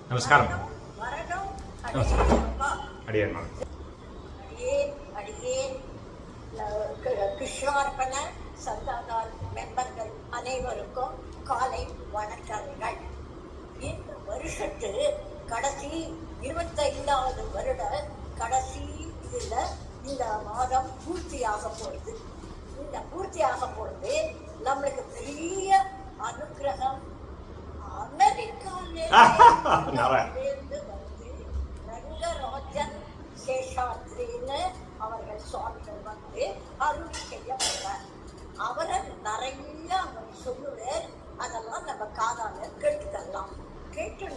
நமஸ்காரம். கிருஷ்ணார்பண சந்தாதார் மெம்பர்கள் அனைவருக்கும் காலை வணக்கங்கள். இந்த வருஷத்து கடைசி 25வது வருட கடைசி இதுல இந்த மாதம் பூர்த்தியாக போகுது. இந்த பூர்த்தியாக போறது நம்மளுக்கு பெரிய அனுகிரகம். அமெரிக்காவிலிருந்து வந்து ரங்கராஜன் சேஷாத்ரின்னு அவர்கள் சுவாமிகள் வந்து அருள் செய்யப்படுறார். அவரை நிறைய அவர் சொல்லுவார். அதெல்லாம் நம்ம காதால கேட்டுக்கலாம். கேட்டு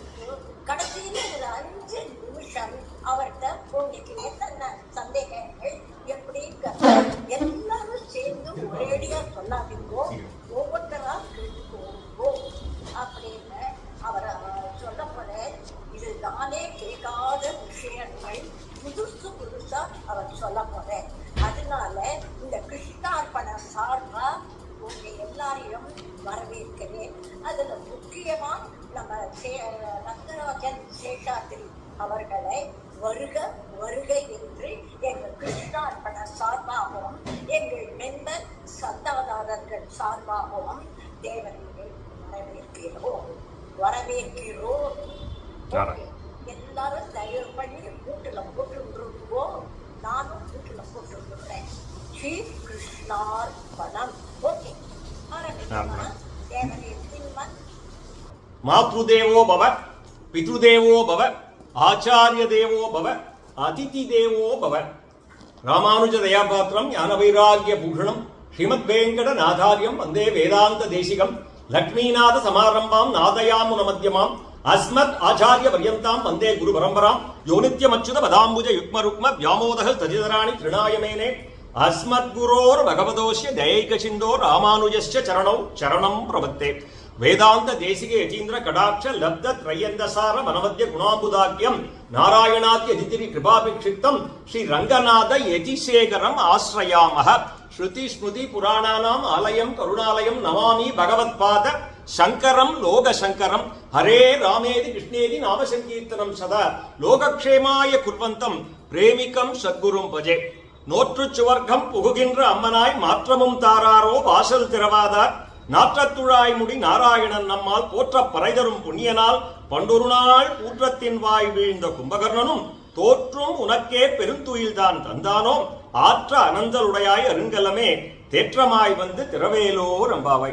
கடைசியில ஒரு 5 நிமிஷம் அவர்கிட்ட உங்களுக்கு என்னென்ன சந்தேகங்கள் எப்படி எல்லாரும் சேர்ந்து ஒரேடியா சொல்லாதீங்கோ, ஒவ்வொருத்தரா கேட்டுக்கோங்கோ அப்படின்னு அவரை சொல்லப்பட. இது நானே கேட்காத விஷயங்கள் புதுசா அவர் சொல்ல போறேன். அதனால இந்த கிருஷ்ணார்பண சார்பா உங்க எல்லாரையும் வரவேற்கிறேன். அதுல முக்கியமா நம்ம ரங்கராஜன் சேஷாத்ரி அவர்களை வருக வருக என்று எங்கள் கிருஷ்ணார்பண சார்பாகவும் எங்கள் மெம்பர் சந்தாதாரர்கள் சார்பாகவும் தேவனை வரவேற்கிறோம். எல்லாரும் தயவு பண்ணி வீட்டுல போட்டுருவோம். நானும் வீட்டுல போட்டுருக்கிறேன். ஸ்ரீ கிருஷ்ணார்பணம். ஓகே, ஆரம்பிக்கலாம். தேவனை மாத்ருதேவோ பவ, பித்ருதேவோ பவ, ஆச்சாரிய தேவோ பவ, அதிதி தேவோ பவ. ராமானுஜ தயாபாத்திரம் ஞான வைராகிய பூஷணம் ஸ்ரீமத் வேங்கட நாதாரியம் வந்தே வேதாந்த தேசிகம் லக்ஷ்மீநாத சமாரம்பாம் நாதயாமுன மத்தியமாம் அஸ்மத் ஆச்சாரிய பர்யந்தாம் வந்தே குரு பரம்பராம் யோ நித்யமச்சுத பதாம்புஜ யுக்ம ருக்ம வியாமோதக தஜிதராணி திருநாயமேனே அஸ்மத் குரோர் பகவதோஸ்ய தயைக சிந்தோ ராமானுஜஸ்ய சரணௌ சரணம் பிரபத்தே. வேதாந்த தேசிக யதீந்திர கடாட்ச லப்த த்ரயந்தசார வனவத்ய குணாம்புதாக்கியம் நாராயணாத்ய யதிதிரி கிருபாபிக்ஷிப்தம் ஸ்ரீ ரங்கநாத யதிசேகரம் ஆஸ்ரயாமஹ. ஸ்ருதி ஸ்மிருதி புராணானாம் ஆலயம் கருணாலயம் நமாமி பகவத்பாத சங்கரம் லோகசங்கரம். ஹரே ராமேதி கிருஷ்ணேதி நாமசங்கீர்த்தனம் சதா லோகக்ஷேமாய குர்வந்தம் பிரேமிகம் சத்குரும் பஜே. நோற்று சுவர்க்கம் புகுகின்ற அம்மனாய் மாற்றமும் தாராரோ வாசல் திறவாதார். நாற்றத்துழாய் முடி நாராயணன் நம்மால் போற்ற பறைதரும் புண்ணியனால் பண்டொரு நாள் கூற்றத்தின் வாய் வீழ்ந்த கும்பகர்ணனும் தோற்றும் உனக்கே பெருந்துயில்தான் தந்தானோ ஆற்ற அனந்தலுடையாய் அருங்கலமே தேற்றமாய் வந்து திரவேலோ ரம்பாவை.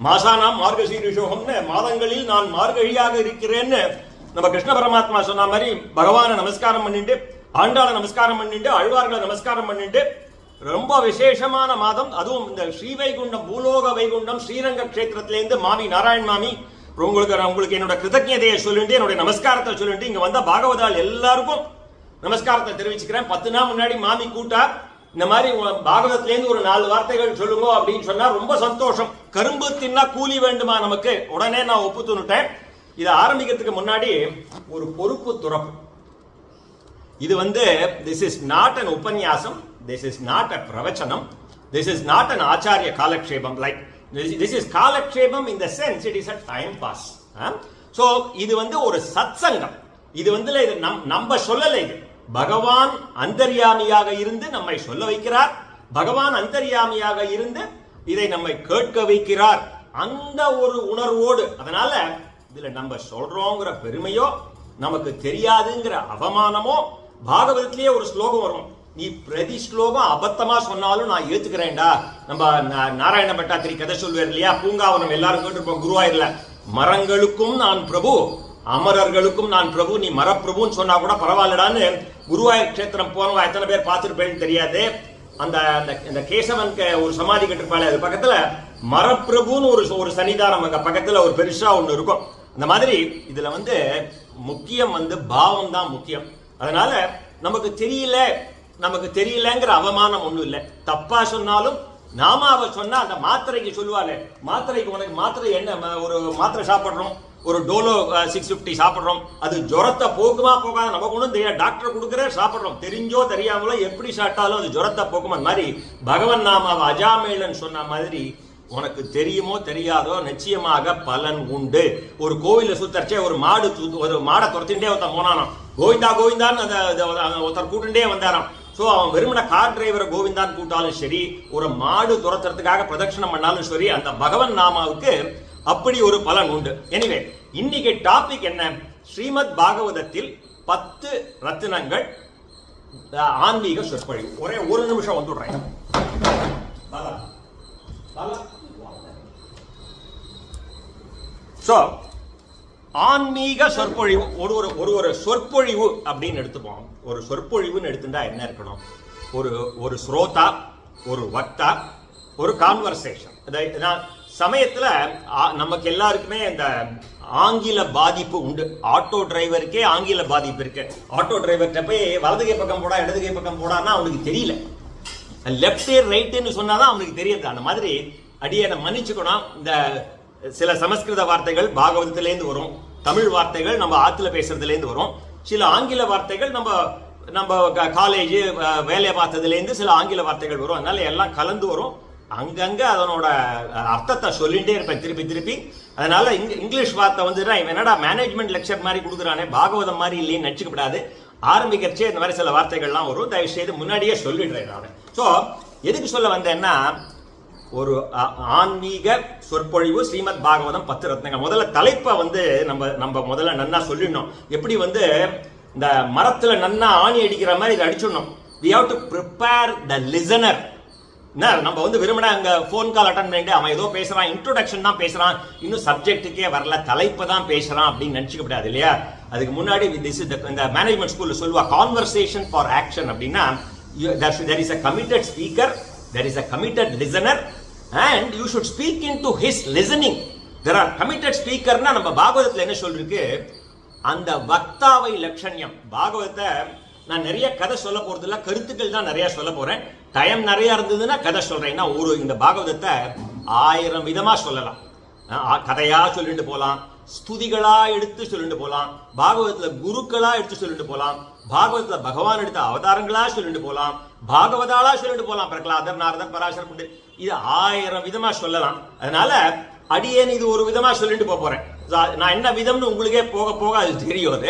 மாசானாம் மார்கசீரிஷோகம்னு மாதங்களில் நான் மார்கழியாக இருக்கிறேன்னு நம்ம கிருஷ்ண பரமாத்மா சொன்ன மாதிரி பகவானை நமஸ்காரம் பண்ணிட்டு, ஆண்டாளை நமஸ்காரம் பண்ணிட்டு, ஆழ்வார்களை நமஸ்காரம் பண்ணிட்டு, ரொம்ப விசேஷமான மாதம். அதுவும் இந்த ஸ்ரீவைகுண்டம் பூலோக வைகுண்டம் ஸ்ரீரங்க கஷேத்திரத்திலேருந்து மாமி நாராயண் மாமி உங்களுக்கு என்னோட கிருதஜதையை சொல்லிட்டு என்னுடைய நமஸ்காரத்தை சொல்லிட்டு இங்க வந்த பாகவதால் எல்லாருக்கும் நமஸ்காரத்தை தெரிவிச்சுக்கிறேன். 10 நாள் முன்னாடி மாமி கூட்டா இந்த மாதிரி பாகவதத்திலேருந்து ஒரு 4 வார்த்தைகள் சொல்லுங்க அப்படின்னு சொன்னா ரொம்ப சந்தோஷம். கரும்பு தின்னா கூலி வேண்டுமா நமக்கு? உடனே நான் ஒப்புத்துனுட்டேன். இதை ஆரம்பிக்கிறதுக்கு முன்னாடி ஒரு பொறுப்பு துறப்பு. இது this is not an உபன்யாசம், this is not a பிரவச்சனம், this is not an ஆச்சாரிய காலக்ஷேபம். like this is காலக்ஷேபம் in the sense it is a time pass. so இது ஒரு சத்சங்கம். இது இது நம்ம சொல்லல. இது பகவான் அந்தர்யாமியாக இருந்து நம்மை சொல்ல வைக்கிறார். பகவான் அந்தர்யாமியாக இருந்து இதை நம்மை கேட்க வைக்கிறார். அந்த ஒரு உணர்வோடு, அதனால இதுல நம்ம சொல்றோங்கிற பெருமையோ நமக்கு தெரியாதுங்கிற அவமானமோ. பாகவதத்திலேயே ஒரு ஸ்லோகம் வரும், நீ பிரதி ஸ்லோகம் அபத்தமா சொன்னாலும் நான் ஏத்துக்கிறேன்டா. நம்ம நாராயண பட்டாத்திரி கதை சொல்வார் இல்லையா, பூங்காவனம் எல்லாரும் கேட்டிருப்போம் குருவாயூர்ல, மரங்களுக்கும் நான் பிரபு அமரர்களுக்கும் நான் பிரபு, நீ மரப்பிரபுன்னு சொன்னா கூட பரவாயில்லடான்னு. குருவாயூர் கஷேத்திரம் போனவங்க எத்தனை பேர் பார்த்துருப்பேன்னு தெரியாது. அந்த கேசவன் ஒரு சமாதி கட்டிருப்பாள், அது பக்கத்துல மரப்பிரபுன்னு ஒரு சன்னிதானம் அங்க பக்கத்துல ஒரு பெருசா ஒண்ணு இருக்கும். அந்த மாதிரி இதுல முக்கியம் பாவம் தான் முக்கியம். அதனால நமக்கு தெரியலங்கிற அவமானம் ஒண்ணும் இல்லை. தப்பா சொன்னாலும் நாம அவ சொன்னா அந்த மாத்திரைக்கு சொல்லுவாள், மாத்திரைக்கு உனக்கு மாத்திரை என்ன, ஒரு மாத்திரை சாப்பிடுறோம், ஒரு டோலோ 650 சாப்பிடுறோம், அது ஜுரத்தை போக்குமா போகாத நமக்கு ஒன்றும் தெரியாது. டாக்டர் கொடுக்குற சாப்பிடுறோம், தெரிஞ்சோ தெரியாமலோ எப்படி சாப்பிட்டாலும் அது ஜுரத்தை போக்கும். அந்த மாதிரி பகவன் நாமாவை அஜாமேளன் சொன்ன மாதிரி உனக்கு தெரியுமோ தெரியாதோ நிச்சயமாக பலன் உண்டு. ஒரு கோவில சுத்தரிச்சே ஒரு மாடை துரத்திட்டே ஒருத்தன் போனானாம். கோவிந்தா கோவிந்தான்னு அந்த ஒருத்தர் கூட்டுண்டே வந்தாராம். ஸோ அவன் வெறுமன கார் டிரைவரை கோவிந்தான் கூட்டாலும் சரி, ஒரு மாடு துரத்துறதுக்காக பிரதட்சணம் பண்ணாலும் சரி, அந்த பகவன் நாமாவுக்கு அப்படி ஒரு பலன் உண்டு. எனிவே, இன்னைக்கு டாபிக் என்ன? ஸ்ரீமத் பாகவதத்தில் 10 ரத்தினங்கள் ஆன்மீக சொற்பொழிவு. ஒரே ஒரு நிமிஷம் வந்துடுறேன். ஸோ ஆன்மீக சொற்பொழிவு, ஒரு சொற்பொழிவு அப்படின்னு எடுத்துப்போம். ஒரு சொற்பொழிவுன்னு எடுத்துட்டா என்ன இருக்கணும்? ஒரு ஸ்ரோதா, ஒரு வக்தா, ஒரு கான்வர்சேஷன். சமயத்துல நமக்கு எல்லாருக்குமே இந்த ஆங்கில பாதிப்பு உண்டு. ஆட்டோ டிரைவருக்கே ஆங்கில பாதிப்பு இருக்கு. ஆட்டோ டிரைவர்கிட்ட போய் வலது கை பக்கம் போடா இடது கை பக்கம் போடான்னா அவனுக்கு தெரியல, லெப்ட் ரைட்டுன்னு சொன்னாதான் அவனுக்கு தெரியுது. அந்த மாதிரி அடியை மன்னிச்சுக்கணும். இந்த சில சமஸ்கிருத வார்த்தைகள் பாகவதத்திலேருந்து வரும், தமிழ் வார்த்தைகள் நம்ம ஆத்துல பேசுறதுலேருந்து வரும், சில ஆங்கில வார்த்தைகள் நம்ம காலேஜ் வேலை பார்த்ததுலேருந்து சில ஆங்கில வார்த்தைகள் வரும். அதனால எல்லாம் கலந்து வரும். அங்கங்க அதனோட அர்த்தத்தை சொல்லிட்டே இருப்பேன் திருப்பி திருப்பி. அதனால இங்கிலீஷ் வார்த்தை வந்து என்னடா மேனேஜ்மெண்ட் லெக்சர் மாதிரி கொடுக்குறானே, பாகவதம் மாதிரி இல்லைன்னு நினைச்சுக்கப்படாது. ஆரம்பிக்கிறச்சே இந்த மாதிரி சில வார்த்தைகள்லாம் வரும். தயவு செய்து முன்னாடியே சொல்லிடுறேன் நான். ஸோ எதுக்கு சொல்ல வந்தேன்னா, ஒரு ஆன்மீக சொற்பொழிவு ஸ்ரீமத் பாகவதம் 10 ரத்னங்கள். முதல்ல தலைப்பை வந்து நம்ம முதல்ல நன்னா சொல்லிடணும். எப்படி வந்து இந்த மரத்துல நன்னா ஆணி அடிக்கிற மாதிரி இதை அடிச்சிடணும். we have to prepare the listener. நம்ம வந்து விரும்பினா அங்க போன் கால் அட்டன் பண்ணிட்டு அவன் ஏதோ பேசுறான், இன்ட்ரோடக்ஷன் தான் பேசுறான், இன்னும் சப்ஜெக்டுக்கே வரல, தலைப்பு தான் பேசுறான் அப்படின்னு நினைச்சுக்கப்படாது இல்லையா? அதுக்கு முன்னாடி இந்த மேனேஜ்மெண்ட் ஸ்கூல்ல சொல்லுவா கான்வர்சேஷன் ஃபார் ஆக்ஷன் அப்படின்னா, there is a committed speaker, there is a committed listener and you should speak into his listening. There are committed speaker னா நம்ம பாகவதத்துல என்ன சொல்லிருக்கு, அந்த வக்தாவை லட்சண்யம். பாகவதத்தை நான் நிறைய கதை சொல்ல போறது இல்ல, கருத்துக்கள் தான் நிறைய சொல்ல போறேன். டைம் நிறைய இருந்ததுன்னா கதை சொல்றேன். இந்த பாகவதத்தை 1000 விதமா சொல்லலாம். கதையா சொல்லிட்டு போலாம், ஸ்துதிகளா எடுத்து சொல்லிட்டு போலாம், பாகவதத்துல குருக்களா எடுத்து சொல்லிட்டு போலாம், பாகவதத்துல பகவான் எடுத்த அவதாரங்களா சொல்லிட்டு போலாம், பாகவதாலா சொல்லிட்டு போலாம், பிரகலாதர், நாரதர், பராசர், இது 1000 விதமா சொல்லலாம். அதனால அடியேன் இது ஒரு விதமா சொல்லிட்டு போறேன். நான் என்ன விதம்னு உங்களுக்கே போக போக அது தெரியும்.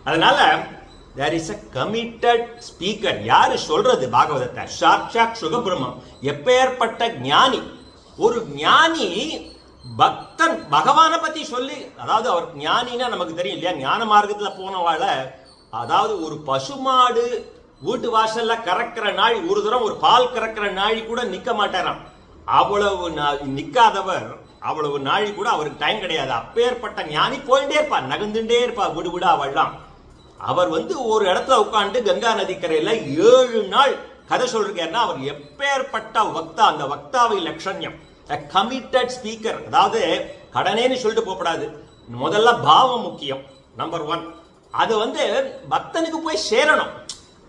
அதனால there is a committed speaker. யாரு சொல்றது பாகவதத்தை? சாட்சாத் சுகபிரம்மம். எப்பேற்பட்ட ஞானி! ஒரு ஞானி பக்தன் பகவானை பத்தி சொல்லி, அதாவது அவர் ஞானின்னா நமக்கு தெரியும் இல்லையா? ஞான மார்க்கத்துல போனவாழ, அதாவது ஒரு பசுமாடு வீட்டு வாசல்ல கறக்கிற நாள், ஒரு தரம் ஒரு பால் கறக்கிற நாழி கூட நிக்க மாட்டாராம். அவ்வளவு நிக்காதவர், அவ்வளவு நாழி கூட அவருக்கு டைம் கிடையாது. அப்பேற்பட்ட ஞானி போயிட்டே இருப்பார், நகர்ந்துட்டே இருப்பார், விடு விடா அவள்லாம். அவர் வந்து ஒரு இடத்துல உட்காந்து கங்கா நதிக்கரையில 7 நாள் கதை சொல்றாருன்னா அவர் எப்பேற்பட்ட வக்தா. அந்த வக்தாவை லட்சண்யம், கமிட்டட் ஸ்பீக்கர். அதாவது கடனேன்னு சொல்லிட்டு போகப்படாது, முதல்ல பாவம் முக்கியம், நம்பர் 1. அது வந்து பக்தனுக்கு போய் சேரணும்.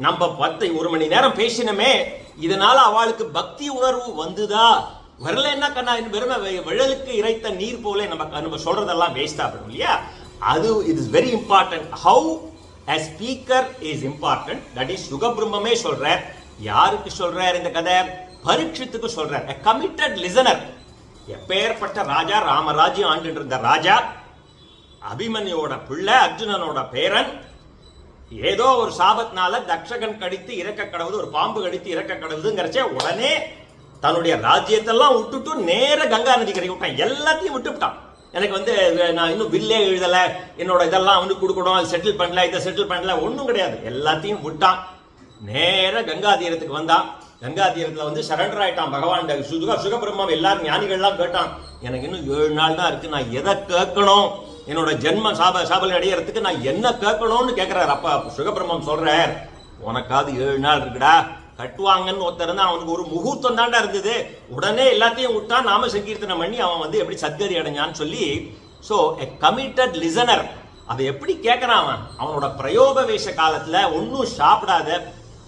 நம்ம 1 மணி நேரம் பேசினமே, இதனால அவளுக்கு பக்தி உணர்வு வந்துதா வரல என்ன கண்ணா, வெறும் விழலுக்கு இறைத்த நீர் போல நம்ம சொல்றதெல்லாம் வேஸ்ட் ஆகணும் இல்லையா? அது it is very important. How a speaker is important. that is சுகபிரம்மே சொல்றார். யாருக்கு சொல்றார் இந்த கதை? பரீட்சித்துக்கு சொல்றார். a committed listener. எப்பேற்பட்ட ராஜா, ராமராஜ்யம் ஆண்டு இருந்த ராஜா, அபிமன்யோட பிள்ளை, அர்ஜுனனோட பேரன். ஏதோ ஒரு சாபத்தினால தக்ஷகன் கடித்து இறக்க கடவுது, ஒரு பாம்பு கடித்து இறக்க கடவுதுங்கிறச்சே உடனே தன்னுடைய ராஜ்யத்தெல்லாம் விட்டுட்டு நேர கங்கா நதிக்கரை விட்டான். எல்லாத்தையும் விட்டுவிட்டான். எனக்கு வந்து நான் இன்னும் வில்லே எழுதலை, என்னோட இதெல்லாம் வந்து கொடுக்கணும், அது செட்டில் பண்ணல, இதை செட்டில் பண்ணல, ஒன்றும் கிடையாது. எல்லாத்தையும் விட்டான். நேர கங்கா தீரத்துக்கு வந்தான். கங்கா தீரத்தில் வந்து சரண்டர் ஆயிட்டான் பகவான். சுகபிரம்மம் எல்லாரும் ஞானிகள்லாம் கேட்டான், எனக்கு இன்னும் 7 நாள் தான் இருக்கு, நான் எதை கேட்கணும், என்னோட ஜென்ம சாபல் அடையறதுக்கு நான் என்ன கேட்கணும்னு கேட்கிறார். அப்பா சுகபிரம்மம் சொல்றார், உனக்காவது 7 நாள் இருக்குடா, கட்டுவாங்கன்னு ஒருத்தர் இருந்தா, அவனுக்கு ஒரு முகூர்த்தம் தாண்டா இருந்தது, உடனே எல்லாத்தையும் விட்டான், நாம சங்கீர்த்தனம் பண்ணி அவன் வந்து எப்படி சத்கதி அடைஞ்சான்னு சொல்லி. ஸோ எ கமிட்டட் லிசனர். அதை எப்படி கேட்கறான் அவனோட பிரயோகவேஷ காலத்துல ஒன்னும் சாப்பிடாத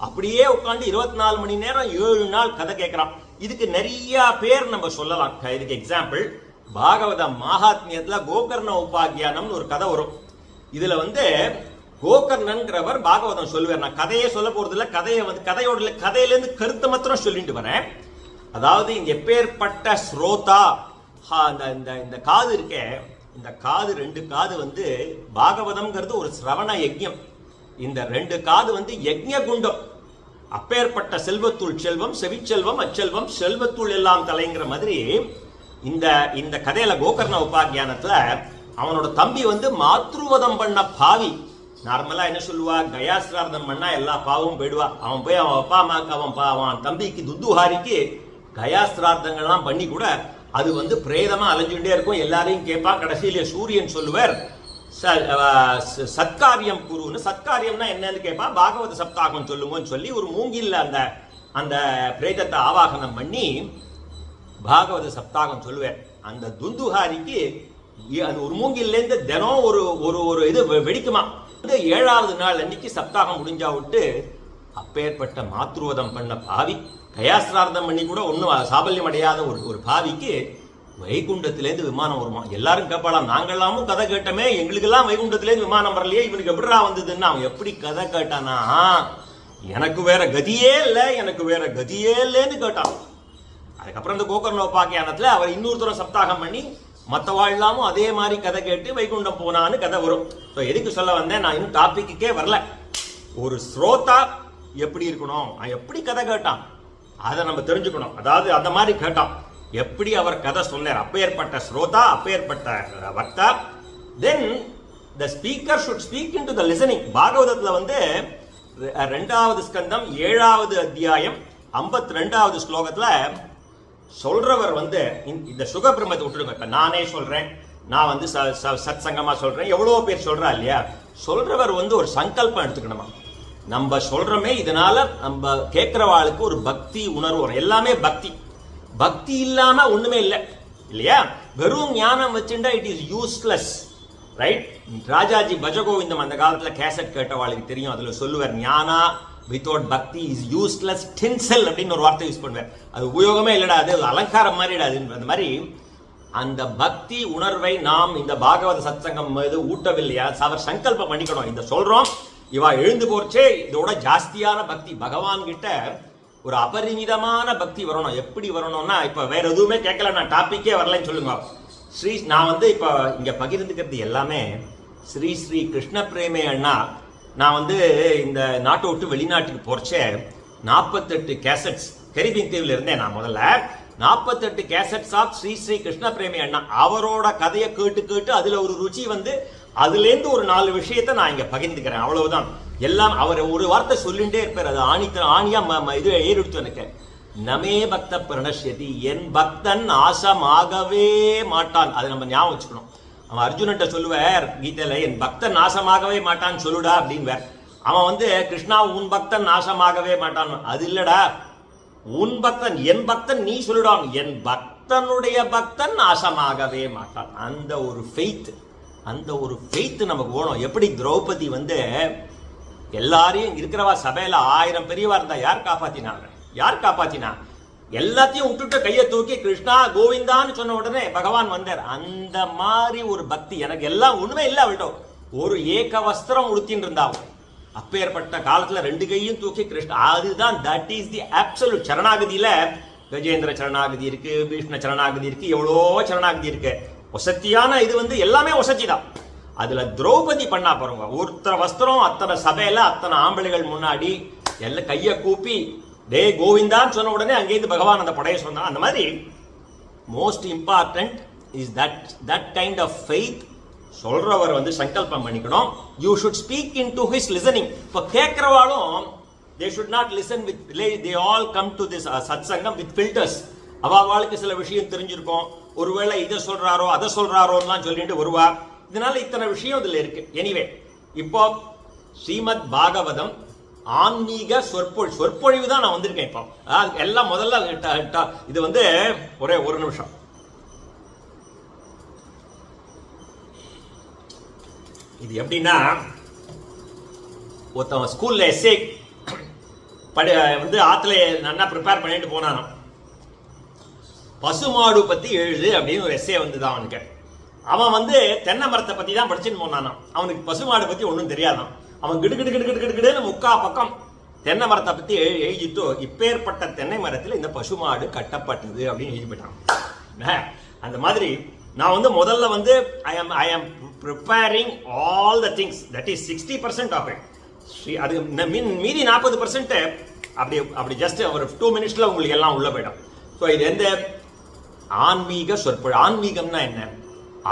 அப்படியே உட்காந்து 24 மணி நேரம் 7 நாள் கதை கேட்கறான். இதுக்கு நிறைய பேர் நம்ம சொல்லலாம். இதுக்கு எக்ஸாம்பிள் பாகவத மகாத்மியத்துல கோகர்ண உபாக்கியானம்னு ஒரு கதை வரும். இதுல வந்து கோகர்ணன்கிறவர் பாகவதம் சொல்லுவார். நான் கதையே சொல்ல போறது இல்லை, கதையை வந்து கதையிலேருந்து கருத்தை மாத்திரம் சொல்லிட்டு வரேன். அதாவது இங்க எப்பேற்பட்ட ஸ்ரோதா இந்த காது இருக்கே, இந்த காது 2 காது வந்து பாகவதம்ங்கிறது ஒரு சிரவண யஜ்யம். இந்த 2 காது வந்து யஜ்ய குண்டம். அப்பேற்பட்ட செல்வத்துள் செல்வம், செவிச்செல்வம், அச்செல்வம், செல்வத்துள் எல்லாம் தலைங்கிற மாதிரி இந்த இந்த கதையில கோகர்ண உபாக்கியானத்துல அவனோட தம்பி வந்து மாத்ருவதம் பண்ண பாவி. நார்மலா என்ன சொல்லுவா, கயாசிரார்த்தம் பண்ணா எல்லா பாவமும் போயிடுவா. அவன் போய் அவன் அப்பா அம்மாக்கு அவன் தம்பிக்கு துத்துஹாரிக்கு கயாசிரார்த்தங்கள்லாம் பண்ணி கூட அது வந்து பிரேதமா அலைஞ்சுட்டே இருக்கும். எல்லாரையும் கேட்பா. கடைசியில சூரியன் சொல்லுவார் சத்காரியம் குருன்னு. சத்காரியம்னா என்னன்னு கேட்பா. பாகவத சப்தாகம் சொல்லுங்கன்னு சொல்லி ஒரு மூங்கில்ல அந்த பிரேதத்தை ஆவாகனம் பண்ணி பாகவத சப்தாகம் சொல்லுவேன். அந்த துந்துஹாரிக்கு அது ஒரு மூங்கிலேருந்து தினம் ஒரு இது வெடிக்குமா. 7வது நாள் அன்னைக்கு சப்தாகம் முடிஞ்சா விட்டு அப்பேற்பட்ட மாத்ருவதம் பண்ண பாவி, கயாசிரார்த்தம் பண்ணி கூட ஒன்றும் சாபல்யம் அடையாத ஒரு பாவிக்கு வைகுண்டத்திலேருந்து விமானம் வருமா. எல்லாரும் கேட்பாளாம், நாங்கெல்லாமும் கதை கேட்டோமே, எங்களுக்கெல்லாம் வைகுண்டத்திலேருந்து விமானம் வரலையே, இவனுக்கு எப்படிரா வந்ததுன்னு. அவன் எப்படி கதை கேட்டானா, எனக்கு வேற கதியே இல்லை, எனக்கு வேற கதியே இல்லைன்னு கேட்டான். அதுக்கப்புறம் இந்த கோகர்ண உபாக்கியானத்துல அவர் இன்னொருத்தரம் சப்தாகம் பண்ணி மற்றவாழ்லாமும் அதே மாதிரி கதை கேட்டு வைகுண்டம் போனான்னு கதை வரும். ஸோ எதுக்கு சொல்ல வந்தேன், நான் இன்னும் டாபிக்கே வரல. ஒரு ஸ்ரோதா எப்படி இருக்கணும், எப்படி கதை கேட்டான் அதை நம்ம தெரிஞ்சுக்கணும். அதாவது அந்த மாதிரி கேட்டான், எப்படி அவர் கதை சொன்னார், அப்பேற்பட்ட ஸ்ரோதா, அப்பேற்பட்ட வக்தா. Then the speaker should speak in to the listening. பாகவதத்தில் வந்து 2வது ஸ்கந்தம் 7வது அத்தியாயம் 52வது ஸ்லோகத்தில் சொல்றவர் வந்து இந்த சுகபிரமத்தை விட்டுருங்க. இப்ப நானே சொல்றேன், நான் வந்து சத் சங்கமா சொல்றேன், எவ்வளோ பேர் சொல்றா இல்லையா. சொல்றவர் வந்து ஒரு சங்கல்பம் எடுத்துக்கணுமா. நம்ம சொல்றோமே, இதனால நம்ம கேட்கிறவாளுக்கு ஒரு பக்தி உணர்வு வரும். எல்லாமே பக்தி. பக்தி இல்லாம ஒண்ணுமே இல்லை இல்லையா. வெறும் ஞானம் வச்சுட்டா it is useless, right. Rajaji Bhaja Govindam அந்த காலத்துல கேசட் கேட்டவாளுக்கு தெரியும். அதுல சொல்லுவார், ஞானா வித்தவுட் பக்தி இஸ் யூஸ்லெஸ் டின்செல் அப்படின்னு ஒரு வார்த்தை யூஸ் பண்ணுவார். அது உபயோகமே இல்லடா, அது அலங்காரம் மாதிரிடாது. அந்த மாதிரி அந்த பக்தி உணர்வை நாம் இந்த பாகவத சத்சங்கம் மீது ஊட்டவில்லையா, அவர் சங்கல்பம் பண்ணிக்கணும். இந்த சொல்றோம், இவா எழுந்து போச்சே, இதோட ஜாஸ்தியான பக்தி பகவான் கிட்ட ஒரு அபரிமிதமான பக்தி வரணும். எப்படி வரணும்னா, இப்ப வேற எதுவுமே கேட்கல, நான் டாபிக்கே வரலன்னு சொல்லுங்க. நான் வந்து இப்ப இங்க பகிர்ந்துக்கிறது எல்லாமே ஸ்ரீ ஸ்ரீ கிருஷ்ண பிரேமே அண்ணா. நான் வந்து இந்த நாட்டை விட்டு வெளிநாட்டுக்கு போறச்சே 48 கேசட்ஸ் கரிபியன் தீவில் இருந்தேன். நான் முதல்ல 48 கேசட்ஸ் ஆஃப் ஸ்ரீ ஸ்ரீ கிருஷ்ண பிரேமி அண்ணா. அவரோட கதையை கேட்டு கேட்டு அதுல ஒரு ருச்சி வந்து அதுலேருந்து ஒரு 4 விஷயத்தை நான் இங்க பகிர்ந்துக்கிறேன். அவ்வளவுதான். எல்லாம் அவர் ஒரு வார்த்தை சொல்லிட்டே இருப்பார். அது ஆணியா இது ஏறிடுச்சு எனக்கு. நமே பக்த பிரணஷ்யதி, என் பக்தன் நாசமாகவே மாட்டான். அதை நம்ம ஞாபகம் வச்சுக்கணும். அவன் அர்ஜுனன்ட்ட சொல்லுவார் கீதையில, என் பக்தன் நாசமாகவே மாட்டான்னு சொல்லுடா அப்படின்வார். அவன் வந்து கிருஷ்ணா உன் பக்தன் நாசமாகவே மாட்டான். அது இல்லடா, உன் பக்தன் என் பக்தன் நீ சொல்லுடான், என் பக்தனுடைய பக்தன் நாசமாகவே மாட்டான். அந்த ஒரு ஃபெய்த் நமக்கு வேணும். எப்படி திரௌபதி வந்து எல்லாரையும் இருக்கிறவா சபையில 1000 பெரியவா இருந்தா யார் காப்பாத்தினா? எல்லாத்தையும் விட்டுட்டு கையை தூக்கி கிருஷ்ணா கோவிந்தான்னு சொன்ன உடனே பகவான் வந்தார். அந்த மாதிரி ஒரு பக்தி எனக்கு எல்லாம் ஒண்ணுமே இல்லை. அவள்கிட்ட ஒரு ஏக வஸ்திரம் உடுத்தின்னு இருந்தாவும் அப்பேற்பட்ட காலத்துல 2 கையும் தூக்கி கிருஷ்ணா, அதுதான் தட் இஸ் தி அப்சல்யூட். சரணாகதியில கஜேந்திர சரணாகதி இருக்கு, பீஷ்ண சரணாகதி இருக்கு, எவ்வளோ சரணாகதி இருக்கு. வசத்தியான இது வந்து எல்லாமே வசதி தான். அதுல திரௌபதி பண்ணா பாருங்க, ஒருத்தர் வஸ்திரம் அத்தனை சபையில அத்தனை ஆம்பளைகள் முன்னாடி எல்லாம் கையை கூப்பி டே கோவிந்தான்னு சொன்ன உடனே அங்கேருந்து பகவான் அந்த படையை சொன்னான். அந்த மாதிரி most important is that kind of faith. சொல்றவர் வந்து சங்கல்பம் பண்ணிக்கணும். You should speak in to his listening. இப்போ கேட்கிறவாளும் they should not listen with, they all come to this satsangam with filters. அவளுக்கு சில விஷயம் தெரிஞ்சிருக்கும், ஒருவேளை இதை சொல்றாரோ அதை சொல்றாரோன்னு சொல்லிட்டு வருவா. இதனால இத்தனை விஷயம் இதுல இருக்கு. எனிவே, இப்போ ஸ்ரீமத் பாகவதம் ஆன்மீக சொற்பொழிவு தான் நான் வந்திருக்கேன். இப்போ எல்லாம் முதல்ல இது வந்து ஒரே ஒரு நிமிஷம். இது எப்படின்னா, ஒருத்தவன் ஸ்கூல்ல எஸ்ஏ வந்து ஆத்துல நல்லா ப்ரிப்பேர் பண்ணிட்டு போனானோ, பசுமாடு பத்தி எழுது அப்படின்னு ஒரு எஸ்ஏ வந்துதான் அவனுக்கு. அவன் வந்து தென்னை மரத்தை பத்தி தான் படிச்சுட்டு போனானான். அவனுக்கு பசுமாடு பத்தி ஒன்றும் தெரியாதான். அவன் கிடுகிடுன்னு 3/4 பக்கம் தென்னை மரத்தை பத்தி எழுதிட்டு இப்பேற்பட்ட தென்னை மரத்தில் இந்த பசுமாடு கட்டப்பட்டது அப்படின்னு எழுதி போயிட்டாங்க. அந்த மாதிரி நான் வந்து முதல்ல வந்து ஐ am preparing all the things, that is 60% of it. அது மீதி 40% அப்படி ஜஸ்ட் ஒரு 2 minutesல உங்களுக்கு எல்லாம் உள்ள போயிடும். ஸோ இது எந்த ஆன்மீக சொற்பொழி. ஆன்மீகம்னா என்ன?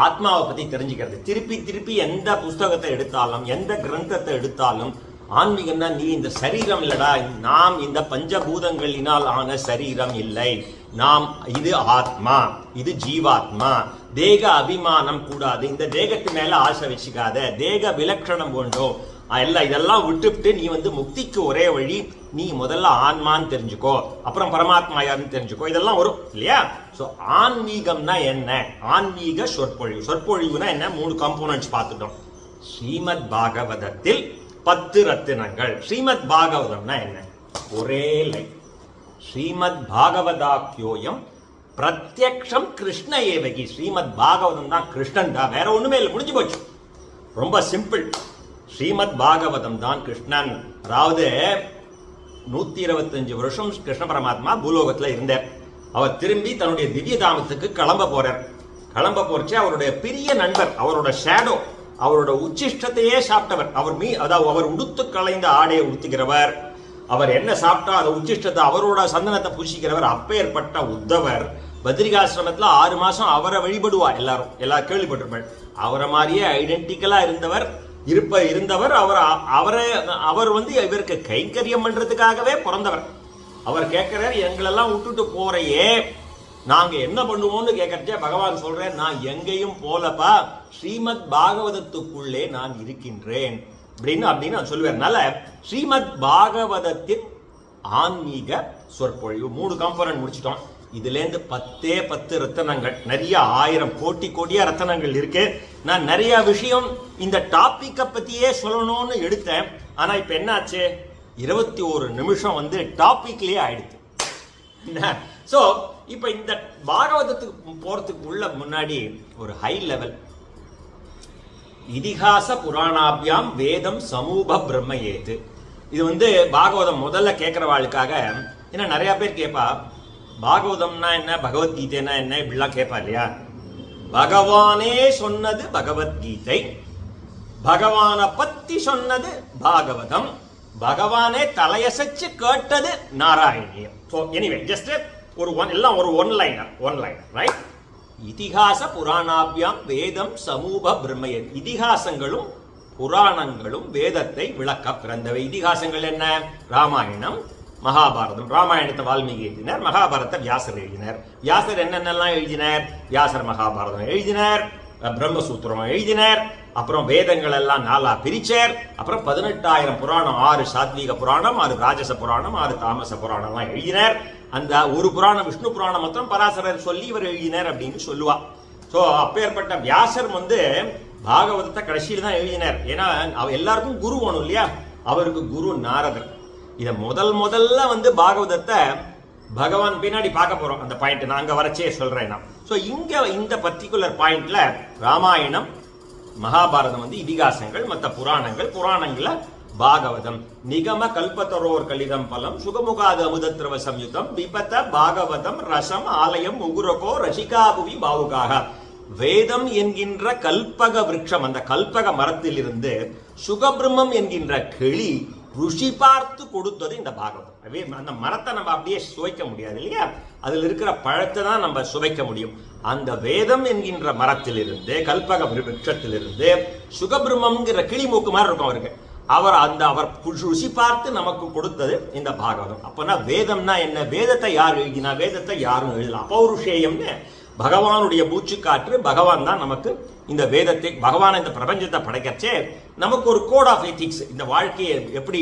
ஆத்மாவை பத்தி தெரிஞ்சுக்கிறது. திருப்பி திருப்பி எந்த புஸ்தகத்தை எடுத்தாலும் எந்த கிரந்தத்தை எடுத்தாலும் ஆன்மீகம்னா நீ இந்த சரீரம் இல்லடா, நாம் இந்த பஞ்சபூதங்களினால் ஆன சரீரம் இல்லை, நாம் இது ஆத்மா, இது ஜீவாத்மா, தேக அபிமானம் கூடாது, இந்த தேகத்து மேல ஆசை வச்சுக்காத, தேக விலட்சணம் வேண்டும், இதெல்லாம் விட்டுவிட்டு நீ வந்து முக்திக்கு ஒரே வழி, நீ முதல்ல ஆன்மான்னு தெரிஞ்சுக்கோ, அப்புறம் பரமாத்மா யாருன்னு தெரிஞ்சுக்கோ, இதெல்லாம் வரும் இல்லையா? ஸோ ஆன்மீகம்னா என்ன? ஆன்மீக சொற்பொழிவு. சொற்பொழிவுனா என்ன? 3 காம்போனன்ட்ஸ் பார்த்துட்டோம். ஸ்ரீமத் பாகவதத்தில் 10 ரத்தினங்கள். ஸ்ரீமத் பாகவதம்னா என்ன? ஒரே லைன். ஸ்ரீமத் பாகவதாக்கியோயம் பிரத்யக்ஷம் கிருஷ்ண ஏவகி. ஸ்ரீமத் பாகவதம் தான் கிருஷ்ணன் தான், வேற ஒண்ணுமே இல்லை, முடிஞ்சு போச்சு. ரொம்ப சிம்பிள். ஸ்ரீமத் பாகவதம் தான் கிருஷ்ணன். அதாவது 125 வருஷம் கிருஷ்ண பரமாத்மா பூலோகத்தில் இருந்தார். அவர் திரும்பி தன்னுடைய திவ்ய தாமத்துக்கு கிளம்ப போறார். கிளம்ப போறச்சு அவருடைய பெரிய நண்பர், அவரோட ஷேடோ, அவரோட உச்சிஷ்டத்தையே சாப்பிட்டவர், அதாவது அவர் உடுத்து களைந்த ஆடையை உடுத்துகிறவர், அவர் என்ன சாப்பிட்டா அதை உச்சிஷ்டத்தை அவரோட சந்தனத்தை பூசிக்கிறவர், அப்பேற்பட்ட உத்தவர் பத்ரிகாசிரமத்தில் 6 மாசம் அவரை வழிபடுவா. எல்லாரும் கேள்விப்பட்டிருப்பார். அவரை மாதிரியே ஐடென்டிக்கலா இருந்தவர் அவர் வந்து இவருக்கு கைங்கரியம் பண்றதுக்காகவே பிறந்தவர். அவர் கேட்கிறார், எங்களெல்லாம் விட்டுட்டு போறையே நாங்க என்ன பண்ணுவோம்னு கேட்கறச்சே பகவான் சொல்றேன், நான் எங்கேயும் போலப்பா, ஸ்ரீமத் பாகவதத்துக்குள்ளே நான் இருக்கின்றேன் அப்படின்னு சொல்லுவார்னால ஸ்ரீமத் பாகவதத்தின் ஆன்மீக சொற்பொழிவு 3 காம்போனன்ட் முடிச்சிட்டோம். இதுல இருந்து 10 ரத்தனங்கள், நிறைய 1000 கோடியா ரத்தனங்கள் இருக்கு. நான் நிறைய விஷயம் இந்த டாபிக்கை பத்தியே சொல்லணும்னு எடுத்தேன். ஆனா இப்ப என்னாச்சு, 21 நிமிஷம் வந்து டாபிக்லயே ஆயிடுச்சு. சோ இப்ப இந்த பாகவதத்துக்கு போறதுக்கு உள்ள முன்னாடி ஒரு ஹை லெவல் இதிகாச புராணாபியாம் வேதம் சமூக பிரம்மயேது. இது வந்து பாகவதம் முதல்ல கேட்கிறவாளுக்காக. ஏன்னா நிறைய பேர் கேட்பா, பாகவதம்னா என்ன, பகவத்கீதைனா என்ன, இப்படிலாம் கேட்பா இல்லையா? பகவானே சொன்னது பகவத்கீதை, பகவானை பத்தி சொன்னது பாகவதம், பகவானே தலையசைச்சு கேட்டது நாராயணியம். ஸோ எனிவே ஜஸ்ட் எல்லாம் ஒரு ஒன் லைனர் ரைட். இதிகாச புராணாபியாம் வேதம் சமூக பிரம்மயேது. இதிகாசங்களும் புராணங்களும் வேதத்தை விளக்க பிறந்தவை. இதிகாசங்கள் என்ன? ராமாயணம், மகாபாரதம். ராமாயணத்தை வால்மீகி எழுதினார், மகாபாரதத்தை வியாசர் எழுதினார். வியாசர் என்னென்னலாம் எழுதினார்? வியாசர் மகாபாரதம் எழுதினார், பிரம்மசூத்திரம் எழுதினார், அப்புறம் வேதங்கள் எல்லாம் 4ஆ பிரிச்சார், அப்புறம் 18,000 புராணம், 6 சாத்வீக புராணம், 6 ராஜச புராணம், 6 தாமச புராணம்லாம் எழுதினார். அந்த ஒரு புராணம் விஷ்ணு புராணம் மொத்தம் பராசரர் சொல்லி இவர் எழுதினார் அப்படின்னு சொல்லுவா. ஸோ அப்பேற்பட்ட வியாசர் வந்து பாகவதத்தை கடைசியில் தான் எழுதினார். ஏன்னா எல்லாருக்கும் குரு வேணும் இல்லையா? அவருக்கு குரு நாரதர். இதை முதல்ல வந்து பாகவதத்தை பகவான் பின்னாடி பார்க்க போறோம். அந்த பாயிண்ட் நான் அங்க வரச்சே சொல்றேன். ஸோ இங்க இந்த பர்டிகுலர் பாயிண்ட்ல ராமாயணம் மகாபாரதம் வந்து இதிகாசங்கள், மற்ற புராணங்கள்ல பாகவதம். நிகம கல்பத்தரோர் கலிதம் பலம் சுகமுகாது அமுதத்ரவ சம்யுதம் விபத்த பாகவதம் ரசம் ஆலயம் உகுரகோ ரசிகாபுவி பாவுகாக. வேதம் என்கின்ற கல்பக விருட்சம், அந்த கல்பக மரத்திலிருந்து சுகபிரம்மம் என்கின்ற கிளி ருஷி பார்த்து கொடுத்தது இந்த பாகவதம். அந்த மரத்தை நம்ம அப்படியே சுவைக்க முடியாது இல்லையா? அதில் இருக்கிற பழத்தை தான் நம்ம சுவைக்க முடியும். அந்த வேதம் என்கின்ற மரத்திலிருந்து, கல்பக விருட்சத்திலிருந்து சுகபிரம்மங்கிற கிளி மூக்கு மாதிரி இருக்கும் அவருக்கு. அவர் ருசி பார்த்து நமக்கு கொடுத்தது இந்த பாகவதம். அப்பனா வேதம்னா என்ன? வேதத்தை யார் எழுதினா? வேதத்தை யாரும் எழுதலாம். அப்பௌருஷேயம்னு பகவானுடைய மூச்சு காற்று. பகவான் தான் நமக்கு இந்த வேதத்தை, பகவான் இந்த பிரபஞ்சத்தை படைக்கச்சே நமக்கு ஒரு கோட் ஆஃப் எத்திக்ஸ், இந்த வாழ்க்கையை எப்படி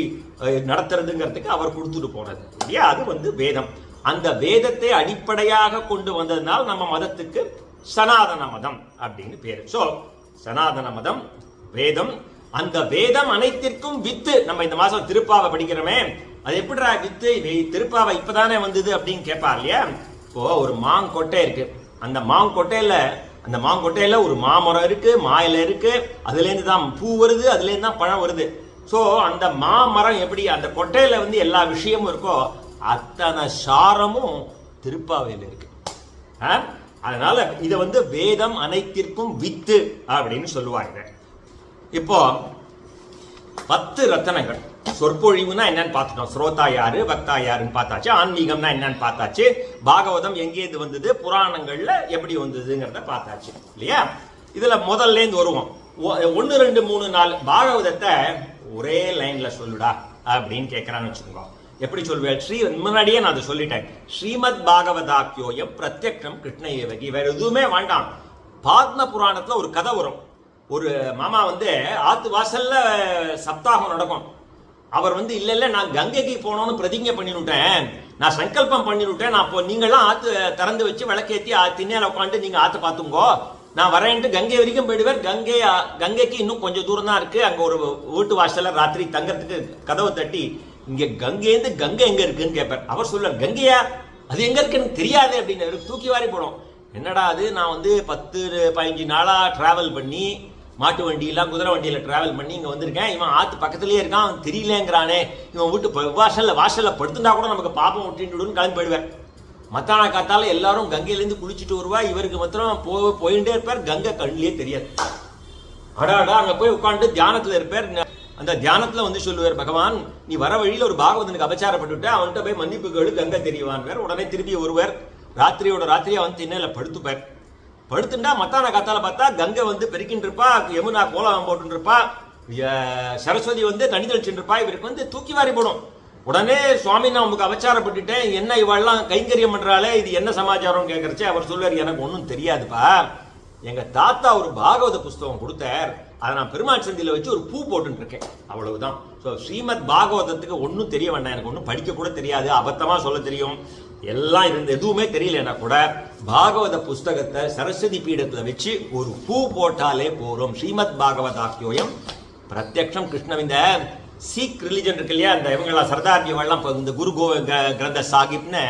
நடத்துறதுங்கிறதுக்கு அவர் கொடுத்துட்டு போனது இல்லையா? அது வந்து வேதம். அந்த வேதத்தை அடிப்படையாக கொண்டு வந்ததுனால் நம்ம மதத்துக்கு சனாதன மதம் அப்படின்னு பேரு. ஸோ சனாதன மதம் வேதம். அந்த வேதம் அனைத்திற்கும் வித்து. நம்ம இந்த மாசம் திருப்பாவை படிக்கிறோமே, அது எப்படிடா வித்து? திருப்பாவை இப்பதானே வந்தது அப்படின்னு கேட்பா இல்லையா? இப்போ ஒரு மாங்கொட்டை இருக்கு. அந்த மாங்கொட்டையில ஒரு மாமரம் இருக்கு, மாயில இருக்கு, அதுல இருந்து தான் பூ வருது, அதுல இருந்து தான் பழம் வருது. ஸோ அந்த மாமரம் எப்படி அந்த கொட்டையில வந்து எல்லா விஷயமும் இருக்கோ அத்தனை சாரமும் திருப்பாவையில் இருக்கு. அதனால இதை வந்து வேதம் அனைத்திற்கும் வித்து அப்படின்னு சொல்லுவாங்க. இப்போ 10 ரத்தனங்கள். சொற்பொழிவுனா என்னன்னு பார்த்துட்டோம், ஸ்ரோதா யாரு வக்தா யாருன்னு பார்த்தாச்சு, ஆன்மீகம்னா என்னன்னு பார்த்தாச்சு, பாகவதம் எங்கேருந்து வந்தது, புராணங்கள்ல எப்படி வந்ததுங்கிறத பார்த்தாச்சு இல்லையா. இதுல முதல்ல இருந்து வருவோம். 1 2 3 4 பாகவதத்தை ஒரே லைன்ல சொல்லுடா அப்படின்னு கேட்கறான்னு வச்சுக்கோங்க. எப்படி சொல்வேன்? முன்னாடியே நான் அதை சொல்லிட்டேன். ஸ்ரீமத் பாகவதாக்கியோயம் பிரத்யக்ஷம் கிருஷ்ண ஏவகி. வேற எதுவுமே வேண்டாம். பாத்ம புராணத்துல ஒரு கதை வரும். ஒரு மாமா வந்து ஆத்து வாசல்ல சப்தாகம் நடக்கும். அவர் வந்து இல்ல நான் கங்கைக்கு போனோம்னு பிரதிஜை பண்ணிவிட்டேன், நான் சங்கல்பம் பண்ணிவிட்டேன், நான் இப்போ நீங்களாம் ஆத்து திறந்து வச்சு விளக்கேற்றி திண்ணையில உட்காந்து நீங்க ஆத்து பார்த்துங்கோ, நான் வரேன்ட்டு கங்கை வரைக்கும் போயிடுவார். கங்கைக்கு இன்னும் கொஞ்சம் தூரம் தான் இருக்கு. அங்க ஒரு வீட்டு வாசல்ல ராத்திரி தங்கறதுக்கு கதவை தட்டி இங்க கங்கைந்து கங்கை எங்க இருக்குன்னு கேட்பார். அவர் சொல்லுவார், கங்கையா அது எங்க இருக்குன்னு தெரியாது அப்படின்னு தூக்கி வாரி போடும். என்னடா அது, நான் வந்து 10-15 நாளா டிராவல் பண்ணி மாட்டு வண்டியெல்லாம் குதிரை வண்டியில டிராவல் பண்ணி இங்க வந்திருக்கேன், இவன் ஆத்து பக்கத்துலயே இருக்கான், அவன் தெரியலங்கிறானே, இவன் வீட்டு வாசல்ல படுத்துட்டா கூட நமக்கு பாப்பம் விட்டுன்னு கிளம்பி போயிடுவேன். மத்தான காத்தால எல்லாரும் கங்கையிலேருந்து குளிச்சுட்டு வருவா, இவருக்கு மாத்திரம் போயிட்டே இருப்பார், கங்கை கண்ணிலே தெரியாது. அடாடா அங்க போய் உட்காந்து தியானத்துல இருப்பார். அந்த தியானத்துல வந்து சொல்லுவார், பகவான் நீ வர வழியில ஒரு பாகவதனுக்கு அபச்சாரப்பட்டுவிட்ட, அவன்கிட்ட போய் மன்னிப்பு கேளு, கங்கை தெரியவான். உடனே திருப்பி ஒருவர் ராத்திரியா வந்து திண்ணையில படுத்துப்பார். படுத்துட்டா மத்தான காத்தால பார்த்தா கங்கை வந்து பெருக்கின்னு இருப்பா, யமுனா கோலம் போட்டு இருப்பா, சரஸ்வதி வந்து தண்ணி தெளிச்சுட்டு இருப்பா. இவருக்கு வந்து தூக்கி வாரி போடும். உடனே சுவாமி நான் உங்களுக்கு அபச்சாரப்பட்டுட்டேன், என்ன இவெல்லாம் கைங்கரியம் பண்றாளே, இது என்ன சமாச்சாரம் கேட்கறச்சு. அவர் சொல்வார், எனக்கு ஒன்றும் தெரியாதுப்பா, எங்க தாத்தா ஒரு பாகவத புஸ்தகம் கொடுத்தார், அதை நான் பெருமாள் சந்தியில வச்சு ஒரு பூ போட்டு இருக்கேன், அவ்வளவுதான். ஸோ ஸ்ரீமத் பாகவதத்துக்கு ஒன்றும் தெரிய வேண்டாம், எனக்கு ஒன்றும் படிக்க கூட தெரியாது, அபத்தமா சொல்ல தெரியும், எல்லாம் இருந்து எதுவுமே தெரியலன்னா கூட பாகவத புஸ்தகத்தை சரஸ்வதி பீடத்துல வச்சு ஒரு பூ போட்டாலே போறோம். ஸ்ரீமத் பாகவதாக்கியோயம் பிரத்யக்ஷம் கிருஷ்ணம். இந்த சீக் ரிலிஜன் இருக்கு இல்லையா, இந்த இவங்கெல்லாம் சர்தார்ஜிவெல்லாம் இந்த குரு கிரந்த சாஹிப்னு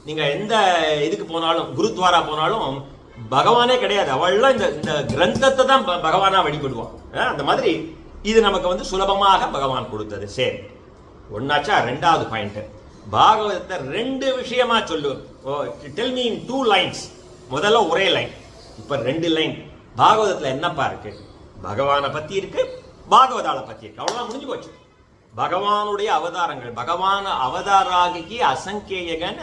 நீங்க எந்த இதுக்கு போனாலும், குருத்வாரா போனாலும் பகவானே கிடையாது, அவள்லாம் இந்த கிரந்தத்தை தான் பகவானா வழிபடுவான். அந்த மாதிரி இது நமக்கு வந்து சுலபமாக பகவான் கொடுத்தது. சரி, ஒன்னாச்சா. 2வது பாயிண்ட், பாகவதத்தை 2 விஷயமா சொல்லு. Tell me in 2 lines. முதல்ல ஒரே லைன், இப்ப 2 லைன். பாகவதத்துல என்னப்பா இருக்கு? பகவானை பத்தி இருக்கு, பாகவதால பத்தி இருக்கு, அவ்வளவுதான், முடிஞ்சு போச்சு. பகவானுடைய அவதாரங்கள், பகவான் அவதாராகிக்கு அசங்கேயகன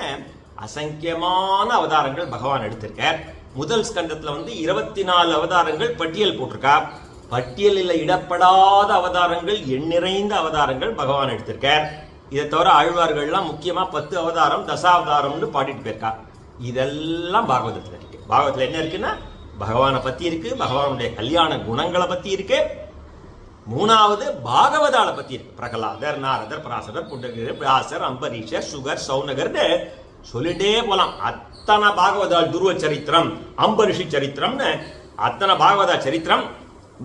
அசங்கியமான அவதாரங்கள் பகவான் எடுத்திருக்கார். முதல் ஸ்கந்தத்துல வந்து 24 அவதாரங்கள் பட்டியல் போட்டிருக்கா. பட்டியலில் இடப்படாத அவதாரங்கள், எண்ணிறைந்த அவதாரங்கள் பகவான் எடுத்திருக்கார். இதை தவிர ஆழ்வார்கள்லாம் முக்கியமா 10 அவதாரம் தசாவதாரம்னு பாடிட்டு போயிருக்கா. இதெல்லாம் பாகவதத்துல இருக்கு. பாகவதத்துல என்ன இருக்குன்னா பகவானை பத்தி இருக்கு, பகவானுடைய கல்யாண குணங்களை பத்தி இருக்கு. 3வது பாகவதால பத்தி இருக்கு. பிரகலாதர், நாரதர், பராசரர், புண்டரீகர், வியாசர், அம்பரீஷர், சுகர், சௌனகர்னு சொல்லிட்டே போலாம். அத்தனை பாகவதால், துருவ சரித்திரம், அம்பரிஷி சரித்திரம்னு அத்தனை பாகவதா சரித்திரம்.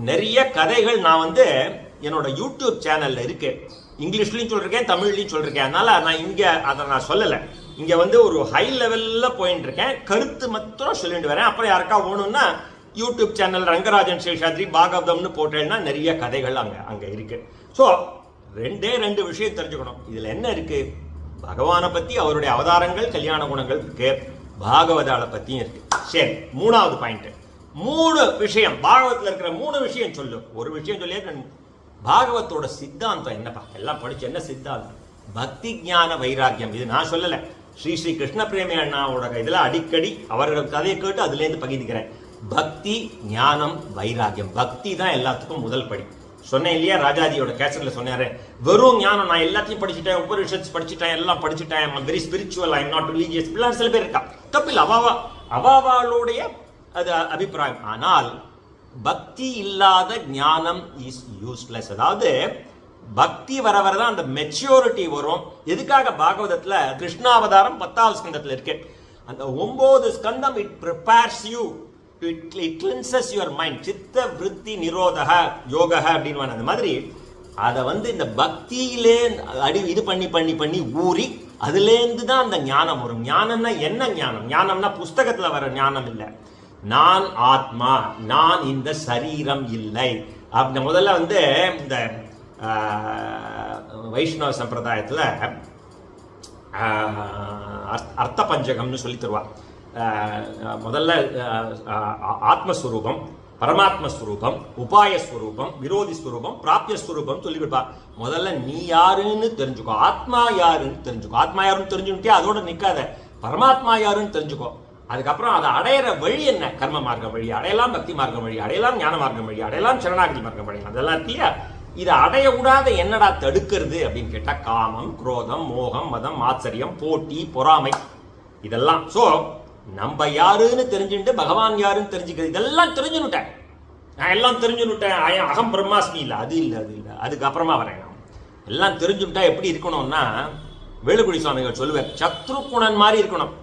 நிறைய கதைகள் நான் வந்து என்னோட யூடியூப் சேனல்ல இருக்கு. இங்கிலீஷ்லையும் சொல்லிருக்கேன், தமிழ்லையும் சொல்லிருக்கேன். அதனால நான் இங்க அதை நான் சொல்லலை. இங்க வந்து ஒரு ஹை லெவல்ல போயிட்டு இருக்கேன், கருத்து மாத்திரம் சொல்லிட்டு வரேன். அப்புறம் யாருக்கா வேணும்னா யூடியூப் சேனல் ரங்கராஜன் சேஷாத்ரி பாகவதம்னு போட்டேன்னா நிறைய கதைகள் அங்க இருக்கு. ஸோ 2 விஷயம் தெரிஞ்சுக்கணும். இதுல என்ன இருக்கு? பகவானை பத்தி, அவருடைய அவதாரங்கள், கல்யாண குணங்கள் இருக்கு, பாகவதால பத்தியும் இருக்கு. சரி, 3வது பாயிண்ட், 3 விஷயம் பாகவத்துல இருக்கிற 3 விஷயம் சொல்லு. ஒரு விஷயம் சொல்லியே பாகவத்தோட சித்தாந்தம் என்னப்பா? எல்லாம் படிச்சு என்ன சித்தாந்தம்? பக்தி ஞான வைராக்கியம். இது நான் சொல்லல, ஸ்ரீ கிருஷ்ண பிரேமி அண்ணாவோட இதுல அடிக்கடி அவரோட கதையை கேட்டு அதுல இருந்து பகிர்ந்துக்கிறேன். பக்தி ஞானம் வைராக்கியம், பக்தி தான் எல்லாத்துக்கும் முதல் படி. சொன்னேன் இல்லையா, ராஜாஜியோட கேசட்ல சொன்னாரு, வெறும் ஞானம் நான் எல்லாத்தையும் படிச்சுட்டேன், உபனிஷத்ஸ் படிச்சுட்டேன், எல்லாம் படிச்சுட்டேன், very spiritual, I am not religious, இப்படிலாம் சில பேர் இருக்கா. தப்பில்லை, அவாவாளுடைய அது அபிப்பிராயம். ஆனால் பக்தி இல்லாத ஞானம் இஸ் யூஸ்லெஸ். அதாவது பக்தி வர வரதான் அந்த மெச்சூரிட்டி வரும். எதுக்காக பாகவதத்துல கிருஷ்ணாவதாரம் 10வது ஸ்கந்தத்துல இருக்கு. அந்த 9 ஸ்கந்தம் it prepares you, it cleanses your mind, சித்த விருத்தி நிரோதக யோக அப்படின்னு. அந்த மாதிரி அதை வந்து இந்த பக்தியிலே இது பண்ணி ஊறி அதுலேருந்து தான் அந்த ஞானம் வரும். ஞானம்னா என்ன ஞானம்? ஞானம்னா புஸ்தகத்துல வர ஞானம் இல்லை. நான் ஆத்மா, நான் இந்த சரீரம் இல்லை. அப்படி முதல்ல வந்து இந்த வைஷ்ணவ சம்பிரதாயத்தில் அர்த்த பஞ்சகம்னு சொல்லி தருவா. முதல்ல ஆத்மஸ்வரூபம், பரமாத்மஸ்வரூபம், உபாயஸ்வரூபம், விரோதி ஸ்வரூபம், பிராபியஸ்வரூபம் சொல்லி கொடுப்பா. முதல்ல நீ யாருன்னு தெரிஞ்சுக்கோ, ஆத்மா யாருன்னு தெரிஞ்சுக்கோ. ஆத்மா யாருன்னு தெரிஞ்சுக்கிட்டே அதோட நிற்காத, பரமாத்மா யாருன்னு தெரிஞ்சுக்கோ. அதுக்கப்புறம் அதை அடையிற வழி என்ன? கர்ம மார்க்க வழி அடையலாம், பக்தி மார்க்கம் வழி அடையலாம், ஞான மார்க்கம் வழி அடையலாம், சரணாகதி மார்க்கம் வழி அதெல்லாம் இருக்கு இல்லையா? இதை அடைய விடாத என்னடா தடுக்கிறது அப்படின்னு கேட்டா காமம், குரோதம், மோகம், மதம், ஆச்சரியம், போட்டி, பொறாமை இதெல்லாம். ஸோ நம்ம யாருன்னு தெரிஞ்சுட்டு பகவான் யாருன்னு தெரிஞ்சுக்கிறது, இதெல்லாம் தெரிஞ்சுன்னுட்டேன், நான் எல்லாம் தெரிஞ்சுன்னுட்டேன், அகம் பிரம்மாஸ்மி இல்லை, அது இல்லை, அது இல்லை, அதுக்கப்புறமா வரேன். எல்லாம் தெரிஞ்சுட்டா எப்படி இருக்கணும்னா, வேலுக்குடி சுவாமிகள் சொல்லுவார், சத்ருகுணன் மாதிரி இருக்கணும்,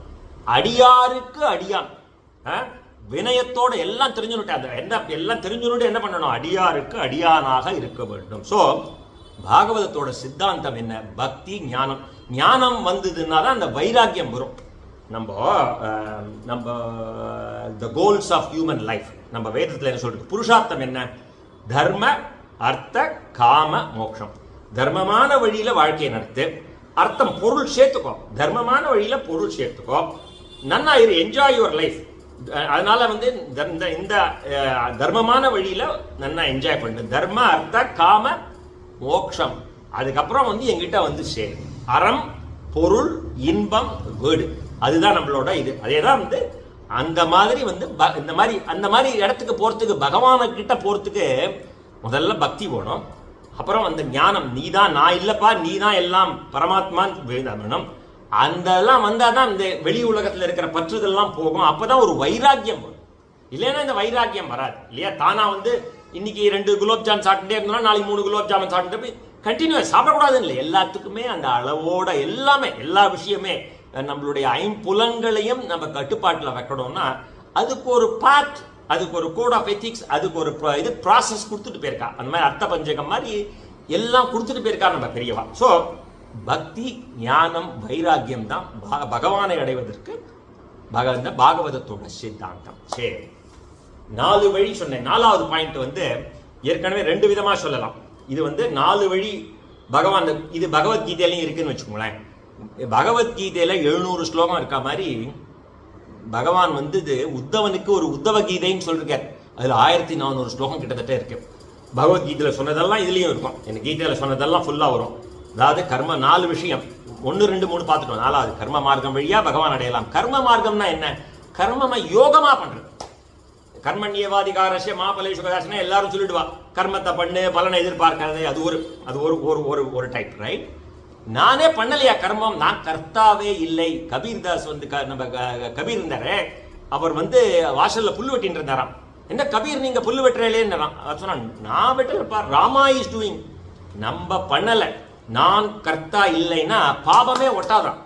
அடியாருக்கு அடியான், வினயத்தோட எல்லாம் தெரிஞ்சுனுட்டேன். என்ன எல்லாம் தெரிஞ்சுனுட்டு என்ன பண்ணணும்? அடியாருக்கு அடியானாக இருக்க வேண்டும். ஸோ பாகவதத்தோட சித்தாந்தம் என்ன? பக்தி, ஞானம். ஞானம் வந்ததுன்னா தான் அந்த வைராக்கியம் வரும். நம்ம the goals of human life நம்ம வேதத்தில் என்ன சொல்றது? புருஷார்த்தம் என்ன? தர்ம, அர்த்த, காம, மோட்சம். தர்மமான வழியில வாழ்க்கையை நடத்து, அர்த்தம் பொருள் சேர்த்துக்கோ, தர்மமான வழியில பொருள் சேர்த்துக்கோ, நன்னா இரு, என்ஜாய் யுவர் லைஃப். அதனால வந்து இந்த தர்மமான வழியில நன்னா என்ஜாய் பண்ணு. தர்ம, அர்த்த, காம, மோட்சம். அதுக்கப்புறம் வந்து எங்கிட்ட வந்து சேரு. அறம், பொருள், இன்பம், வீடு. அதுதான் நம்மளோட இது. அதேதான் வந்து அந்த மாதிரி வந்து அந்த மாதிரி இடத்துக்கு போறதுக்கு, பகவான கிட்ட போறதுக்கு முதல்ல பக்தி வேணும். அப்புறம் அந்த ஞானம், நீதான், நான் இல்லப்பா, நீதான் எல்லாம், பரமாத்மான்னு வேணும். அதெல்லாம் வந்தாதான் இந்த வெளி உலகத்தில் இருக்கிற பற்றுதெல்லாம் போகும். அப்பதான் ஒரு வைராக்கியம் வரும். இல்லைன்னா இந்த வைராக்கியம் வராது இல்லையா? தானா வந்து இன்னைக்கு 2 குலோப் ஜாமுன் சாப்பிட்டுட்டே இருந்தோம்னா நாளைக்கு 3 குலோப் ஜாமுன் சாப்பிட்டு கண்டினியூஸ் சாப்பிடக்கூடாதுன்னு இல்லை. எல்லாத்துக்குமே அந்த அளவோட எல்லாமே, எல்லா விஷயமே நம்மளுடைய 5 புலன்களையும் நம்ம கட்டுப்பாட்டில் வைக்கணும்னா அதுக்கு ஒரு பாத், அதுக்கு ஒரு கோட் ஆஃப் எத்திக்ஸ், அதுக்கு ஒரு இது ப்ராசஸ் கொடுத்துட்டு போயிருக்கா. அந்த மாதிரி அர்த்த பஞ்சகம் மாதிரி எல்லாம் கொடுத்துட்டு போயிருக்கா நம்ம பெரியவா. ஸோ பக்தி, ஞானம், வைராக்கியம் தான் பகவானை அடைவதற்கு பாகவதத்தோட சித்தாந்தம். சரி, 4 வழி சொன்னேன். 4வது பாயிண்ட் வந்து ஏற்கனவே 2 விதமா சொல்லலாம். இது வந்து 4 வழி பகவான், இது பகவத்கீதையிலையும் இருக்குன்னு வச்சுக்கோங்களேன். பகவத்கீதையில 700 ஸ்லோகம் இருக்க மாதிரி பகவான் வந்து இது உத்தவனுக்கு ஒரு உத்தவ கீதைன்னு சொல்லிருக்கார். அதுல 1400 ஸ்லோகம் கிட்டத்தட்ட இருக்கு. பகவத்கீதையில சொன்னதெல்லாம் இதுலயும் இருக்கும். எனக்கு கீதையில சொன்னதெல்லாம் ஃபுல்லா வரும். அதாவது கர்ம 4 விஷயம், 1, 2, 3 பார்த்துட்டோம். 4வது கர்ம மார்க்கம் வழியா பகவான் அடையலாம். கர்ம மார்க்கம்னா என்ன? கர்மமா யோகமா பண்றது. கர்மண்யவாதிகாரஸ்ய மாபலேஷு கதாசன எல்லாரும் சொல்லிடுவா, கர்மத்தை பண்ணு, பலனை எதிர்பார்க்கிறது. அது ஒரு டைப், ரைட்? நானே பண்ணலையா கர்மம், நான் கர்த்தாவே இல்லை. கபீர்தாஸ் வந்து நம்ம கபீர் இருந்தாரு, அவர் வந்து வாசல்ல புல்லு வெட்டின்னு இருந்தாராம். என்ன கபீர் நீங்க புல்லு வெட்டுறேன்னு சொன்னா, நான் வெட்டலப்பா, ராமா இஸ் டூயிங். நம்ம பண்ணல, நான் கர்த்தா இல்லைன்னா பாபமே ஒட்டாதான்,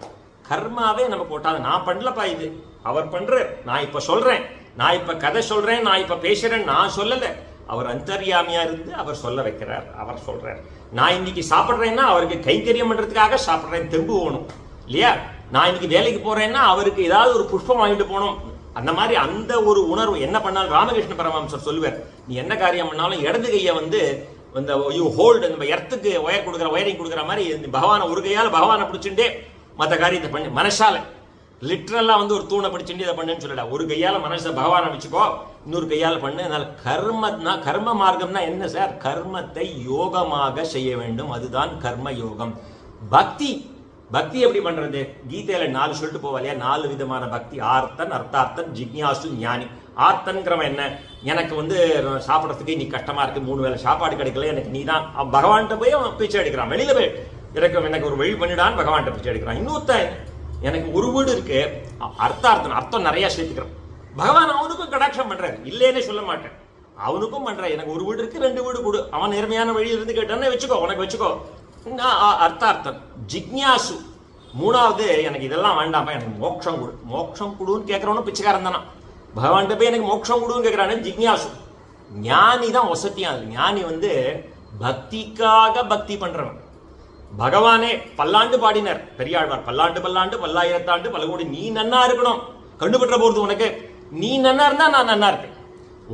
கர்மாவே நமக்கு ஒட்டாது. நான் பண்ணலப்பா, இது அவர் பண்ற. நான் இப்ப சொல்றேன், நான் இப்ப கதை சொல்றேன், நான் இப்ப பேசுறேன், நான் சொல்லல. அவர் அந்தர்யாமியா இருந்து அவர் சொல்ல வைக்கிறார், அவர் சொல்றார். நான் இன்னைக்கு சாப்பிட்றேன்னா அவருக்கு கைங்கரியம் பண்றதுக்காக சாப்பிட்றேன், தெம்பு போகணும் இல்லையா? நான் இன்னைக்கு வேலைக்கு போறேன்னா அவருக்கு ஏதாவது ஒரு புஷ்பம் வாங்கிட்டு போகணும். அந்த மாதிரி அந்த ஒரு உணர்வு என்ன பண்ணாலும் ராமகிருஷ்ண பரமஹம்சர் சொல்லுவார், நீ என்ன காரியம் பண்ணாலும் இடது கையை வந்து இந்த யூ ஹோல்டு, நம்ம எர்த்துக்கு ஒயரிங் கொடுக்குற மாதிரி பகவானை ஒரு கையால் பகவானை பிடிச்சுட்டே மற்ற காரியத்தை பண்ணி, மனசால லிட்ரலா வந்து ஒரு தூணை பிடிச்சுட்டு இதை பண்ணுன்னு சொல்லல. ஒரு கையால மனசை பகவானை வச்சுக்கோ, இன்னொரு கையால் பண்ணு. அதனால கர்ம மார்க்கம்னா என்ன சார்? கர்மத்தை யோகமாக செய்ய வேண்டும், அதுதான் கர்ம யோகம். பக்தி எப்படி பண்றது? கீதையில 4 சொல்லிட்டு போவாலையா, 4 விதமான பக்தி. ஆர்த்தன், அர்த்தார்த்தன், ஜிக்ஞாசு, ஞானி. ஆர்த்தன்கிறவன் என்ன? எனக்கு வந்து சாப்பிட்றதுக்கு இன்னைக்கு கஷ்டமா இருக்கு, 3 வேளை சாப்பாடு கிடைக்கல, எனக்கு நீ தான். பகவான்கிட்ட போய் அவன் பிச்சை எடுக்கிறான், வெளியில போய் எனக்கு ஒரு வழி பண்ணிடான்னு பகவான்கிட்ட பிச்சை எடுக்கிறான். இன்னொருத்தன், எனக்கு ஒரு வீடு இருக்கு, அர்த்தார்த்தன், அர்த்தம் நிறைய சேர்த்துக்கிறான். பகவான் அவனுக்கும் கடாட்சம் பண்றாரு, இல்லைன்னே சொல்ல மாட்டேன், அவனுக்கும் பண்றான். எனக்கு ஒரு வீடு இருக்கு, 2 வீடு கொடு. அவன் நேர்மையான வழியில் இருந்து கேட்டான்னு வச்சுக்கோ, உனக்கு வச்சுக்கோ. அர்த்தார்த்தன். ஜிக்ஞாசு 3வது, எனக்கு இதெல்லாம் வேண்டாம்ப்பா, எனக்கு மோட்சம் கொடு. மோட்சம் கொடுன்னு கேட்கறவனும் பிச்சைக்காரன் தானா? பகவான்கிட்ட போய் எனக்கு மோட்சம் கொடுன்னு கேட்கிறானு ஜிக்ஞாசு. ஞானி தான் வசதியா. ஞானி வந்து பக்திக்காக பக்தி பண்றவன். பகவானே பல்லாண்டு பாடினார் பெரியாழ்வார், பல்லாண்டு பல்லாண்டு பல்லாயிரத்தாண்டு பல கோடி நீ நன்னா இருக்கணும், கண்டுபற்ற போறது உனக்கு. நீ நன்னா இருந்தா நான் நன்னா இருப்பேன்.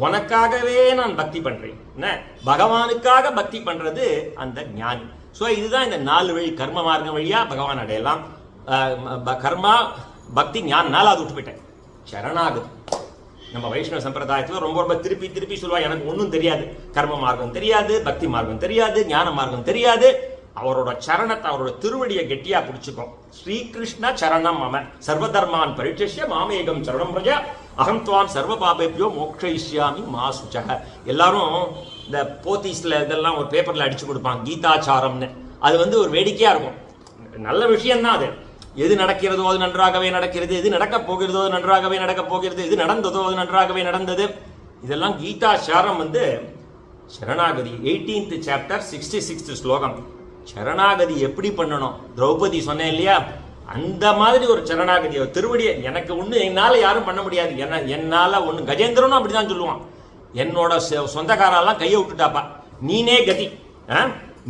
உனக்காகவே நான் பக்தி பண்றேன். என்ன பகவானுக்காக பக்தி பண்றது அந்த ஞானி. ஸோ இதுதான் இந்த 4 வழி. கர்ம மார்க்கம் வழியா பகவான் அடையலாம். கர்மா பக்தி ஞானம். 4வது விட்டு போயிட்டேன், சரணாகதி. நம்ம வைஷ்ணவ சம்பிரதாயத்தில் ரொம்ப ரொம்ப திருப்பி திருப்பி சொல்லுவா, எனக்கு ஒன்றும் தெரியாது, கர்ம மார்க்கம் தெரியாது, பக்தி மார்க்கம் தெரியாது, ஞான மார்க்கம் தெரியாது. அவரோட சரணத்தை, அவரோட திருவடியை கெட்டியா பிடிச்சுக்கோ. ஸ்ரீகிருஷ்ண சரணம் மம சர்வதர்மான் பரிட்சஸ்ய மாமேகம் சரணம் பிரஜா அகம் துவாம் சர்வ பாபேபியோ மோக்ஷயிஷ்யாமி மா சுச்சக. எல்லாரும் இந்த போத்தீஸ்ல இதெல்லாம் ஒரு பேப்பர்ல அடிச்சு கொடுப்பாங்க, கீதாச்சாரம்னு. அது ஒரு வேடிக்கையா இருக்கும். நல்ல விஷயம்தான் அது. எது நடக்கிறதோ அது நன்றாகவே நடக்கிறது, எது நடக்கப் போகிறதோ அது நன்றாகவே நடக்கப் போகிறது, எது நடந்ததோ அது நன்றாகவே நடந்தது. இதெல்லாம் கீதாச்சாரம் சரணாகதி 18th chapter 66th ஸ்லோகம். சரணாகதி எப்படி பண்ணணும்? திரௌபதி சொன்னேன் இல்லையா, அந்த மாதிரி ஒரு சரணாகதி. திருவடியை எனக்கு ஒண்ணு என்னால யாரும் பண்ண முடியாது, என்னால ஒண்ணு. கஜேந்திரனும் அப்படிதான் சொல்லுவான், என்னோட சொந்தக்காரெல்லாம் கையை விட்டுட்டாப்பா, நீனே கதி,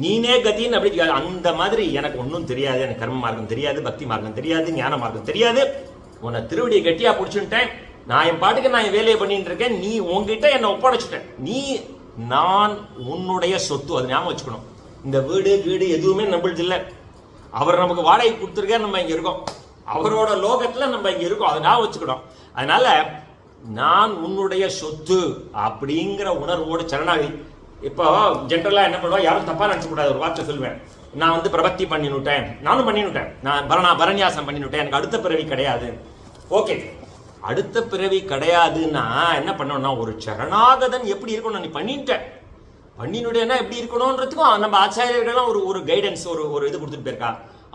நீனே கத்தின்னு அப்படி. அந்த மாதிரி எனக்கு ஒன்றும் தெரியாது, எனக்கு கர்ம மார்க்கம் தெரியாது, பக்தி மார்க்கம் தெரியாது, ஞான மார்க்கம் தெரியாது. உன்னை திருவடியை கட்டியா பிடிச்சுட்டேன், நான் என் பாட்டுக்கு நான் என் வேலையை பண்ணிட்டு இருக்கேன், நீ உங்ககிட்ட என்னை ஒப்படைச்சிட்டேன், நான் உன்னுடைய சொத்து. அது ஞாபகம் வச்சுக்கணும். இந்த வீடு வீடு எதுவுமே நம்மளுது இல்லை, அவர் நமக்கு வாடகை கொடுத்துருக்க, நம்ம இங்க இருக்கோம், அவரோட லோகத்துல நம்ம இங்க இருக்கோம், அதை ஞாபகம் வச்சுக்கணும். அதனால நான் உன்னுடைய சொத்து அப்படிங்கிற உணர்வோடு சரணாகதி. இப்போ ஜென்ரலா என்ன பண்ணுவா, யாரும் தப்பா நினைச்ச கூடாது. ஒரு வார்த்தை சொல்லுவேன், நான் பிரபத்தி பண்ணிவிட்டேன், நானும் பண்ணிவிட்டேன், நான் பரநியாசம் பண்ணிவிட்டேன், எனக்கு அடுத்த பிறவி கிடையாது. ஓகே, அடுத்த பிறவி கிடையாதுன்னா என்ன பண்ணணும்னா, ஒரு சரணாகதன் எப்படி இருக்கணும், நீ பண்ணினுட்டேன்னா எப்படி இருக்கணும்ன்றதுக்கும் நம்ம ஆச்சாரியர்கள்லாம் ஒரு கைடன்ஸ், ஒரு இது கொடுத்துட்டு போயிருக்கா.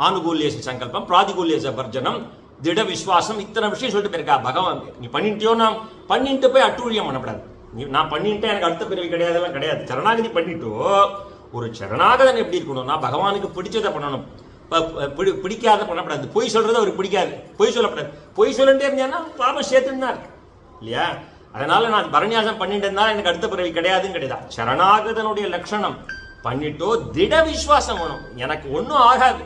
ஆனுகூல்யேச சங்கல்பம், பிராதிகூல்யேச வர்ஜனம், திட விஸ்வாசம், இத்தனை விஷயம் சொல்லிட்டு போயிருக்கா பகவான். நீ பண்ணிட்டியோ, நான் பண்ணிட்டு போய் அட்டூழியம் பண்ணக்கூடாது. நான் பண்ணிட்டேன், எனக்கு அடுத்த பிறவி கிடையாதுலாம் கிடையாது. சரணாகதி பண்ணிட்டோ, ஒரு சரணாகதன் எப்படி இருக்கணும்னா, பகவானுக்கு பிடிச்சதை பண்ணணும், பிடிக்காத பண்ணக்கூடாது. பொய் சொல்றது அவருக்கு பிடிக்காது, பொய் சொல்லக்கூடாது. பொய் சொல்லிட்டே இருந்தா பாபம் சேர்த்துன்னு இருக்கு இல்லையா. அதனால நான் பரநியாசம் பண்ணிட்டு இருந்தாலும் எனக்கு அடுத்த பிறவி கிடையாதுன்னு கிடையாது. சரணாகதனுடைய லட்சணம் பண்ணிட்டோ திட விசுவாசம் வேணும், எனக்கு ஒன்றும் ஆகாது,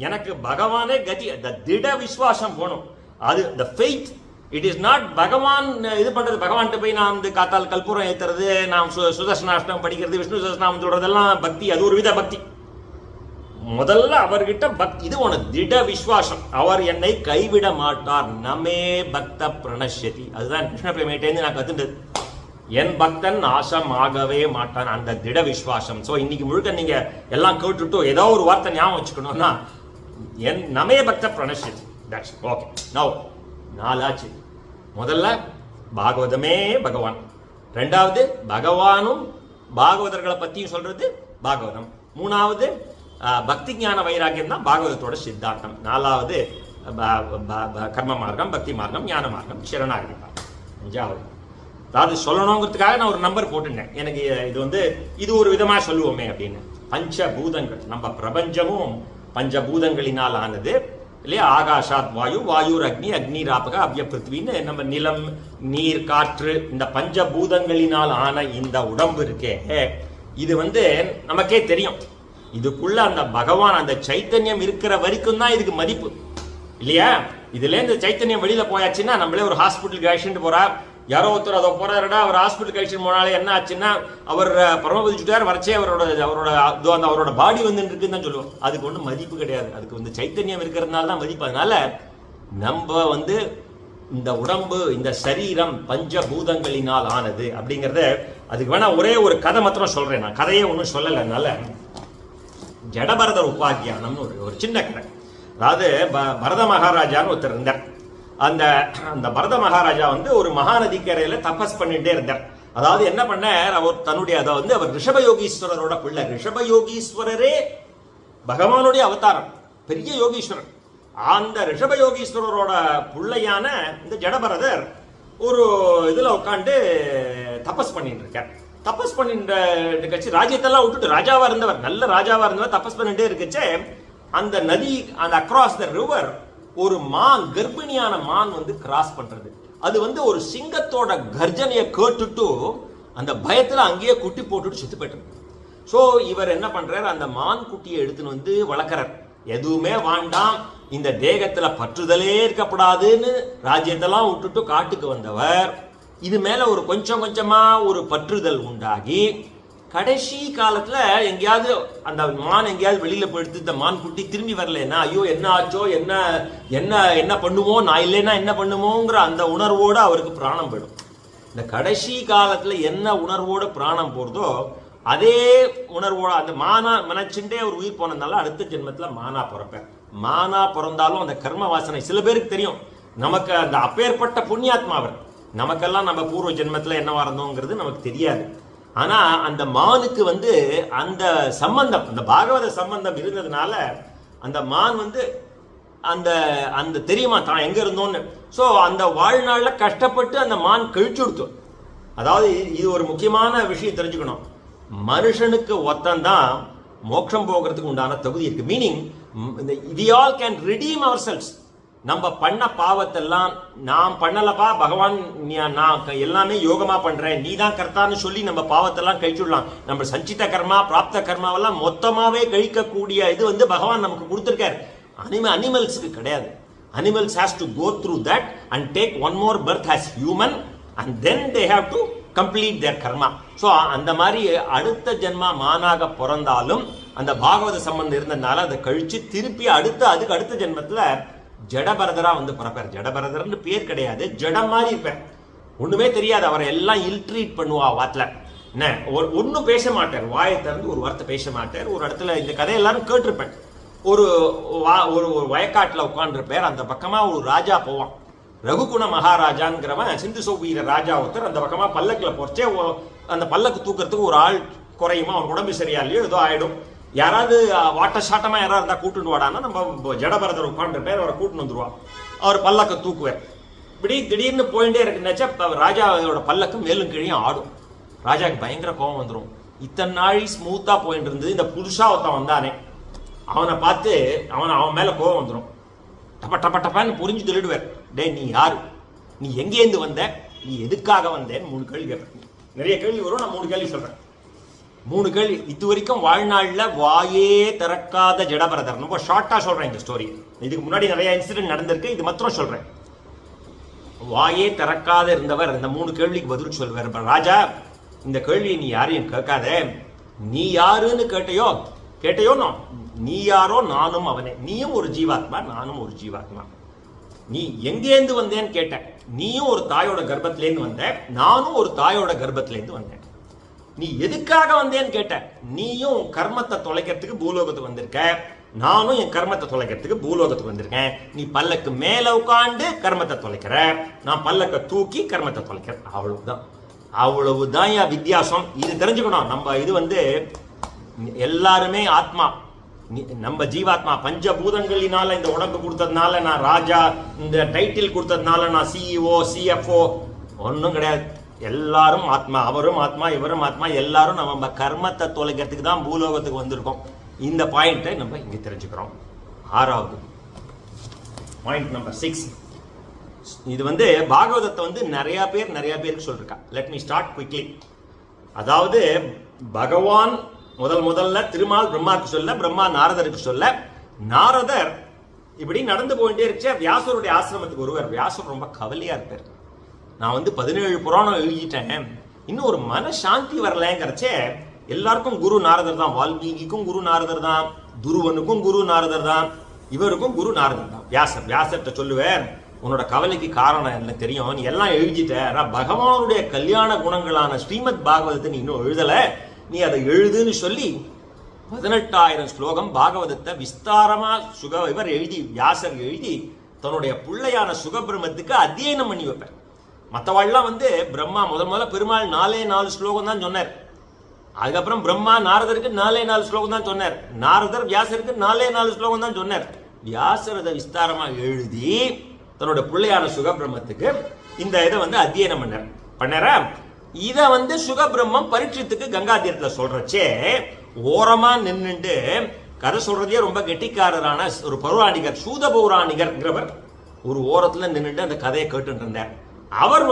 எனக்கு பகவானே கதி. அந்த திட விசுவாசம் போகணும். அது the faith. It is not பகவான் இது பண்றது, பகவான்கிட்ட போய் நான் காத்தால் கற்பூரம் ஏத்துறது, நாம் சுதர்சனாஷ்டம் படிக்கிறது, விஷ்ணு சுதர்சனாமம் சொல்றதெல்லாம் பக்தி. அது ஒரு வித பக்தி. முதல்ல அவர்கிட்ட பக்தி, இது உனக்கு திட விசுவாசம், அவர் என்னை கைவிட மாட்டார். நமே பக்த பிரணஷ்யதி. அதுதான் கிருஷ்ண பிரேமிட்டேந்து நான் கத்துட்டது. என் பக்தன் நாசம் ஆகவே மாட்டான், அந்த திட விசுவாசம். ஸோ இன்னைக்கு முழுக்க நீங்க எல்லாம் கேட்டுட்டு ஏதோ ஒரு வார்த்தை ஞாபகம் வச்சுக்கணும்னா, என் நமே பக்த பிரணஷ்யதி. That's okay. நவ் 4 ஆச்சு. முதல்ல பாகவதமே பகவான், ரெண்டாவது பகவானும் பாகவதர்களை பத்தியும் சொல்றது பாகவதம், மூணாவது பக்தி ஞான வைராக்கியம் தான் பாகவதத்தோட சித்தாந்தம், நாலாவது கர்ம மார்க்கம், பக்தி மார்க்கம், ஞான மார்க்கம், சரணாகதி மார்க்கம், அஞ்சாவது. அதாவது சொல்லணுங்கிறதுக்காக நான் ஒரு நம்பர் போட்டுட்டேன். எனக்கு இது ஒரு விதமா சொல்லுவோமே அப்படின்னு. பஞ்சபூதங்கள், நம்ம பிரபஞ்சமும் பஞ்சபூதங்களினால் ஆனது இல்லையா. ஆகாஷாத் வாயு, வாயுர் அக்னி, அக்னிராபக, அவ்ய பிருத்வின்னு நம்ம நிலம், நீர், காற்று, இந்த பஞ்சபூதங்களினால் ஆன இந்த உடம்பு இருக்கே, இது நமக்கே தெரியும். இதுக்குள்ள அந்த பகவான், அந்த சைத்தன்யம் இருக்கிற வரைக்கும் தான் இதுக்கு மதிப்பு இல்லையா. இதுல இந்த சைத்தன்யம் வெளியில போயாச்சுன்னா, நம்மளே ஒரு ஹாஸ்பிட்டலுக்கு அழைச்சிட்டு போறா, யாரோ ஒருத்தர் அதை போறாருடா, அவர் ஹாஸ்பிட்டலுக்கு அழைச்சிட்டு போனாலே என்ன ஆச்சுன்னா, அவர் பரமபதி சுட்டார் வரச்சே அவரோட பாடி இருக்குன்னு தான் சொல்லுவோம். அதுக்கு ஒன்றும் மதிப்பு கிடையாது. அதுக்கு சைத்தன்யம் இருக்கிறதுனால தான் மதிப்பு. அதனால நம்ம இந்த உடம்பு, இந்த சரீரம் பஞ்சபூதங்களினால் ஆனது அப்படிங்கறத, அதுக்கு வேணா ஒரே ஒரு கதை மாத்திரம் சொல்றேன். நான் கதையே ஒன்றும் சொல்லலை. அதனால ஜடபரதர் உபாக்கியானம்னு ஒரு சின்ன கதை. அதாவது பரத மகாராஜான்னு ஒருத்தர் இருந்தார். அந்த பரத மகாராஜா ஒரு மகாநதிக்கரையில தபஸ் பண்ணிட்டே இருந்தார். அதாவது என்ன பண்ணார், அவர் தன்னுடைய அவர் ரிஷபயோகீஸ்வரரோட பிள்ளை. ரிஷபயோகீஸ்வரரே பகவானுடைய அவதாரம், பெரிய யோகீஸ்வரர். அந்த ரிஷபயோகீஸ்வரரோட பிள்ளையான இந்த ஜடபரதர் ஒரு இதுல உட்காந்து தபஸ் பண்ணிட்டு இருக்கார். தபஸ் பண்ணிட்டு ராஜ்யத்தெல்லாம் விட்டுட்டு, ராஜாவா இருந்தவர், நல்ல ராஜாவா இருந்தவர், தபஸ் பண்ணிட்டே இருக்குச்சே, அந்த நதி, அந்த அக்ராஸ் த ரிவர், ஒரு மான், கர்ப்பிணியான மான் கிராஸ் பண்றது. அது ஒரு சிங்கத்தோட கர்ஜனையை கேட்டுட்டு அந்த பயத்துல அங்கேயே குட்டி போட்டுட்டு செத்து போயிட்டு. ஸோ இவர் என்ன பண்றாரு, அந்த மான் குட்டியை எடுத்துன்னு வளர்க்கிறார். எதுவுமே வேண்டாம், இந்த தேகத்துல பற்றுதலே இருக்கப்படாதுன்னு ராஜ்யத்தெல்லாம் விட்டுட்டு காட்டுக்கு வந்தவர் இது மேல ஒரு கொஞ்சம் கொஞ்சமா ஒரு பற்றுதல் உண்டாகி கடைசி காலத்துல எங்கேயாவது அந்த மான் எங்கேயாவது வெளியில போயிடுத்து இந்த மான் குட்டி திரும்பி வரலன்னா ஐயோ என்ன ஆச்சோ என்ன என்ன என்ன பண்ணுமோ நான் இல்லைன்னா என்ன பண்ணுமோங்கிற அந்த உணர்வோடு அவருக்கு பிராணம் போயிடும். இந்த கடைசி காலத்துல என்ன உணர்வோடு பிராணம் போறதோ அதே உணர்வோட அந்த மானா நினைச்சுட்டே ஒரு உயிர் போனதுனால அடுத்த ஜென்மத்துல மானா பிறப்பேன். மானா பிறந்தாலும் அந்த கர்ம வாசனை சில பேருக்கு தெரியும். நமக்கு அந்த அப்பேற்பட்ட புண்ணியாத்மாவர் நமக்கெல்லாம் நம்ம பூர்வ ஜென்மத்துல என்னவா இருந்தோங்கிறது நமக்கு தெரியாது. ஆனா அந்த மானுக்கு அந்த சம்பந்தம், அந்த பாகவத சம்பந்தம் இருந்ததுனால அந்த மான் அந்த அந்த தெரியுமா தான் எங்க இருந்தோன்னு. ஸோ அந்த வாழ்நாள்ல கஷ்டப்பட்டு அந்த மான் கழிச்சுடுத்தோம். அதாவது இது ஒரு முக்கியமான விஷயம் தெரிஞ்சுக்கணும். மனுஷனுக்கு ஒத்தந்தான் மோட்சம் போகிறதுக்கு உண்டான தகுதி இருக்கு. Meaning we all can redeem ourselves. நம்ம பண்ண பாவத்தெல்லாம் நான் பண்ணலப்பா பகவான் நான் எல்லாமே யோகமா பண்றேன் நீ தான் கர்த்தான்னு சொல்லி நம்ம பாவத்தெல்லாம் கழிச்சுடலாம். நம்ம சஞ்சித கர்மா பிராப்த கர்மாவெல்லாம் மொத்தமாவே கழிக்கக்கூடிய இது பகவான் நமக்கு கொடுத்துருக்காரு. அனிமல்ஸுக்கு கிடையாது. Animals has to go through that and take one more birth has human and then they have to complete their karma. So அந்த மாதிரி அடுத்த ஜென்மா மானாக பிறந்தாலும் அந்த பாகவத சம்பந்தம் இருந்ததுனால அதை கழிச்சு திருப்பி அதுக்கு அடுத்த ஜென்மத்தில் ஜடபரதரா பிறப்பார். ஜடபரதர்னு பேர் கிடையாது, ஜடம் மாதிரி இருப்பார். ஒண்ணுமே தெரியாது, அவரை எல்லாம் இல்ட்ரீட் பண்ணுவா வாத்துல. என்ன ஒன்னும் பேச மாட்டார், வாயை திறந்து ஒரு வார்த்தை பேச மாட்டார். ஒரு இடத்துல இந்த கதை எல்லாரும் கேட்டிருப்பேன். ஒரு வயக்காட்டில் உட்காந்துருப்பார். அந்த பக்கமா ஒரு ராஜா போவான். ரகுகுண மகாராஜாங்கிறவன் சிந்து சௌவீர ராஜா ஒருத்தர் அந்த பக்கமா பல்லக்கில் போச்சே அந்த பல்லக்கு தூக்கிறதுக்கு ஒரு ஆள் குறையுமா, அவன் உடம்பு சரியா இல்லையோ ஏதோ ஆயிடும். யாராவது வாட்ட சாட்டமா யாராவது இருந்தா கூட்டுன்னு வாடான்னா நம்ம ஜடபரதர் உட்காந்துருப்பார், அவரை கூட்டுன்னு வந்துருவான். அவர் பல்லக்க தூக்குவார். இப்படி திடீர்னு போயிட்டே இருக்குன்னாச்சா ராஜாவோட பல்லக்கு மேலும் கீழே ஆடும். ராஜாவுக்கு பயங்கர கோபம் வந்துடும். இத்தனை நாளி ஸ்மூத்தா போயிட்டு இருந்தது, இந்த புதுசா ஒருத்தன் வந்தானே அவனை பார்த்து அவன் மேல கோபம் வந்துடும். டப்ப டப்ப டப்பான்னு புரிஞ்சு திருடுவார். டே நீ யாரு, நீ எங்கேருந்து வந்த, நீ எதுக்காக வந்தேன்னு 3 கேள்வி கேட்பேன். நிறைய கேள்வி வரும், நான் 3 கேள்வி சொல்றேன். 3 கேள்வி. இது வரைக்கும் வாழ்நாள்ல வாயே திறக்காத ஜடபரதர். ரொம்ப ஷார்ட்டா சொல்றேன் இந்த ஸ்டோரி. இதுக்கு முன்னாடி நிறைய இன்சிடென்ட் நடந்திருக்கு, இது மாத்திரம் சொல்றேன். வாயே திறக்காத இருந்தவர் இந்த 3 கேள்விக்கு பதில் சொல்வார். ராஜா, இந்த கேள்வியை நீ யாரையும் கேட்காத, நீ யாருன்னு கேட்டையோ நீ யாரோ நானும் அவனே. நீயும் ஒரு ஜீவாத்மா, நானும் ஒரு ஜீவாத்மா. நீ எங்கேருந்து வந்தேன்னு கேட்ட. நீயும் ஒரு தாயோட கர்ப்பத்திலேருந்து வந்த, நானும் ஒரு தாயோட கர்ப்பத்திலேருந்து வந்தேன். நீ எதுக்காக வந்தேன்னு கேட்ட. நீயும் கர்மத்தை தொலைக்கிறதுக்கு பூலோகத்துக்கு வந்திருக்க, நானும் என் கர்மத்தை தொலைக்கிறதுக்கு பூலோகத்துக்கு வந்திருக்கேன். நீ பல்லக்கு மேல உட்காந்து கர்மத்தை தொலைக்கிற, நான் பல்லக்க தூக்கி கர்மத்தை தொலைக்கிறேன். அவ்வளவுதான் என் வித்தியாசம். இது தெரிஞ்சுக்கணும். நம்ம இது எல்லாருமே ஆத்மா, நம்ம ஜீவாத்மா. பஞ்சபூதங்களினால இந்த உடம்பு கொடுத்ததுனால நான் ராஜா, இந்த டைட்டில் கொடுத்ததுனால நான் சிஇஓ சிஎஃப்ஓ ஒன்றும் கிடையாது. எல்லாரும் ஆத்மா, அவரும் ஆத்மா இவரும் ஆத்மா. எல்லாரும் நம்ம கர்மத்தை தொலைக்கிறதுக்கு தான் பூலோகத்துக்கு வந்திருக்கோம். இந்த பாயிண்டை நம்ம இங்க தெரிஞ்சுக்கிறோம். 6வது பாயிண்ட் நம்பர் 6. இது பாகவதத்தை நிறைய பேருக்கு சொல்லிருக்கா. Let me start quickly. அதாவது பகவான் முதல்ல திருமால் பிரம்மாவுக்கு சொல்ல, பிரம்மா நாரதருக்கு சொல்ல, நாரதர் இப்படி நடந்து போயிட்டே இருந்துச்சு. வியாசருடைய ஆசிரமத்துக்கு வருவார். வியாசர் ரொம்ப கவலையா இருப்பார். நான் 17 புராணம் எழுதிட்டேன், இன்னும் ஒரு மனசாந்தி வரலங்கிறச்சே. எல்லாருக்கும் குரு நாரதர் தான். வால்மீகிக்கும் குரு நாரதர் தான், துருவனுக்கும் குரு நாரதர் தான், இவருக்கும் குரு நாரதர் தான். வியாசர்கிட்ட சொல்லுவார், உன்னோட கவலைக்கு காரணம் என்ன தெரியும், நீ எல்லாம் எழுதிட்ட, பகவானுடைய கல்யாண குணங்களான ஸ்ரீமத் பாகவதத்தை நீ இன்னும் எழுதல, நீ அதை எழுதுன்னு சொல்லி 18,000 ஸ்லோகம் பாகவதத்தை விஸ்தாரமா இவர் எழுதி, வியாசர் எழுதி தன்னுடைய பிள்ளையான சுகபிரமத்துக்கு அத்தியனம் பண்ணி வைப்பார். மற்றவாள்லாம் பிரம்மா முதல்ல பெருமாள் 4 ஸ்லோகம் தான் சொன்னார். அதுக்கப்புறம் பிரம்மா நாரதருக்கு 4 ஸ்லோகம் தான் சொன்னார். நாரதர் வியாசருக்கு 4 ஸ்லோகம் தான் சொன்னார். வியாசர் அதை விஸ்தாரமா எழுதி தன்னுடைய பிள்ளையான சுகபிரமத்துக்கு இந்த இதை அத்தியனம் பண்ணாரா. இதை சுகபிரம்மம் பரீட்சித்துக்கு கங்காதீரத்துல சொல்றச்சே ஓரமா நின்னுண்டு கதை சொல்றதே ரொம்ப கெட்டிக்காரரான ஒரு பௌராணிகர், சூத பௌராணிகர்ங்கிறவர் ஒரு ஓரத்துல நின்னுட்டு அந்த கதையை கேட்டு இருந்தார். அவர்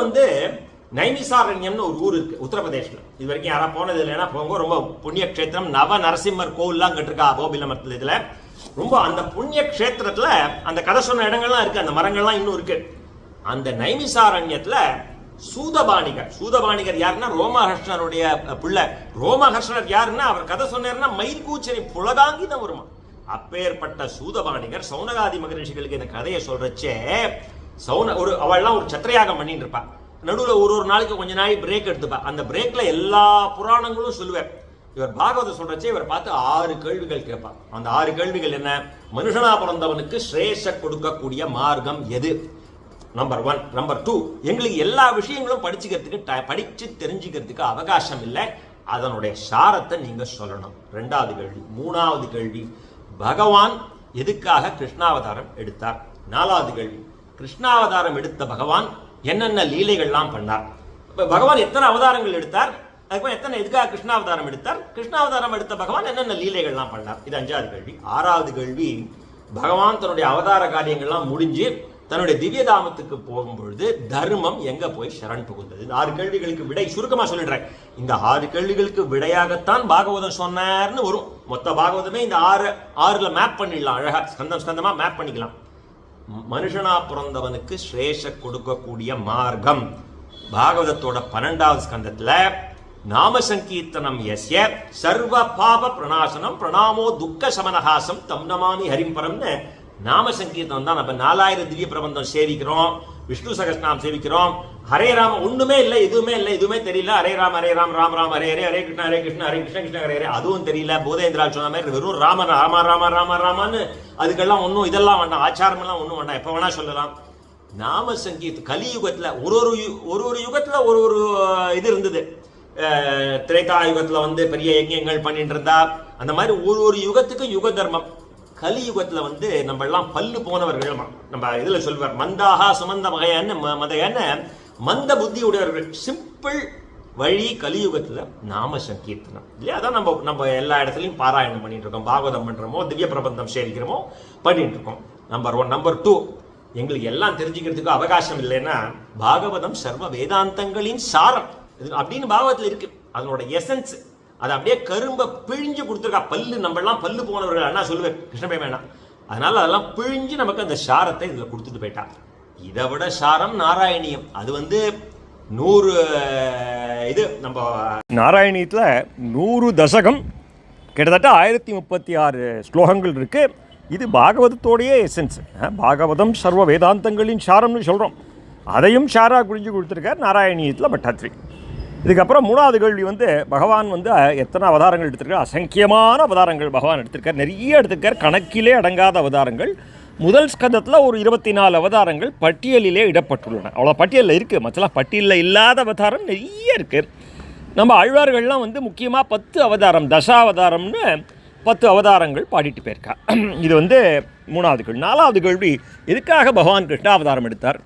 நைமிசாரண்யம்னு ஒரு ஊர் இருக்கு உத்தரப்பிரதேஷ்ல. இது வரைக்கும் யாரா போனது இல்லைன்னா போங்க, ரொம்ப புண்ணிய கஷேத்திரம். நவ நரசிம்மர் கோவில்லாம் கட்டிருக்கா அபோபிலமரத்துல. இதுல ரொம்ப அந்த புண்ணிய கஷேத்திரத்துல அந்த கதை சொன்ன இடங்கள்லாம் இருக்கு, அந்த மரங்கள்லாம் இன்னும் இருக்கு. அந்த நைமிசாரண்யத்துல சூதபாணிகர் யாருன்னா ரோமஹர்ஷனருடைய பிள்ளை. ரோமஹர்ஷனர் யாருன்னா அவர் கதை சொன்னார்னா மயிர்கூச்சனை புலகாங்கிதம் வருமா. அப்பேற்பட்ட சூதபாணிகர் சௌனகாதி மகரிஷிகளுக்கு இந்த கதையை சொல்றச்சே அவள்லாம் ஒரு சத்திரயாகம் பண்ணிட்டு இருப்பா. நடுவில் ஒரு நாளைக்கு கொஞ்ச நாளைக்கு பிரேக் எடுத்துப்பா. அந்த பிரேக்ல எல்லா புராணங்களும் சொல்லுவார். இவர் பாகவத சொல்றச்சே இவர் பார்த்து 6 கேள்விகள் கேட்பார். அந்த 6 கேள்விகள் என்ன? மனுஷனா பிறந்தவனுக்கு ஸ்ரேஷ கொடுக்கக்கூடிய மார்க்கம் எது? நம்பர் 1. நம்பர் 2, எங்களுக்கு எல்லா விஷயங்களும் படிச்சு தெரிஞ்சுக்கிறதுக்கு அவகாசம் இல்லை, அதனுடைய சாரத்தை நீங்க சொல்லணும். 2வது கேள்வி. 3வது கேள்வி, பகவான் எதுக்காக கிருஷ்ணாவதாரம் எடுத்தார்? 4வது கேள்வி, கிருஷ்ணாவதாரம் எடுத்த பகவான் என்னென்ன லீலைகள்லாம் பண்ணார்? பகவான் எத்தனை அவதாரங்கள் எடுத்தார்? அதுக்கப்புறம் எதுக்காக கிருஷ்ணாவதாரம் எடுத்தார்? கிருஷ்ணாவதாரம் எடுத்த பகவான் என்னென்ன லீலைகள்லாம் பண்ணார்? இது 5வது கேள்வி. 6வது கேள்வி, பகவான் தன்னுடைய அவதார காரியங்கள்லாம் முடிஞ்சு தன்னுடைய திவ்யதாமத்துக்கு போகும்பொழுது தர்மம் எங்க போய் சரண் புகுந்தது? இந்த 6 கேள்விகளுக்கு விடை சுருக்கமா சொல்லிடுறேன். இந்த 6 கேள்விகளுக்கு விடையாகத்தான் பாகவதம் சொன்னார்னு வரும். மொத்த பாகவதமே இந்த 6ல மேப் பண்ணிடலாம். அழகா ஸ்கந்தமா மேப் பண்ணிக்கலாம். மனுஷனா பிறந்தவனுக்கு ஸ்ரேஷ கொடுக்கக்கூடிய மார்க்கம் பாகவதத்தோட 12வது ஸ்கந்தத்துல நாம சங்கீர்த்தனம் யஸ்ய சர்வ பாப பிரணாசனம் பிரணாமோ துக்க சமனஹாசம் தம் நமாமி ஹரிம்பரம்னு நாம சங்கீர்த்தனம் தான். நம்ம 4000 திவ்ய பிரபந்தம் சேவிக்கிறோம், விஷ்ணு சகஸ்நாமம் சேவிக்கிறோம். ஹரே ராம ஒண்ணுமே இல்லை, எதுவுமே தெரியல. ஹரே ராம் ராம் ராம் ஹரே ஹரே, ஹரே கிருஷ்ண கிருஷ்ண கிருஷ்ண ஹரே ஹரே, அதுவும் தெரியல. போதேந்திரால் சொன்ன மாதிரி வெறும் ராமான்னு அதுக்கெல்லாம் ஒன்றும் இதெல்லாம் வேண்டாம், ஆச்சாரம் எல்லாம் ஒன்றும் வேண்டாம், எப்போ வேணா சொல்லலாம். நாம சங்கீத் கலியுகத்துல ஒரு யுகத்துல ஒரு இது இருந்தது. திரேதா யுகத்துல பெரிய யஜ்யங்கள் பண்ணிட்டு இருந்தா, அந்த மாதிரி ஒரு யுகத்துக்கு யுக தர்மம். கலியுகத்துல நம்ம எல்லாம் பல்லு போனவர்கள். நம்ம இதுல சொல்வார் மந்தாகா சுமந்த மதையான மந்த புத்தி உடையவர்கள். சிம்பிள் வழி கலியுகத்துல நாம சங்கீர்த்தனம் இல்லையா? அதான் நம்ம எல்லா இடத்துலையும் பாராயணம் பண்ணிட்டு இருக்கோம், பாகவதம் பண்றோமோ, திவ்ய பிரபந்தம் சேவிக்கிறோமோ பண்ணிட்டு இருக்கோம். நம்பர் 1. நம்பர் 2, எங்களுக்கு எல்லாம் தெரிஞ்சுக்கிறதுக்கு அவகாசம் இல்லைன்னா பாகவதம் சர்வ வேதாந்தங்களின் சாரம் அப்படின்னு பாகவதத்துல இருக்கு. அதனோட எசன்ஸ் அதை அப்படியே கரும்ப பிழிஞ்சு கொடுத்துருக்கா. நம்ம எல்லாம் பல்லு போனவர்கள் அண்ணா சொல்லுவேன் கிருஷ்ணபேமேனா. அதனால அதெல்லாம் பிழிஞ்சு நமக்கு அந்த சாரத்தை இதுல கொடுத்துட்டு போயிட்டா. இதை விட சாரம் நாராயணியம். அது 100 இது நம்ம நாராயணியத்துல 100 தசகம் கிட்டத்தட்ட 1036 ஸ்லோகங்கள் இருக்கு. இது பாகவதத்தோடைய எசன்ஸ். பாகவதம் சர்வ வேதாந்தங்களின் சாரம்னு சொல்றோம். அதையும் ஷாரா குறிஞ்சு கொடுத்துருக்கார் நாராயணியத்தில் பட்டாத்ரி. இதுக்கப்புறம் 3வது கேள்வி பகவான் எத்தனை அவதாரங்கள் எடுத்திருக்கார்? அசங்கியமான அவதாரங்கள் பகவான் எடுத்திருக்கார், நிறைய எடுத்திருக்கார், கணக்கிலே அடங்காத அவதாரங்கள். முதல் ஸ்கந்தத்தில் ஒரு 24 அவதாரங்கள் பட்டியலிலே இடப்பட்டுள்ளன. அவ்வளோ பட்டியலில் இருக்குது, மற்றெல்லாம் பட்டியலில் இல்லாத அவதாரம் நிறைய இருக்குது. நம்ம ஆழ்வார்கள்லாம் முக்கியமாக 10 அவதாரம் தசாவதாரம்னு 10 அவதாரங்கள் பாடிட்டு போயிருக்கா. இது 3வது கேள்வி. 4வது கேள்வி, எதுக்காக பகவான் கிருஷ்ணாவதாரம் எடுத்தார்?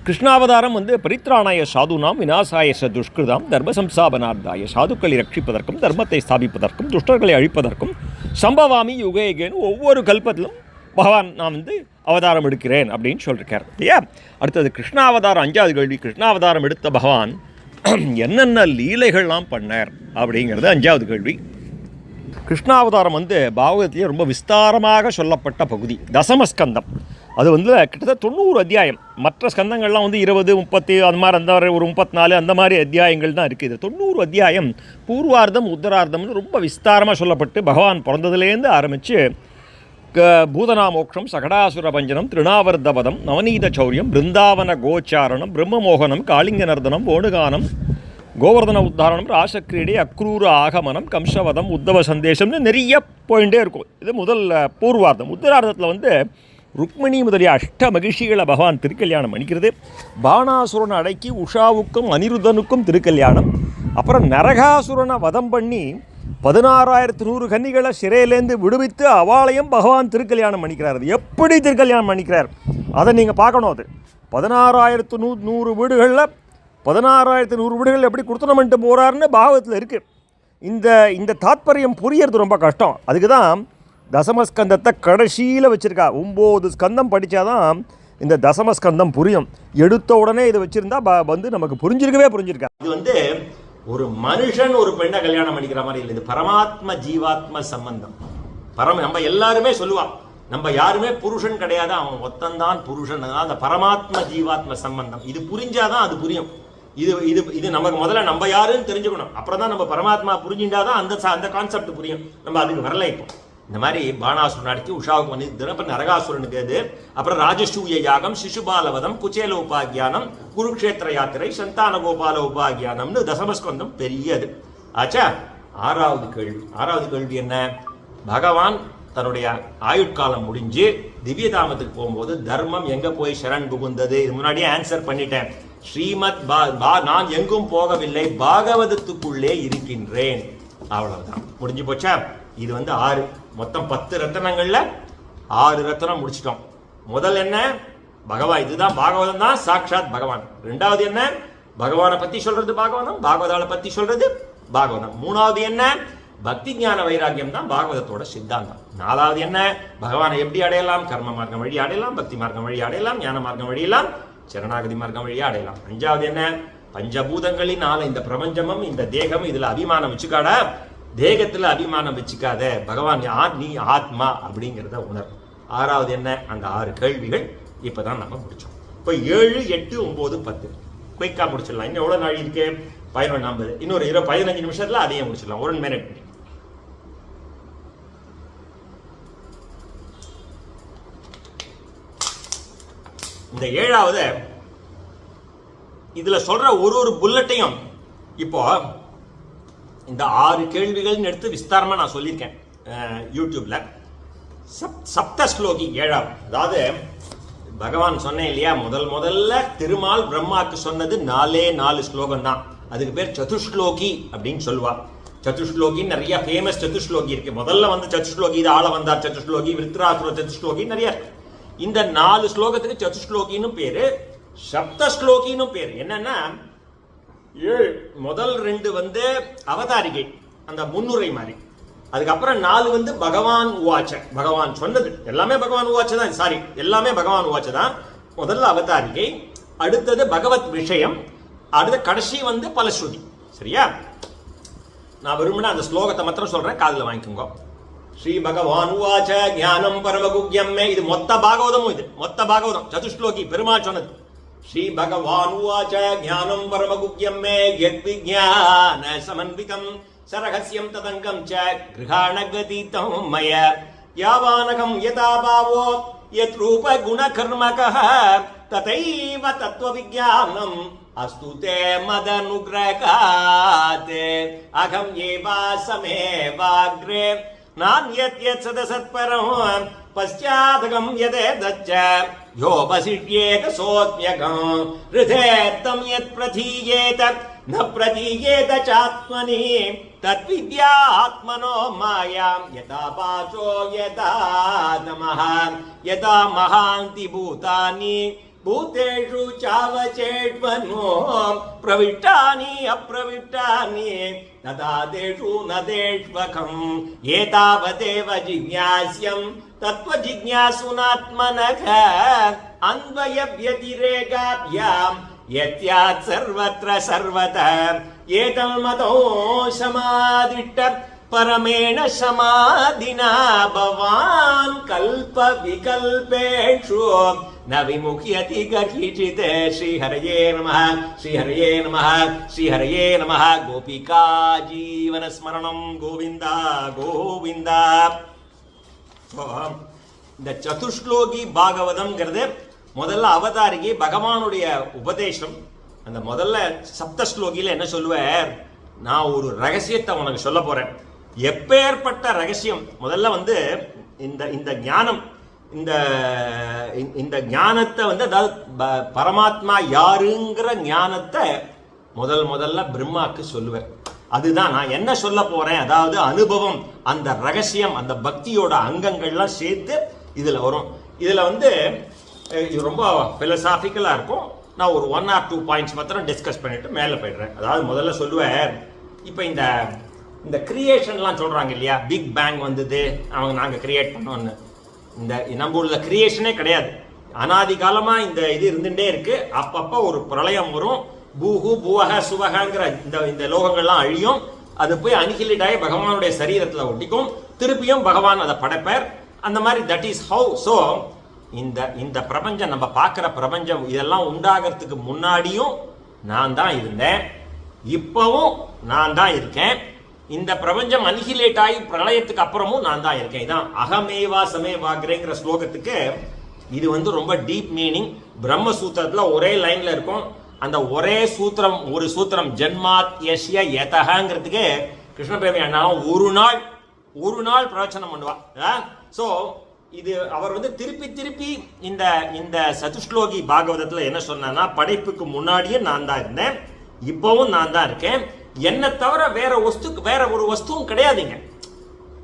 கிருஷ்ணாவதாரம் பரித்ராணாய சாதுனாம் விநாசாய துஷ்கிருதாம் தர்மசம்சாபனார்த்தாய, சாதுக்களை ரட்சிப்பதற்கும் தர்மத்தை ஸ்தாபிப்பதற்கும் துஷ்டர்களை அழிப்பதற்கும் சம்பவாமி யுகேகேன்னு ஒவ்வொரு கல்பத்திலும் பகவான் நான் அவதாரம் எடுக்கிறேன் அப்படின்னு சொல்லியிருக்கார் இல்லையா? அடுத்தது கிருஷ்ணாவதாரம் 5வது கேள்வி. கிருஷ்ணாவதாரம் எடுத்த பகவான் என்னென்ன லீலைகள்லாம் பண்ணார் அப்படிங்கிறது 5வது கேள்வி. கிருஷ்ணாவதாரம் பாகவதத்திலே ரொம்ப விஸ்தாரமாக சொல்லப்பட்ட பகுதி தசமஸ்கந்தம். அது கிட்டத்தட்ட 90 அத்தியாயம். மற்ற ஸ்கந்தங்கள்லாம் 20, 30 அந்த மாதிரி ஒரு 34 அந்த மாதிரி அத்தியாயங்கள் தான் இருக்குது. 90 அத்தியாயம் பூர்வார்த்தம் உத்தரார்த்தம்னு ரொம்ப விஸ்தாரமாக சொல்லப்பட்டு பகவான் பிறந்ததுலேருந்து ஆரம்பித்து பூதனாமோக்ஷம் சகடாசுர பஞ்சனம் திருநாவர்தபதம் நவநீத சௌரியம் பிருந்தாவன கோச்சாரணம் பிரம்மமோகனம் காளிங்க நர்தனம் வேணுகானம் கோவர்தன உத்தாரணம் ராசக்கிரீடை அக்ரூர ஆகமனம் கம்சவதம் உத்தவ சந்தேசம்னு நிறைய போயிட்டே இருக்கும். இது முதல் பூர்வார்த்தம். உத்தரார்த்தத்தில் ருக்மிணி முதலிய அஷ்ட மகிழ்ச்சிகளை பகவான் திருக்கல்யாணம் பண்ணிக்கிறது. பாணாசுரனை அடக்கி உஷாவுக்கும் அனிருத்தனுக்கும் திருக்கல்யாணம். அப்புறம் நரகாசுரனை வதம் பண்ணி 16100 கன்னிகளை சிறையிலேருந்து விடுவித்து அவாளையும் பகவான் திருக்கல்யாணம் பண்ணிக்கிறார். அது எப்படி திருக்கல்யாணம் பண்ணிக்கிறார் அதை நீங்கள் பார்க்கணும். அது 16100 வீடுகளில் 16100 வீடுகளில் எப்படி குடுத்தனம் பண்ணிட்டு போகிறாருன்னு பாகவத்தில் இருக்குது. இந்த தாத்பரியம் புரியறது ரொம்ப கஷ்டம். அதுக்கு தான் தசமஸ்கந்தத்தை கடைசியில் வச்சுருக்கா. 9 ஸ்கந்தம் படித்தாதான் இந்த தசமஸ்கந்தம் புரியும். எடுத்த உடனே இதை வச்சுருந்தா நமக்கு புரிஞ்சிருக்கா. இது ஒரு மனுஷன் ஒரு பெண்ணை கல்யாணம் பண்ணிக்கிற மாதிரி இல்லை. இது பரமாத்ம ஜீவாத்ம சம்பந்தம். நம்ம எல்லாருமே சொல்லுவான், நம்ம யாருமே புருஷன் கிடையாது, அவன் ஒத்தந்தான் புருஷன். அந்த பரமாத்ம ஜீவாத்ம சம்பந்தம் இது புரிஞ்சாதான் அது புரியும். இது இது இது நமக்கு முதல்ல நம்ம யாருன்னு தெரிஞ்சுக்கணும். அப்புறம் தான் நம்ம பரமாத்மா புரிஞ்சுட்டாதான் அந்த கான்செப்ட் புரியும். நம்ம அதுக்கு வரல. இப்போ இந்த மாதிரி பானாசுரன் அடிச்சு உஷாவுக்கு வந்து அப்புறம் நரகாசுரனுக்கு அது, அப்புறம் ராஜசூய யாகம், சிசுபாலவதம், குச்சேல உபாகியானம், குருக்ஷேத்திர யாத்திரை, சந்தான கோபால உபாகியானம்னு தசமஸ்கந்தம் பெரியது ஆச்சா. ஆறாவது கேள்வி என்ன? பகவான் தன்னுடைய ஆயுட்காலம் முடிஞ்சு திவ்யதாமத்துக்கு போகும்போது தர்மம் எங்க போய் சரண் புகுந்தது? இது முன்னாடியே ஆன்சர் பண்ணிட்டேன். ஸ்ரீமத் நான் எங்கும் போகவில்லை, பாகவதத்துக்குள்ளே இருக்கின்றேன். அவ்வளவுதான், முடிஞ்சு போச்சா. இது வந்து 6, மொத்தம் 10 ரத்தனங்கள்ல 6 ரத்தனம் முடிச்சிட்டோம். முதல் என்ன? பகவான், இதுதான் பாகவதம் தான் சாட்சாத் பகவான். ரெண்டாவது என்ன? பகவானை பத்தி சொல்றது பாகவதம், பாகவதால பத்தி சொல்றது பாகவதம். மூணாவது என்ன? பக்தி ஞான வைராக்கியம் தான் பாகவதத்தோட சித்தாந்தம். நாலாவது என்ன? பகவானை எப்படி அடையலாம்? கர்ம மார்க்கம் வழி அடையலாம், பக்தி மார்க்கம் வழி அடையலாம், ஞான மார்க்கம் வழியெல்லாம், சரணாகதி மார்க்கம் வழியா அடையலாம். அஞ்சாவது என்ன? பஞ்சபூதங்களினால இந்த பிரபஞ்சமும் இந்த தேகமும் இதுல அபிமானம் வச்சுக்காடா, தேகத்துல அபிமானம் வச்சுக்காத, பகவான் நீ ஆத்மா அப்படிங்கிறத உணர். ஆறாவது என்ன? அந்த 6 கேள்விகள் இப்பதான் நம்ம முடிச்சோம். இப்போ 7, 8, 9, 10 குயிக்கா முடிச்சிடலாம். இன்னும் எவ்வளவு நாள் இருக்கு? 11, 50. இன்னொரு 15 நிமிஷத்துல அதையும் முடிச்சிடலாம். 1 மினிட். இந்த 7வது இதுல சொல்ற ஒரு புல்லட்டையும் இப்போ இந்த 6 கேள்விகள் எடுத்து விஸ்தாரமா நான் சொல்லியிருக்கேன் யூடியூப்ல. சப்த ஸ்லோகி 7வது, அதாவது பகவான் சொன்னேன் இல்லையா, முதல்ல திருமால் பிரம்மாக்கு சொன்னது 4 ஸ்லோகம் தான். அதுக்கு பேர் சதுஷ்லோகி அப்படின்னு சொல்லுவா. சதுஷ்லோகின்னு நிறைய ஃபேமஸ் சதுஷ்லோகி இருக்கு. முதல்ல வந்து சதுஷ்லோகி, இது ஆள வந்தார் சதுஷ்லோகி, விருத்ராசுர சதுஷ்லோகி நிறைய இருக்கு. இந்த 4 ஸ்லோகத்துக்கு சதுஷ்லோகின்னு பேரு, சப்தஸ்லோகின்னு பேரு. என்னன்னா முதல் 2 வந்து அவதாரிகை, அந்த முன்னுரை மாதிரி. அதுக்கப்புறம் 4 வந்து பகவான் உவாச்ச, பகவான் சொன்னது எல்லாமே பகவான் உவாச்ச தான். சாரி, எல்லாமே பகவான் உவாச்ச தான். முதல்ல அவதாரிகை, அடுத்தது பகவத் விஷயம், அடுத்த கடைசி வந்து பலஸ்ருதி. சரியா? நான் விரும்பின அந்த ஸ்லோகத்தை மாத்திரம் சொல்றேன், காதுல வாங்கிக்கோங்க. ஸ்ரீ பகவான் உவாச்ச ஞானம் பரமகுக்யம் மே. இது மொத்த பாகவதமும், இது மொத்த பாகவதம் சதுஷ்லோகி பெருமாள் சொன்னது. ஸ்ரீ பகவான் உவாச்ச ஞானம் பரமகுக்யம் மே யத் விஜ்ஞான சமன்விதம் சரஹஸ்யம் ததங்கம் ச கிருஹாண கதிதம் மய யாவானகம் யதா பாவோ யத் ரூப குண கர்மகः ததைவ தத்துவ விஜ்ஞானம் அஸ்து தே மதனுக்ரகாத் அகம் ஏவாசமேவாக்ரே நான்யத் யத் சதசத்பரம் பஸ்யாதகம் யதேதச்ச யோபசிஷ்யேத சோத்யகம் ரிதேத்தம் யத் பிரதீயேத ந பிரதீயேத சாத்மனி தத்வித்யா ஆத்மனோ மாயாம் யதா பாசோ யதா தமஹ யதா மகாந்தி பூதானி பூதேஷு சாவச்சேட்வனோ பிரவிஷ்டானி அப்பிரவிஷ்டானி நதாதேஷு நதேஷ்வகம் ஏதாவதேவ ஜிஞாஸ்யம் தத்வ ஜிஞாசுனாத்மனக அன்வய வ்யதிரேகாப்யாம் யத்யாத் சர்வத்ர சர்வத ஏதம் மதோ சமாதிஷ்ட பரமேண சமாதினா பவான் கல்ப விகல்பேஷு ந விமுக்யதி கர்ஹிசித். ஸ்ரீஹரயே நமः, ஸ்ரீஹரயே நமः, ஸ்ரீஹரயே நமः. கோபிகா ஜீவன ஸ்மரணம். கோவிந்தா கோவிந்தா. இந்த சதுஷ்லோகி பாகவதம்ங்கிறது முதல்ல அவதாரிகை பகவானுடைய உபதேசம். அந்த முதல்ல சப்தஸ்லோகியில என்ன சொல்லுவார்? நான் ஒரு ரகசியத்தை உனக்கு சொல்ல போறேன். எப்பேற்பட்ட ரகசியம்? முதல்ல வந்து இந்த ஞானம், இந்த ஞானத்தை வந்து, அதாவது பரமாத்மா யாருங்கிற ஞானத்தை முதல்ல பிரம்மாக்கு சொல்லுவேன். அதுதான் நான் என்ன சொல்ல போறேன். அதாவது அனுபவம், அந்த ரகசியம், அந்த பக்தியோட அங்கங்கள்லாம் சேர்த்து இதுல வரும். இதுல வந்து இது ரொம்ப பிலசாபிக்கலா இருக்கும். நான் ஒரு 1 or 2 பாயிண்ட்ஸ் மாத்திரம் டிஸ்கஸ் பண்ணிட்டு மேல போயிடுறேன். அதாவது முதல்ல சொல்லுவேன், இப்ப இந்த கிரியேஷன்லாம் சொல்றாங்க இல்லையா, பிக் பேங் வந்தது, நாங்க கிரியேட் பண்ணோம்னு. இந்த நம்ம உள்ள கிரியேஷனே கிடையாது. அனாதி காலமா இந்த இது இருந்துட்டே இருக்கு. அப்பப்ப ஒரு பிரளயம் வரும். பூஹு பூவக சுவகங்கிற இந்த லோகங்கள்லாம் அழியும். அது போய் அனிகிலிட்டாய் பகவானுடைய சரீரத்துல ஒட்டிக்கும். திருப்பியும் பகவான் அதை படைப்பார். அந்த மாதிரி தட் இஸ் ஹவு. ஸோ இந்த பிரபஞ்சம், நம்ம பார்க்குற பிரபஞ்சம், இதெல்லாம் உண்டாகிறதுக்கு முன்னாடியும் நான் தான் இருந்தேன், இப்பவும் நான் தான் இருக்கேன், இந்த பிரபஞ்சம் அனிஹிலேட் ஆகி பிரளயத்துக்கு அப்புறமும் நான் தான் இருக்கேன். இதான் அகமேவா சமேவாகிரேங்கிற ஸ்லோகத்துக்கு இது வந்து ரொம்ப டீப் மீனிங். பிரம்மசூத்திரத்துல ஒரே லைன்ல இருக்கும். அந்த ஒரே சூத்திரம், ஒரு சூத்திரம் ஜென்மாத் யஸ்ய யதஹங்கிறதுக்கு கிருஷ்ண பிரேமி அண்ணாவும் ஒரு நாள் பிரவச்சனம் பண்ணுவா. ஸோ இது அவர் வந்து திருப்பி திருப்பி இந்த இந்த சதுஸ்லோகி பாகவதத்தில் என்ன சொன்னா, படைப்புக்கு முன்னாடியே நான் தான் இருந்தேன், இப்பவும் நான் தான் இருக்கேன், என்ன தவிர வேற ஒரு வஸ்துவும் கிடையாதுங்க.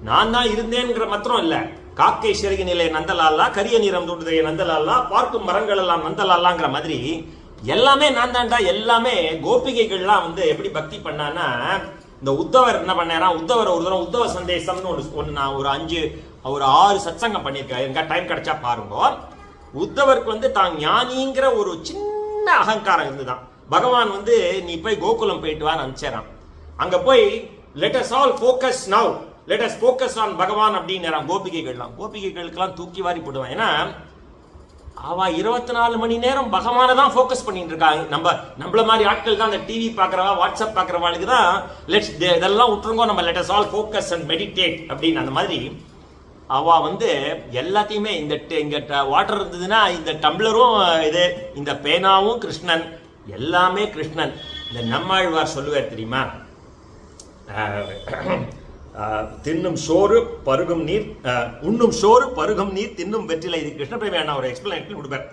நான் தான் இருந்தேங்கிற மாத்திரம் இல்ல, காக்கை சிறகு நிலை நந்தலாலா, கரிய நிறம் தூண்டுதைய நந்தலாலா, பார்க்கும் மரங்கள் எல்லாம் நந்தலாலாங்கிற மாதிரி எல்லாமே நான் தான்டா. எல்லாமே கோபிகைகள்லாம் வந்து எப்படி பக்தி பண்ணான்னா, இந்த உத்தவர் என்ன பண்ணாரா, உத்தவர் ஒரு தடவை உத்தவ சந்தேசம்னு ஒன்று நான் ஒரு 6 சத்சங்கம் பண்ணியிருக்கேன், எனக்கு டைம் கிடைச்சா பாருங்க. உத்தவருக்கு வந்து தான் ஞானிங்கிற ஒரு சின்ன அகங்காரம் இருந்துதான். பகவான் வந்து நீ போய் கோகுலம் போயிட்டு வான்னு அனுப்பிச்சாராம். அங்க போய் let us all focus now, let us focus on பகவான் அப்படின்னு கோபிகைகளுக்கெல்லாம் தூக்கி வாரி போடுவான். ஏன்னா அவ 24 மணி நேரம் பகவானை தான் ஃபோக்கஸ் பண்ணிட்டு இருக்காங்க. நம்மள மாதிரி ஆட்கள் தான் அந்த டிவி பார்க்கறவா, வாட்ஸ்அப் பார்க்கறவாளுக்கு தான் லெட்ஸ் இதெல்லாம் விட்டுருங்கோ, நம்ம let us all focus and meditate அப்படின்னு. அந்த மாதிரி அவ வந்து எல்லாத்தையுமே இங்க வாட்டர் இருந்ததுன்னா இந்த டம்ளரும் இது, இந்த பேனாவும் கிருஷ்ணன், எல்லாமே கிருஷ்ணன். இந்த நம்மாழ்வார் சொல்லுவார் தெரியுமா, தின்னும் சோறு பருகும் நீர், உண்ணும் சோறு பருகும் நீர் தின்னும் வெற்றிலை. இது கிருஷ்ண பிரேமி அண்ணா ஒரு எக்ஸ்பிளனேஷன் கொடுப்பார்.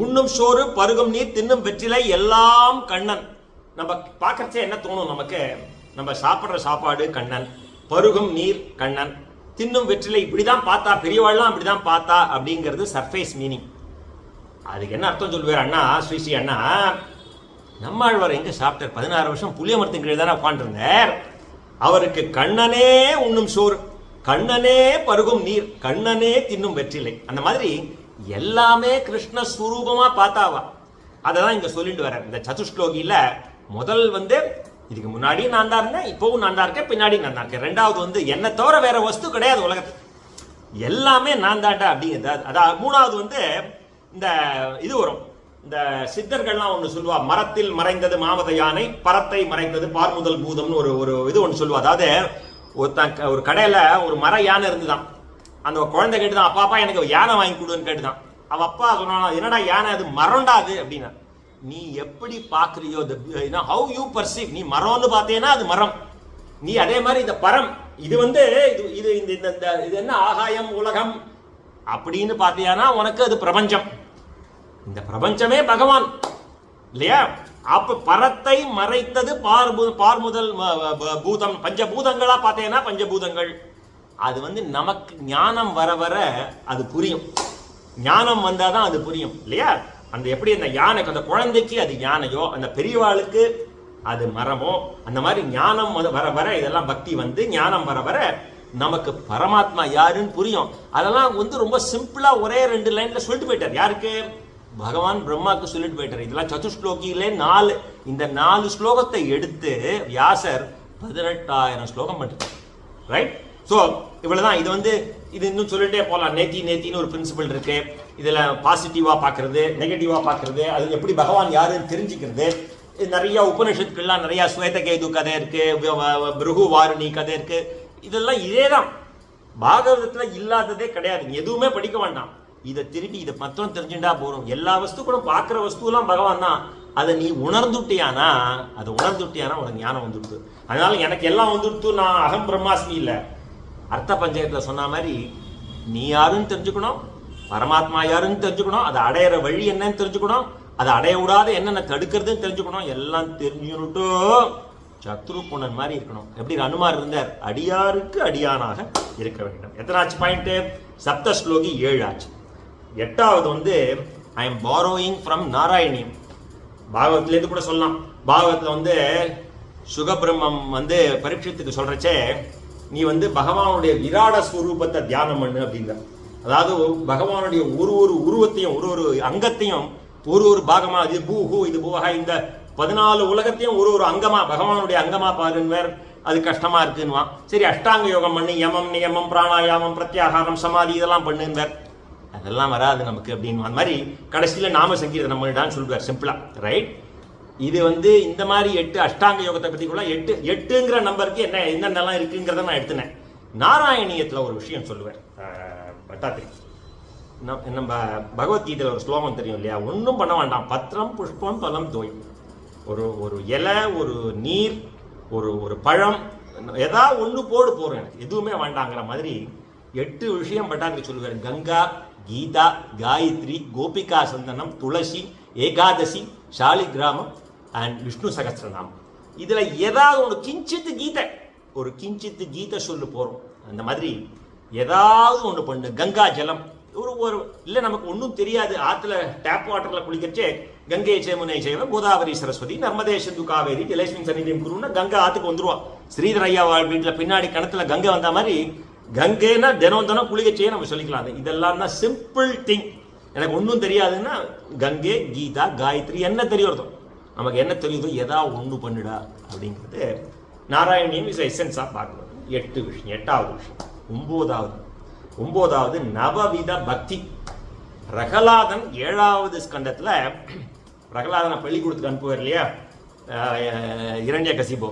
உண்ணும் சோறு பருகும் நீர் தின்னும் வெற்றிலை எல்லாம் கண்ணன். நம்ம பார்க்கறச்சே என்ன தோணும் நமக்கு, நம்ம சாப்பிட்ற சாப்பாடு கண்ணன், பருகும் நீர் கண்ணன், தின்னும் வெற்றிலை இப்படிதான் பார்த்தா, பெரியவாள்லாம் அப்படிதான் பார்த்தா அப்படிங்கிறது சர்ஃபேஸ் மீனிங். அதுக்கு என்ன அர்த்தம் சொல்லுவார் அண்ணா, ஸ்ரீ அண்ணா, நம்மாழ்வார் எங்க சாப்பிட்டார், 16 வருஷம் புளிய மரத்தின் கீழே தானே உட்காந்துருந்தார். அவருக்கு கண்ணனே உண்ணும் சோறு, கண்ணனே பருகும் நீர், கண்ணனே தின்னும் வெற்றிலை. அந்த மாதிரி எல்லாமே கிருஷ்ண ஸ்வரூபமா பார்த்தாவா. அததான் இங்க சொல்லிட்டு வர இந்த சதுஸ்லோகியில முதல் வந்து இதுக்கு முன்னாடி நான் தான் இருந்தேன், இப்பவும் நான் தான் இருக்கேன், பின்னாடி நான் தான் இருக்கேன். ரெண்டாவது வந்து என்ன தவிர வேற வஸ்து கிடையாது உலகத்துல, எல்லாமே நான் தாண்டா அப்படிங்கிறது. அதான் மூணாவது வந்து இந்த இது வரும், இந்த சித்தர்கள்லாம் ஒன்று சொல்லுவா, மரத்தில் மறைந்தது மாமத யானை, பரத்தை மறைந்தது பார்முதல் பூதம்னு ஒரு இது ஒன்று சொல்லுவா. அதாவது ஒரு கடையில ஒரு மர யானை இருந்துதான். அந்த குழந்தை கேட்டுதான், அப்பா எனக்கு யானை வாங்கி கொடுன்னு கேட்டுதான். அவ அப்பா சொன்னா, என்னடா யானை, அது மரம்டா அது அப்படின்னா. நீ எப்படி பாக்குறியோ, ஹவு யூ பர்சீவ், நீ மரம்னு பார்த்தேன்னா அது மரம், நீ அதே மாதிரி இந்த பரம், இது வந்து இது இது என்ன ஆகாயம் உலகம் அப்படின்னு பார்த்தியானா உனக்கு அது பிரபஞ்சம். இந்த பிரபஞ்சமே பகவான் இல்லையா? அப்ப பரத்தை மறைத்தது பார்முதல் பூதம், பஞ்சபூதங்களா பார்த்தேன்னா பஞ்சபூதங்கள். அது வந்து நமக்கு ஞானம் வர வர அது புரியும், ஞானம் வந்தாதான் அது புரியும் இல்லையா? அந்த எப்படி அந்த யானைக்கு, அந்த குழந்தைக்கு அது யானையோ, அந்த பெரியவாளுக்கு அது மரமோ, அந்த மாதிரி ஞானம் வர வர இதெல்லாம் பக்தி வந்து ஞானம் வர வர நமக்கு பரமாத்மா யாருன்னு புரியும். அதெல்லாம் வந்து ரொம்ப சிம்பிளா ஒரே 2 லைன்ல சொல்லிட்டு போயிட்டார். யாருக்கு? பகவான் பிரம்மாவுக்கு சொல்லிட்டு போயிட்டார். இதெல்லாம் சதுஸ்லோகியிலே 4, இந்த 4 ஸ்லோகத்தை எடுத்து வியாசர் 18,000 ஸ்லோகம் பண்ணிட்டார். ரைட்? ஸோ இவ்வளவுதான். இது வந்து இது இன்னும் சொல்லிட்டே போகலாம். நேத்தின்னு ஒரு பிரின்சிபல் இருக்கு. இதுல பாசிட்டிவா பாக்குறது, நெகட்டிவா பாக்குறது, அது எப்படி பகவான் யாருன்னு தெரிஞ்சுக்கிறது. நிறைய உபனிஷத்துக்கள்லாம் நிறைய ஸ்வேதகேது கதை இருக்கு, பிருகு வாருணி கதை இருக்கு. இதெல்லாம் இதேதான், பாகவதத்துல இல்லாததே கிடையாது. எதுவுமே படிக்க வேண்டாம், இதை திருப்பி இதை மொத்தம் தெரிஞ்சுட்டா போறோம். எல்லா வஸ்து கூட பாக்குற வஸ்துலாம் பகவான் தான். அதை நீ உணர்ந்துட்டியானா உனக்கு ஞானம் வந்துடுது. அதனால எனக்கு எல்லாம் வந்துடுத்து, நான் அகம் பிரம்மாஸ்மி இல்லை. அர்த்த பஞ்சாயத்துல சொன்ன மாதிரி நீ யாருன்னு தெரிஞ்சுக்கணும், பரமாத்மா யாருன்னு தெரிஞ்சுக்கணும், அதை அடையிற வழி என்னன்னு தெரிஞ்சுக்கணும், அதை அடைய விடாத என்னென்ன தடுக்கிறதுன்னு தெரிஞ்சுக்கணும். எல்லாம் தெரிஞ்சுட்டு சத்ருகுணன் மாதிரி இருக்கணும். எப்படி அனுமார் இருந்தார், அடியாருக்கு அடியானாக இருக்க வேண்டும். எத்தனாச்சு பாயிண்ட்? சப்தஸ்லோகி 7 ஆச்சு. 8வது வந்து I am borrowing from Narayaniyam. பாகவத்திலேருந்து கூட சொல்லலாம். பாகவத்தில் வந்து சுகபிரம்மம் வந்து பரீட்சத்துக்கு சொல்றச்சே, நீ வந்து பகவானுடைய விராட ஸ்வரூபத்தை தியானம் பண்ணு அப்படிங்கிற. அதாவது பகவானுடைய ஒரு உருவத்தையும் ஒரு அங்கத்தையும் ஒரு பாகமா, இது பூஹு இது பூஹா, இந்த 14 உலகத்தையும் ஒரு அங்கமா பகவானுடைய அங்கமா பாருன்வர். அது கஷ்டமா இருக்குன்னுவான். சரி, அஷ்டாங்க யோகம் பண்ணி யமம் நியமம் பிராணாயாமம் பிரத்யாகாரம் சமாதி இதெல்லாம் பண்ணுன்வர். அதெல்லாம் வராது நமக்கு அப்படின்னு. அந்த மாதிரி கடைசியில் நாம சங்கீதம் நம்மள்டான்னு சொல்லுவார் சிம்பிளா. ரைட்? இது இந்த மாதிரி 8 அஷ்டாங்க யோகத்தை பற்றி கூட 8ங்கிற நம்பருக்கு என்னென்னலாம் இருக்குங்கிறத நான் எடுத்துனேன். நாராயணியத்தில் ஒரு விஷயம் சொல்லுவேன் பட்டாத்திரி. நம்ம பகவத்கீதையில் ஒரு ஸ்லோகம் தெரியும் இல்லையா, ஒன்றும் பண்ண வேண்டாம், பத்திரம் புஷ்பம் பலம் தோய், ஒரு இலை, ஒரு நீர், ஒரு பழம், ஏதாவது ஒன்று போகிறேன், எனக்கு எதுவுமே வேண்டாங்கிற மாதிரி 8 விஷயம் பட்டாத்திரி சொல்லுவார். கங்கா, கீதா, காயத்ரி, கோபிகா சந்தனம், துளசி, ஏகாதசி, சாலிகிராமம் அண்ட் விஷ்ணு சகஸ்ரநாமம். இதில் ஏதாவது ஒரு கிஞ்சித்து கீதை சொல்லு போகிறோம். அந்த மாதிரி ஏதாவது ஒன்று பண்ணு. கங்கா ஜலம் ஒரு இல்லை நமக்கு ஒன்றும் தெரியாது, ஆற்றுல டேப் வாட்டரில் குளிக்கச்சே கங்கை சேமுனை செய்வ கோதாவரி சரஸ்வதி நர்மதே சிந்து காவேரி ஜலலட்சுமி சன்னிதியம் குருன்னா கங்கா ஆற்றுக்கு வந்துருவான். ஸ்ரீதர் ஐயா வீட்டில் பின்னாடி கணத்துல கங்கை வந்த மாதிரி கங்கைன்னா தினம் குளிக்கச்சே நம்ம சொல்லிக்கலாம். இதெல்லாம் தான் சிம்பிள் திங். எனக்கு ஒன்றும் தெரியாதுன்னா கங்கை, கீதா, காயத்ரி என்ன தெரியுறதோ, நமக்கு என்ன தெரியுதோ ஏதாவது ஒன்று பண்ணுடா அப்படிங்கிறது நாராயணியம் இஸ் எசன்ஸாக பார்க்கணும். 8 விஷயம். 8வது விஷயம். 9வது நவவித பக்தி. பிரகலாதன் 7வது ஸ்கந்தத்தில் பிரகலாதனை பள்ளிக்கூடத்துக்கு அனுப்புவார் இல்லையா, இரண்ய கசிபோ.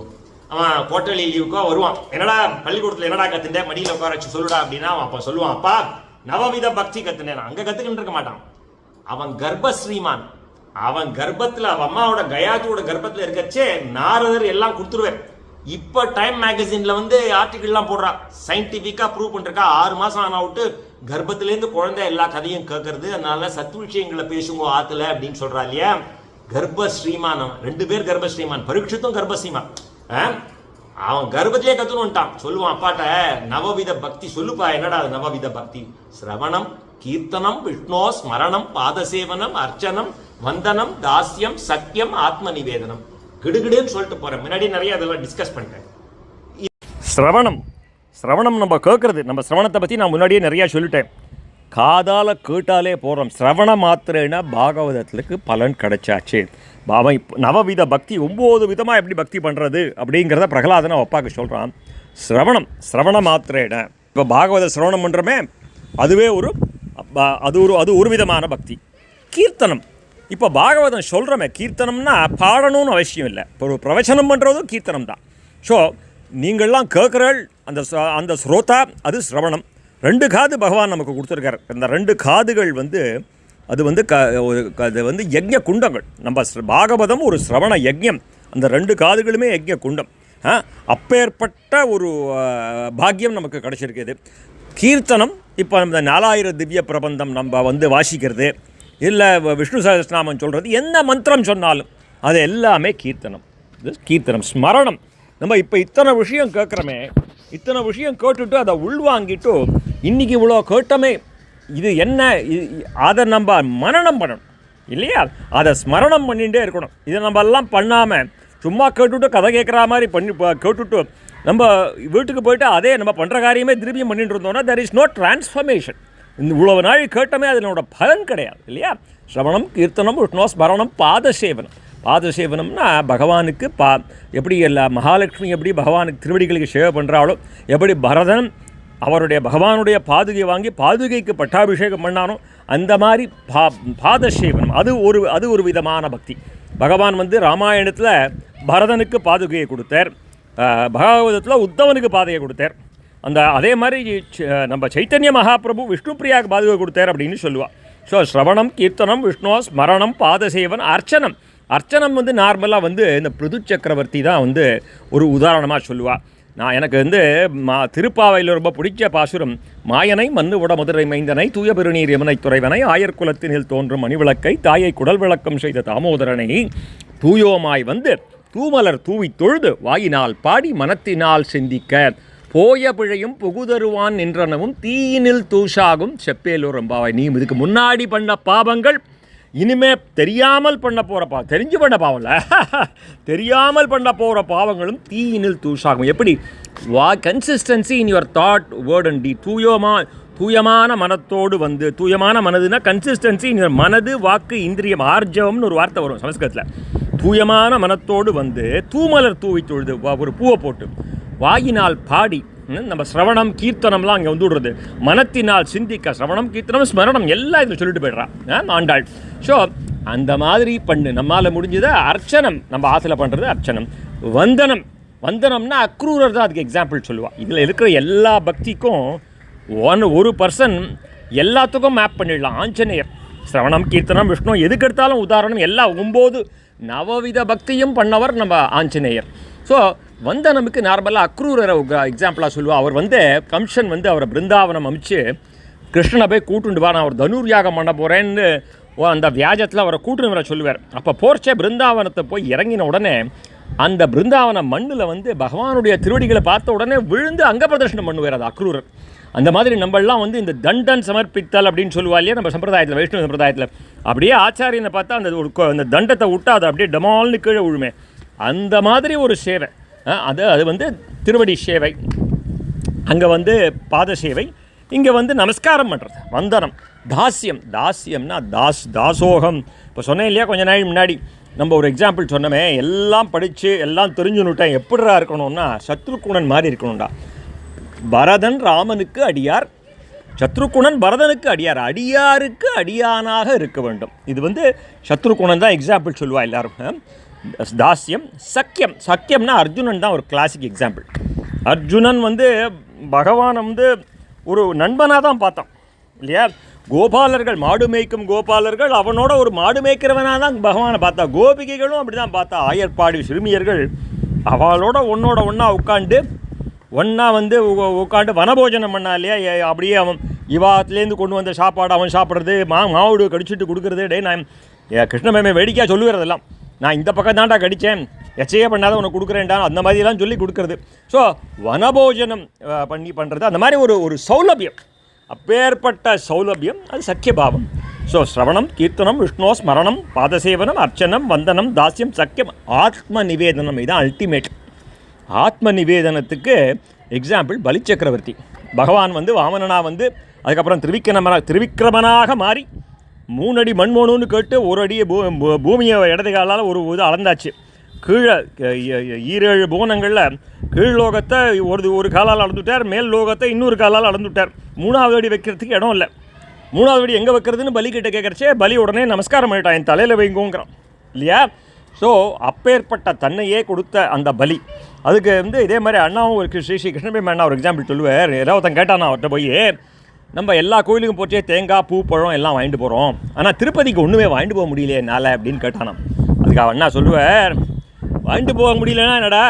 அவன் கோட்டலி லீவுக்கோ வருவான். என்னடா பள்ளிக்கூடத்தில் என்னடா கற்றுட்டேன், மடியில் உட்கார வச்சு சொல்லுடா அப்படின்னா அவன் அப்போ சொல்லுவான், அப்பா நவவித பக்தி கற்றுனேன். அங்கே கற்றுக்கிட்டு இருக்க மாட்டான். அவன் கர்ப்பஸ்ரீமான். அவன் கர்ப்பத்தில், அவன் அம்மாவோட கயாத்தியோட கர்ப்பத்தில் இருக்கச்சே நாரதர் எல்லாம் கொடுத்துருவேன். இப்போ டைம் மேகசின்ல ஆர்டிகிள்லாம் போடுறான், சயின்டிஃபிக்காக ப்ரூவ் பண்ணிருக்கா. 6 மாதம் ஆனா விட்டு கர்ப்பத்திலேருந்து குழந்தை எல்லா கதையும் கேட்கறது, அதனால சத்து விஷயங்களை பேசுங்க ஆத்துல அப்படின்னு சொல்றா இல்லையா. கர்ப்பஸ்ரீமான். அவன் 2 பேர் கர்ப்பஸ்ரீமான். பரீட்சித்தும் கர்ப்பஸ்ரீமான். அவன் கர்ப்பத்திலே கத்துனுட்டான். சொல்லுவான் அப்பாட்ட, நவவித பக்தி சொல்லுப்பா. என்னடா அது நவவித பக்தி? சிரவணம், கீர்த்தனம், விஷ்ணோ ஸ்மரணம், பாதசேவனம், அர்ச்சனம், வந்தனம், தாஸ்யம், சக்கியம், ஆத்ம நிவேதனம். கிடுகிடுன்னு சொல்லிட்டு போறேன். முன்னாடி நிறைய அதெல்லாம் டிஸ்கஸ் பண்ணிட்டேன். சிரவணம் நம்ம கேட்கறது. நம்ம சிரவணத்தை பற்றி நான் முன்னாடியே நிறையா சொல்லிட்டேன். காதால் கேட்டாலே போகிறோம். சிரவண மாத்திரேனா பாகவதத்துக்கு பலன் கிடைச்சாச்சு. அவன் நவவித பக்தி 9 விதமாக எப்படி பக்தி பண்ணுறது அப்படிங்கிறத பிரகலாதனை அப்பாவுக்கு சொல்கிறான். சிரவண மாத்திரேன இப்போ பாகவத சிரவணம் பண்ணுறமே, அதுவே அது ஒரு விதமான பக்தி. கீர்த்தனம், இப்போ பாகவதம் சொல்கிறோமே, கீர்த்தனம்னா பாடணும்னு அவசியம் இல்லை. இப்போ ஒரு பிரவச்சனம் பண்ணுறதும் கீர்த்தனம் தான். ஸோ நீங்கள்லாம் கேட்குறாள், அந்த ஸ்ரோதா, அது சிரவணம். 2 காது பகவான் நமக்கு கொடுத்துருக்கார். அந்த 2 காதுகள் அது யஜ்ஞ குண்டங்கள். நம்ம பாகவதம் ஒரு சிரவண யஜ்ஞம். அந்த 2 காதுகளுமே யஜ்ஞ குண்டம். அப்பேற்பட்ட ஒரு பாக்கியம் நமக்கு கிடைச்சிருக்குது. கீர்த்தனம், இப்போ நம்ம 4000 திவ்ய பிரபந்தம் நம்ம வாசிக்கிறது, இல்லை விஷ்ணு சஹஸ்ரநாமம் சொல்கிறது, என்ன மந்திரம் சொன்னாலும் அது எல்லாமே கீர்த்தனம். ஸ்மரணம், நம்ம இப்போ இத்தனை விஷயம் கேட்குறோமே, இத்தனை விஷயம் கேட்டுட்டு அதை உள்வாங்கிட்டு இன்றைக்கி இவ்வளோ கேட்டோமே, இது என்ன, அதை நம்ம மனனம் பண்ணணும் இல்லையா? அதை ஸ்மரணம் பண்ணிகிட்டே இருக்கணும். இதை நம்ம எல்லாம் பண்ணாமல் சும்மா கேட்டுவிட்டு கதை கேட்குற மாதிரி கேட்டுவிட்டு நம்ம வீட்டுக்கு போய்ட்டு அதே நம்ம பண்ணுற காரியமே திரும்பியும் பண்ணிட்டு இருந்தோம்னா there is no transformation. இந்த இவ்வளவு நாள் கேட்டோமே அதனோட பலன் கிடையாது இல்லையா? ஸ்ரவணம், கீர்த்தனம், விஷ்ணு ஸ்மரணம், பாதசேவனம்னா பகவானுக்கு எப்படி மகாலட்சுமி எப்படி பகவானுக்கு திருவடிகளுக்கு சேவை பண்ணுறாளோ, எப்படி பரதன் அவருடைய பகவானுடைய பாதுகை வாங்கி பாதுகைக்கு பட்டாபிஷேகம் பண்ணானோ, அந்த மாதிரி பாதசேவனம் அது ஒரு விதமான பக்தி. பகவான் ராமாயணத்தில் பரதனுக்கு பாதுகையை கொடுத்தார், பாகவதத்தில் உத்தவனுக்கு பாதையை கொடுத்தார். அதே மாதிரி நம்ம சைத்தன்ய மகாபிரபு விஷ்ணு பிரியாவுக்கு பாதுகை கொடுத்தார் அப்படின்னு சொல்லுவாள். ஸோ ஸ்ரவணம், கீர்த்தனம், விஷ்ணு ஸ்மரணம், பாதசேவன், அர்ச்சனம் நார்மலாக இந்த பிருது சக்கரவர்த்தி தான் ஒரு உதாரணமாக சொல்லுவாள். எனக்கு திருப்பாவையில் ரொம்ப பிடிச்ச பாசுரம், மாயனை மண்ணு உட மதுரை மைந்தனை தூய பெருநீர் யமுனை துறைவனை ஆயர்குலத்தினில் தோன்றும் மணிவிளக்கை தாயை குடல் விளக்கம் செய்த தாமோதரனை தூயோமாய் தூமலர் தூவி தொழுது வாயினால் பாடி மனத்தினால் சிந்திக்க போய பிழையும் புகுதருவான் நின்றனவும் தீயினில் தூஷாகும் செப்பேலூர் எம்பாவாய். நீ இதுக்கு முன்னாடி பண்ண பாவங்கள் இனிமே தெரியாமல் பண்ண போகிற தெரிஞ்சு பண்ண பாவம்ல, தெரியாமல் பண்ண போகிற பாவங்களும் தீயினில் தூஷாகும். எப்படி consistency in your thought, word and deed. தூயமான மனத்தோடு தூயமான மனதுனா கன்சிஸ்டன்சி இன் யுவர் மனது, வாக்கு, இந்திரியம், ஆர்ஜவம்னு ஒரு வார்த்தை வரும் சமஸ்கிருதத்தில். தூயமான மனத்தோடு தூமலர் தூவி தொழுது ஒரு பூவை போட்டு வாயினால் பாடி நம்ம சிரவணம் கீர்த்தனம்லாம் அங்கே விடுறது, மனத்தினால் சிந்திக்க சிரவணம் கீர்த்தனம் ஸ்மரணம் எல்லாம் இதில் சொல்லிட்டு போய்ட்றான் ஆண்டாள். ஸோ அந்த மாதிரி பண்ணு. நம்மளால் முடிஞ்சதை அர்ச்சனம், நம்ம ஆற்றுல பண்ணுறது அர்ச்சனம். வந்தனம், வந்தனம்னா அக்ரூரர் தான் அதுக்கு எக்ஸாம்பிள் சொல்லுவாள். இதில் இருக்கிற எல்லா பக்திக்கும் ஒரு பர்சன் எல்லாத்துக்கும் மேப் பண்ணிடலாம். ஆஞ்சநேயர், சிரவணம், கீர்த்தனம், விஷ்ணு, எதுக்கு எடுத்தாலும் உதாரணம். எல்லா 9 நவவித பக்தியும் பண்ணவர் நம்ம ஆஞ்சநேயர். ஸோ வந்தனமுக்கு நார்மலாக அக்ரூரரை எக்ஸாம்பிளாக சொல்லுவாள். அவர் வந்து கம்சன் வந்து அவரை பிருந்தாவனம் அமைச்சு கிருஷ்ணனை போய் கூட்டுண்டு வா, நான் ஒரு தனுர் யாகம் பண்ண போகிறேன்னு அந்த வியாஜத்தில் அவரை கூட்டுன்னு வர சொல்லுவார். அப்போ போர்ச்சே பிருந்தாவனத்தை போய் இறங்கின உடனே அந்த பிருந்தாவன மண்ணில் வந்து பகவானுடைய திருவடிகளை பார்த்த உடனே விழுந்து அங்க பிரதர்ஷனம் பண்ணுவார் அது அக்ரூரர். அந்த மாதிரி நம்மளாம் வந்து இந்த தண்டன் சமர்ப்பித்தல் அப்படின்னு சொல்லுவா இல்லையா நம்ம சம்பிரதாயத்தில், வைஷ்ணவ சம்பிரதாயத்தில். அப்படியே ஆச்சாரியனை பார்த்தா அந்த தண்டத்தை விட்டா அதை அப்படியே டமால்னு கீழே விழுமே. அந்த மாதிரி ஒரு சேவை அது வந்து திருவடி சேவை. அங்கே வந்து பாத சேவை, இங்கே வந்து நமஸ்காரம் பண்ணுறது வந்தனம். தாஸ்யம், தாஸ்யம்னா தாசோகம். இப்போ சொன்னேன் இல்லையா கொஞ்ச நாள் முன்னாடி நம்ம ஒரு எக்ஸாம்பிள் சொன்னோமே, எல்லாம் படித்து எல்லாம் தெரிஞ்சுன்னுட்டேன். எப்படிடா இருக்கணும்னா சத்ருகுணன் மாதிரி இருக்கணும்டா. பரதன் ராமனுக்கு அடியார், சத்ருகுணன் பரதனுக்கு அடியார், அடியாருக்கு அடியானாக இருக்க வேண்டும். இது வந்து சத்ருகுணன் தான் எக்ஸாம்பிள் சொல்லுவா எல்லாரும். தாஸ்யம். சக்கியம், சக்கியம்னா அர்ஜுனன் தான் ஒரு கிளாசிக் எக்ஸாம்பிள். அர்ஜுனன் வந்து பகவானை வந்து ஒரு நண்பனாக தான் பார்த்தான் இல்லையா. கோபாலர்கள், மாடு மேய்க்கும் கோபாலர்கள், அவனோட ஒரு மாடு மேய்க்கிறவனாக தான் பகவானை பார்த்தா. கோபிகைகளும் அப்படி தான் பார்த்தா. ஆயர்பாடி சிறுமியர்கள் அவளோட ஒன்றா உட்காந்து வந்து உட்காந்து வனபோஜனம் பண்ணா இல்லையா. அப்படியே அவன் இவாத்துலேருந்து கொண்டு வந்த சாப்பாடு அவன் சாப்பிட்றது, மாவுடு கடிச்சிட்டு கொடுக்குறது. டே நான் கிருஷ்ணமேமே வேடிக்கையாக சொல்லுகிறதெல்லாம், நான் இந்த பக்கம் தான்டா கடித்தேன், எச்சையே பண்ணாத உனக்கு கொடுக்குறேன்டா, அந்த மாதிரிலாம் சொல்லி கொடுக்குறது. ஸோ வனபோஜனம் பண்ணுறது அந்த மாதிரி ஒரு சௌலபியம், அப்பேற்பட்ட சௌலபியம் அது சக்கியபாவம். ஸோ ஸ்ரவணம், கீர்த்தனம், விஷ்ணோ ஸ்மரணம், பாதசேவனம், அர்ச்சனம், வந்தனம், தாஸ்யம், சக்கியம், ஆத்ம நிவேதனம். இதுதான் அல்டிமேட். ஆத்ம நிவேதனத்துக்கு எக்ஸாம்பிள் பலி சக்கரவர்த்தி. பகவான் வந்து வாமனனா வந்து அதுக்கப்புறம் திரிவிக்ரமனாக மாறி 3 அடி மண் வேணும்னு கேட்டு 1 அடி பூமியை இடது காலால் ஒரு இது அளந்தாச்சு. கீழே 7 புவனங்களில் கீழ் லோகத்தை ஒரு காலால் அளந்துட்டார், மேல் லோகத்தை இன்னொரு காலால் அளந்துட்டார். 3வது அடி வைக்கிறதுக்கு இடம் இல்லை. 3வது அடி எங்கே வைக்கிறதுன்னு பலி கிட்ட கேட்குறச்சே பலி உடனே நமஸ்காரம் பண்ணிட்டான், என் தலையில் வைங்கோங்கிறான் இல்லையா. ஸோ அப்பேற்பட்ட தன்னையே கொடுத்த அந்த பலி. அதுக்கு வந்து இதே மாதிரி அண்ணாவும் ஒரு ஸ்ரீ கிருஷ்ணபேம அண்ணா ஒரு எக்ஸாம்பிள் சொல்லுவார். ஏதாவது ஒருத்தன் கேட்டானா அவர்கிட்ட போய், நம்ம எல்லா கோயிலுக்கும் போச்சே தேங்காய் பூ பழம் எல்லாம் வாங்கிட்டு போகிறோம், ஆனால் திருப்பதிக்கு ஒன்றுமே வாங்கிட்டு போக முடியலையே என்னால் அப்படின்னு கேட்டானாம். அதுக்கு அண்ணா சொல்லுவார், வாங்கிட்டு போக முடியலன்னா என்னடா,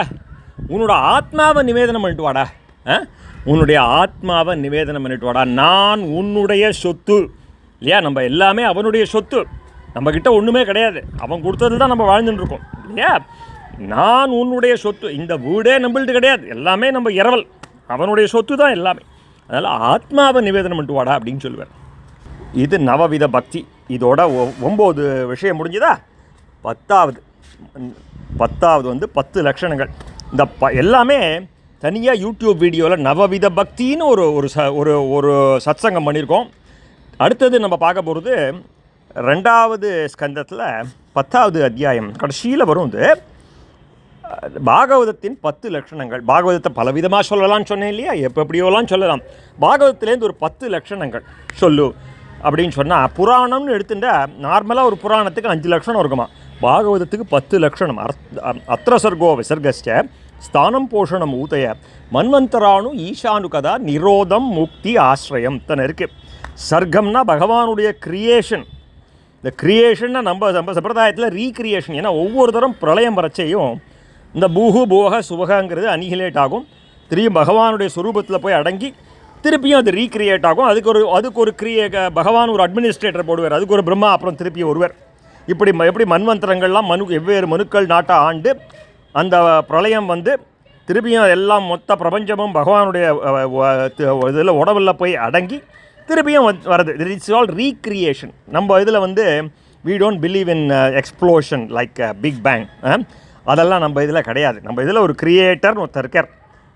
உன்னோட ஆத்மாவை நிவேதனம் பண்ணிட்டு வாடா, உன்னுடைய ஆத்மாவை நிவேதனம் பண்ணிட்டு வாடா. நான் உன்னுடைய சொத்து இல்லையா. நம்ம எல்லாமே அவனுடைய சொத்து, நம்மக்கிட்ட ஒன்றுமே கிடையாது, அவன் கொடுத்தது தான் நம்ம வாழ்ந்துட்டுருக்கோம் இல்லையா. நான் உன்னுடைய சொத்து, இந்த வீடே நம்மள்து கிடையாது, எல்லாமே நம்ம இரவல், அவனுடைய சொத்து தான் எல்லாமே. அதனால் ஆத்மாவை நிவேதனம் பண்ணிட்டு வாடா அப்படின்னு சொல்லுவார். இது நவவித பக்தி. இதோட 9 விஷயம் முடிஞ்சுதா. 10வது வந்து 10 லட்சணங்கள். இந்த எல்லாமே தனியாக யூடியூப் வீடியோவில் நவவித பக்தின்னு ஒரு சத்சங்கம் பண்ணியிருக்கோம். அடுத்தது நம்ம பார்க்க போகிறது 2வது ஸ்கந்தத்தில் 10வது அத்தியாயம் கடைசியில் வரும். இது பாகவதத்தின் 10 லட்சணங்கள். பாகவதத்தை பலவிதமாக சொல்லலாம்னு சொன்னேன் இல்லையா, எப்படியோலாம் சொல்லலாம். பாகவதத்துலேருந்து ஒரு 10 லட்சணங்கள் சொல்லு அப்படின்னு சொன்னால், புராணம்னு எடுத்துட்டா நார்மலாக ஒரு புராணத்துக்கு 5 லட்சணம் இருக்குமா, பாகவதத்துக்கு 10 லட்சணம். அத்திர சர்கோ விசர்கஸ்ட ஸ்தானம் போஷணம் ஊதய மன்வந்தரானு ஈஷானு கதா நிரோதம் முக்தி ஆசிரியம் தன இருக்குது. சர்க்கம்னா பகவானுடைய கிரியேஷன். இந்த கிரியேஷன்னா நம்ம சம்பிரதாயத்தில் ரீக்ரியேஷன். ஏன்னா ஒவ்வொரு தரம் பிரளயம் வரச்சையும் இந்த பூஹு போக சுபகங்கிறது அனிஹிலேட் ஆகும், திரும்பியும் பகவானுடைய ஸ்வரூபத்தில் போய் அடங்கி திருப்பியும் அது ரீக்ரியேட் ஆகும். அதுக்கு ஒரு பகவான் ஒரு அட்மினிஸ்ட்ரேட்டர் போடுவார், அதுக்கு ஒரு பிரம்மா, அப்புறம் திருப்பி ஒருவர். எப்படி மன்வந்தரங்கள்லாம் வெவ்வேறு மனுக்கள் நாட்டை ஆண்டு அந்த பிரளயம் வந்து திருப்பியும் எல்லாம் மொத்த பிரபஞ்சமும் பகவானுடைய இதில் உடம்பில் போய் அடங்கி திருப்பியும் வருது. It's all recreation. நம்ம இதில் வந்து we don't believe in explosion like big bang. அதெல்லாம் நம்ம இதில் கிடையாது. நம்ம இதில் ஒரு கிரியேட்டர்னு ஒருத்தர் இருக்கார்,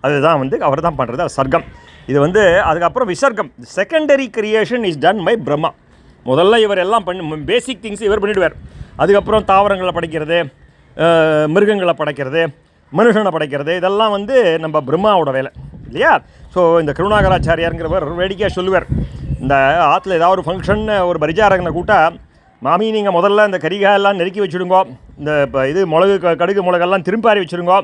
அதுதான் வந்து அவர் தான் பண்ணுறது. அது சர்க்கம். இது வந்து அதுக்கப்புறம் விசர்க்கம். Secondary creation is done by Brahma. முதல்ல இவர் எல்லாம் பேசிக் திங்ஸ் இவர் பண்ணிவிடுவார். அதுக்கப்புறம் தாவரங்களை படைக்கிறது, மிருகங்களை படைக்கிறது, மனுஷனை படைக்கிறது, இதெல்லாம் வந்து நம்ம பிரம்மாவோட வேலை இல்லையா. ஸோ இந்த கருணாகராச்சாரியாருங்கிறவர் வேடிக்கையாக சொல்லுவார், இந்த ஆற்றுல ஏதாவது ஒரு ஃபங்க்ஷன் ஒரு பரிச்சாரகனை கூட்டா மாமி நீங்கள் முதல்ல இந்த கரிகாயெல்லாம் நெருக்கி வச்சுடுங்கோ, இந்த இப்போ இது மிளகு கடுகு மிளகெல்லாம் திரும்பாரி வச்சுருங்கோ,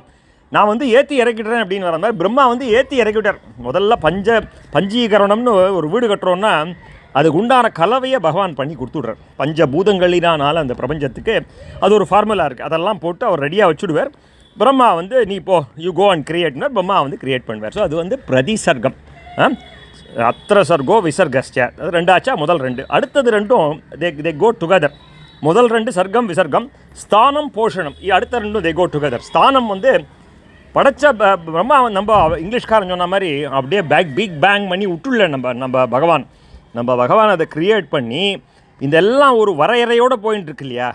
நான் வந்து ஏற்றி இறக்கிடுறேன் அப்படின்னு வர மாதிரி பிரம்மா வந்து ஏற்றி இறக்கிவிட்டார். முதல்ல பஞ்சீகரணம்னு ஒரு வீடு கட்டுறோன்னா அதுக்கு உண்டான கலவையை பகவான் பண்ணி கொடுத்துட்றார். பஞ்சபூதங்களினால அந்த பிரபஞ்சத்துக்கு அது ஒரு ஃபார்முலா இருக்குது, அதெல்லாம் போட்டு அவர் ரெடியாக வச்சுடுவார். பிரம்மா வந்து நீ இப்போ யூ கோ அண்ட் கிரியேட்னா பிரம்மா வந்து கிரியேட் பண்ணுவார். ஸோ அது வந்து பிரதிசர்க்கம். அத்திர சர்கோ விசர்கஸ்ட, அது ரெண்டாச்சா, முதல் ரெண்டு. அடுத்தது ரெண்டும் தே கோ டுகெதர். முதல் ரெண்டு சர்க்கம் விசர்க்கம், ஸ்தானம் போஷணம், அடுத்த ரெண்டும் தே கோ டுகெதர். ஸ்தானம் வந்து படைச்ச பிரம்மா நம்ம இங்கிலீஷ்காரன் சொன்ன மாதிரி அப்படியே பிக் பேங் பண்ணி விட்டுள்ள நம்ம பகவான் அதை கிரியேட் பண்ணி இந்த எல்லாம் ஒரு வரையறையோடு போயின்னு இருக்கு இல்லையா,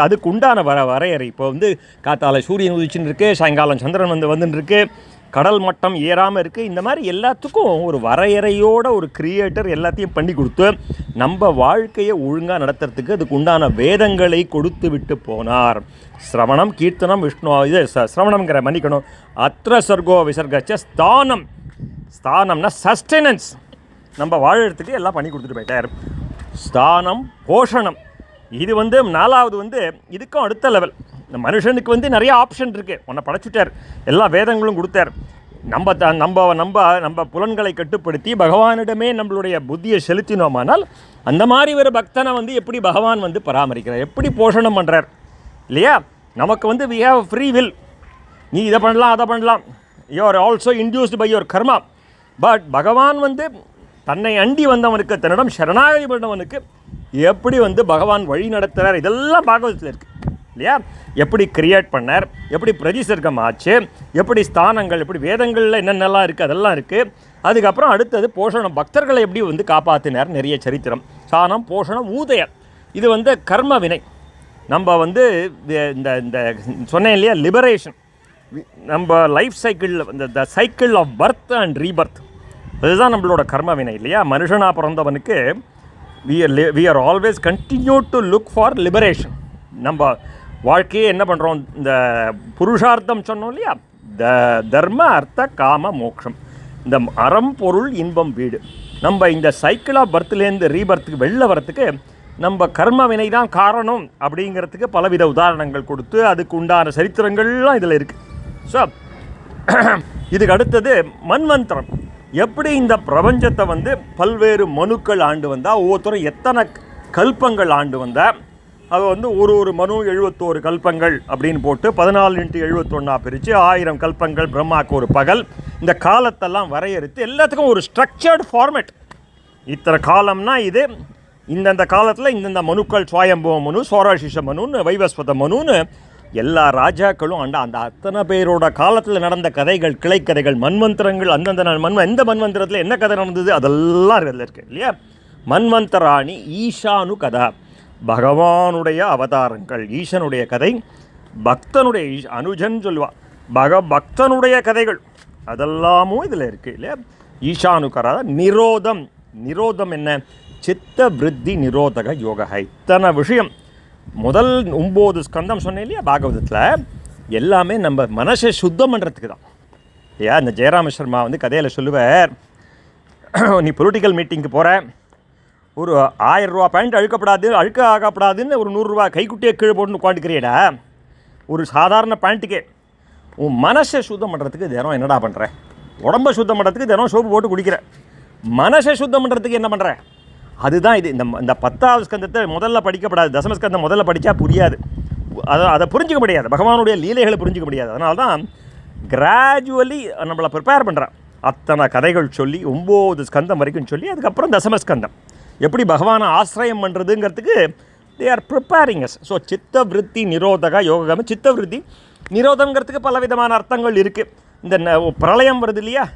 அதுக்கு உண்டான வரையறை. இப்போ வந்து காத்தால சூரியன் உதிச்சுன்னு இருக்குது, சாயங்காலம் சந்திரன் வந்துன்னு இருக்குது, கடல் மட்டம் ஏறாமல் இருக்குது. இந்த மாதிரி எல்லாத்துக்கும் ஒரு வரையறையோட ஒரு கிரியேட்டர் எல்லாத்தையும் பண்ணி கொடுத்து நம்ம வாழ்க்கையை ஒழுங்காக நடத்துறதுக்கு அதுக்கு உண்டான வேதங்களை கொடுத்து விட்டு போனார். சிரவணம் கீர்த்தனம் விஷ்ணு இது சிரவணம்ங்கிற மன்னிக்கணும், அத்திர சர்கோ விசர்கச்ச ஸ்தானம்னா சஸ்டெனன்ஸ், நம்ம வாழறதுக்கு எல்லாம் பண்ணி கொடுத்துட்டு போயிட்டார். ஸ்தானம் போஷணம், இது வந்து நாலாவது வந்து இதுக்கும் அடுத்த லெவல். இந்த மனுஷனுக்கு வந்து நிறைய ஆப்ஷன் இருக்குது, உன்னை படைச்சுட்டார், எல்லா வேதங்களும் கொடுத்தார். நம்ம புலன்களை கட்டுப்படுத்தி பகவானிடமே நம்மளுடைய புத்தியை செலுத்தினோமானால் அந்த மாதிரி ஒரு பக்தனை வந்து எப்படி பகவான் வந்து பராமரிக்கிறார், எப்படி போஷணம் பண்ணுறார் இல்லையா. நமக்கு வந்து வி ஹேவ் ஃப்ரீ வில், நீ இதை பண்ணலாம் அதை பண்ணலாம், you are also induced by your karma. But பகவான் வந்து தன்னை அண்டி வந்தவனுக்கு, தன்னிடம் சரணாகதி பண்ணவனுக்கு எப்படி வந்து பகவான் வழி நடத்துகிறார், இதெல்லாம் பாகவதத்தில் இருக்குது இல்லையா. எப்படி கிரியேட் பண்ணார், எப்படி பிரதிசர்க்கம் ஆச்சு, எப்படி ஸ்தானங்கள், எப்படி வேதங்களில் என்னென்னலாம் இருக்குது அதெல்லாம் இருக்குது. அதுக்கப்புறம் அடுத்தது போஷணம், பக்தர்களை எப்படி வந்து காப்பாற்றினார், நிறைய சரித்திரம். ஸ்தானம் போஷணம் ஊதயம், இது வந்து கர்ம வினை. நம்ம வந்து இந்த சொன்னேன் இல்லையா, லிபரேஷன், நம்ம லைஃப் சைக்கிளில் இந்த cycle of birth and rebirth, அதுதான் நம்மளோட கர்ம வினை இல்லையா. மனுஷனாக பிறந்தவனுக்கு we are always continue to look for liberation. நம்ம வாழ்க்கையே என்ன பண்ணுறோம், இந்த புருஷார்த்தம் சொன்னோம் இல்லையா, தர்ம அர்த்த காம மோட்சம், இந்த அறம் பொருள் இன்பம் வீடு. நம்ம இந்த சைக்கிள் ஆஃப் பர்த்லேருந்து ரீபர்த்துக்கு வெளில வரத்துக்கு நம்ம கர்ம வினை தான் காரணம் அப்படிங்கிறதுக்கு பலவித உதாரணங்கள் கொடுத்து அதுக்கு உண்டான சரித்திரங்கள்லாம் இதில் இருக்குது. ஸோ இதுக்கு அடுத்தது மன்வந்திரம், எப்படி இந்த பிரபஞ்சத்தை வந்து பல்வேறு மனுக்கள் ஆண்டு வந்தால், ஒவ்வொருத்தரும் எத்தனை கல்பங்கள் ஆண்டு வந்தால், அது வந்து ஒரு மனு 71 கல்பங்கள் அப்படின்னு போட்டு 14 × 71 பிரித்து 1000 கல்பங்கள், பிரம்மாவுக்கு ஒரு பகல், இந்த காலத்தெல்லாம் வரையறுத்து எல்லாத்துக்கும் ஒரு ஸ்ட்ரக்சர்டு ஃபார்மேட். இத்தனை காலம்னா இது, இந்தந்த காலத்தில் இந்தந்த மனுக்கள், சுவாயம்புவ மனு, சோராசிஷ மனுன்னு, வைவஸ்வத மனுன்னு எல்லா ராஜாக்களும் அந்த அத்தனை பேரோட காலத்தில் நடந்த கதைகள், கிளைக்கதைகள், மன்வந்திரங்கள், அந்தந்த எந்த மன்வந்திரத்தில் என்ன கதை நடந்தது அதெல்லாம் இதில் இருக்குது இல்லையா. மன்வந்தராணி ஈஷானு கதா, பகவானுடைய அவதாரங்கள், ஈசனுடைய கதை, பக்தனுடைய அனுஜன் சொல்லுவாள், பக்தனுடைய கதைகள் அதெல்லாமும் இதில் இருக்குது இல்லையா. ஈஷானு கதா. நிரோதம் என்ன, சித்த விருத்தி நிரோதக யோக, இத்தனை விஷயம். முதல் 9 ஸ்கந்தம் சொன்னேன் இல்லையா பாகவதத்தில், எல்லாமே நம்ம மனசை சுத்தம் பண்ணுறதுக்கு தான் இல்லையா. இந்த ஜெயராம சர்மா வந்து கதையில் சொல்லுவார், நீ பொலிட்டிக்கல் மீட்டிங்க்கு போகிற, ஒரு 1000 ரூபா பாயிண்ட் அழுக்க ஆகப்படாதுன்னு ஒரு 100 ரூபா கைக்குட்டியை கீழே போட்டுன்னு உட்காந்துக்கிறியடா, ஒரு சாதாரண பாயிண்ட்டுக்கே. உன் மனசை சுத்தம் பண்ணுறதுக்கு தினம் என்னடா பண்ணுற, உடம்பை சுத்தம் பண்ணுறதுக்கு தினம் சோப்பு போட்டு குடிக்கிற, மனசை சுத்தம் பண்ணுறதுக்கு என்ன பண்ணுற, அதுதான் இது. இந்த 10வது ஸ்கந்தத்தை முதல்ல படிக்கப்படாது, தசமஸ்கந்தம் முதல்ல படித்தா புரியாது, அதை புரிஞ்சிக்க முடியாது, பகவானுடைய லீலைகளை புரிஞ்சிக்க முடியாது. அதனால தான் கிராஜுவலி நம்மளை ப்ரிப்பேர் பண்ணுறான். அத்தனை கதைகள் சொல்லி 9 ஸ்கந்தம் வரைக்கும் சொல்லி அதுக்கப்புறம் தசமஸ்கந்தம் எப்படி பகவானை ஆசிரியம் பண்ணுறதுங்கிறதுக்கு they are preparing us. So சித்த விருத்தி நிரோதக யோகம், சித்த விருத்தி நிரோதங்கிறதுக்கு பல விதமான அர்த்தங்கள் இருக்குது. இந்த பிரளயம் வருது இல்லையா,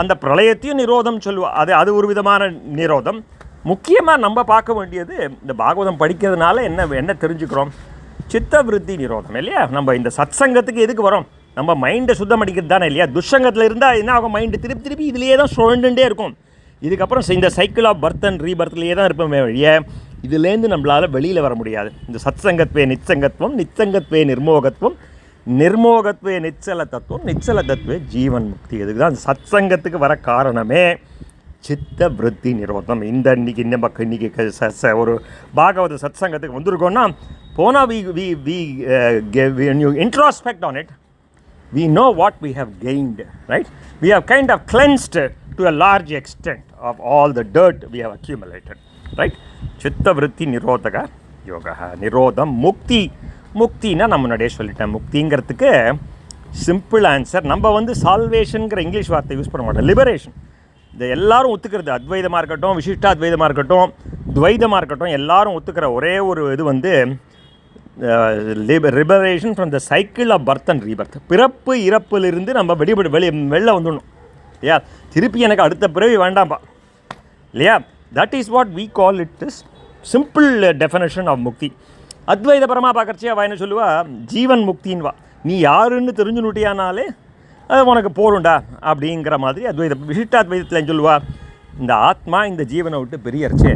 அந்த பிரளயத்தையும் நிரோதம் சொல்லுவோம், அது ஒரு விதமான நிரோதம். முக்கியமாக நம்ம பார்க்க வேண்டியது, இந்த பாகவதம் படிக்கிறதுனால என்ன தெரிஞ்சுக்கிறோம், சித்த விருத்தி நிரோதம் இல்லையா. நம்ம இந்த சத்சங்கத்துக்கு எதுக்கு வரோம், நம்ம மைண்டை சுத்தம் அடிக்கிறது தானே இல்லையா. துஷ்சங்கத்தில் இருந்தால் என்ன ஆகும், மைண்டு திருப்பி இதுலேயே தான் சுழண்டுட்டே இருக்கும். இதுக்கப்புறம் இந்த சைக்கிள் ஆஃப் பர்த் அண்ட் ரீபர்த்லேயே தான் இருப்போமே வழிய இதுலேருந்து நம்மளால் வெளியில் வர முடியாது. இந்த சத்சங்கத்வே நிச்சங்கத்துவம், நிச்சங்கத்வே நிர்மோகத்துவம், நிர்மோகத்வே நிச்சல தத்துவம், நிச்சல தத்துவே ஜீவன் முக்தி. இதுக்கு தான் சத்சங்கத்துக்கு வர காரணமே. சித்த விருத்தி நிரோதம். இன்னைக்கு ஒரு பாகவத சத் சங்கத்துக்கு வந்திருக்கோன்னா போனால் when you introspect on it, we know what we have gained, right? We have kind of cleansed to a large extent of all the dirt we have accumulated, right? சித்த விருத்தி நிரோதக யோகா. நிரோதம் முக்தி. முக்தினா நம்ம முன்னாடியே சொல்லிட்டேன். முக்திங்கிறதுக்கு சிம்பிள் ஆன்சர். நம்ம சால்வேஷனுங்கிற English வார்த்தை use பண்ண மாட்டோம். Liberation. இந்த எல்லாரும் ஒத்துக்கிறது, அத்வைதமாக இருக்கட்டும், விசிஷ்டாத்வைதமாக இருக்கட்டும், துவைதமாக இருக்கட்டும், எல்லாரும் ஒத்துக்கிற ஒரே ஒரு இது liberation from the cycle of birth and rebirth. பிறப்பு இறப்பிலிருந்து நம்ம வெளில வந்துடணும் இல்லையா? திருப்பி எனக்கு அடுத்த பிறவி வேண்டாம்ப்பா இல்லையா? That is what we call it is simple definition of mukti. அத்வைதபரமாக பார்க்குறச்சே அவள் என்ன சொல்லுவா? ஜீவன் முக்தின்வா. நீ யாருன்னு தெரிஞ்சுனுட்டியானாலே அது உனக்கு போருண்டா அப்படிங்கிற மாதிரி விசிஷ்டாத்வைதத்தில் என்ன சொல்லுவா? இந்த ஆத்மா இந்த ஜீவனை விட்டு பெரியர்ச்சே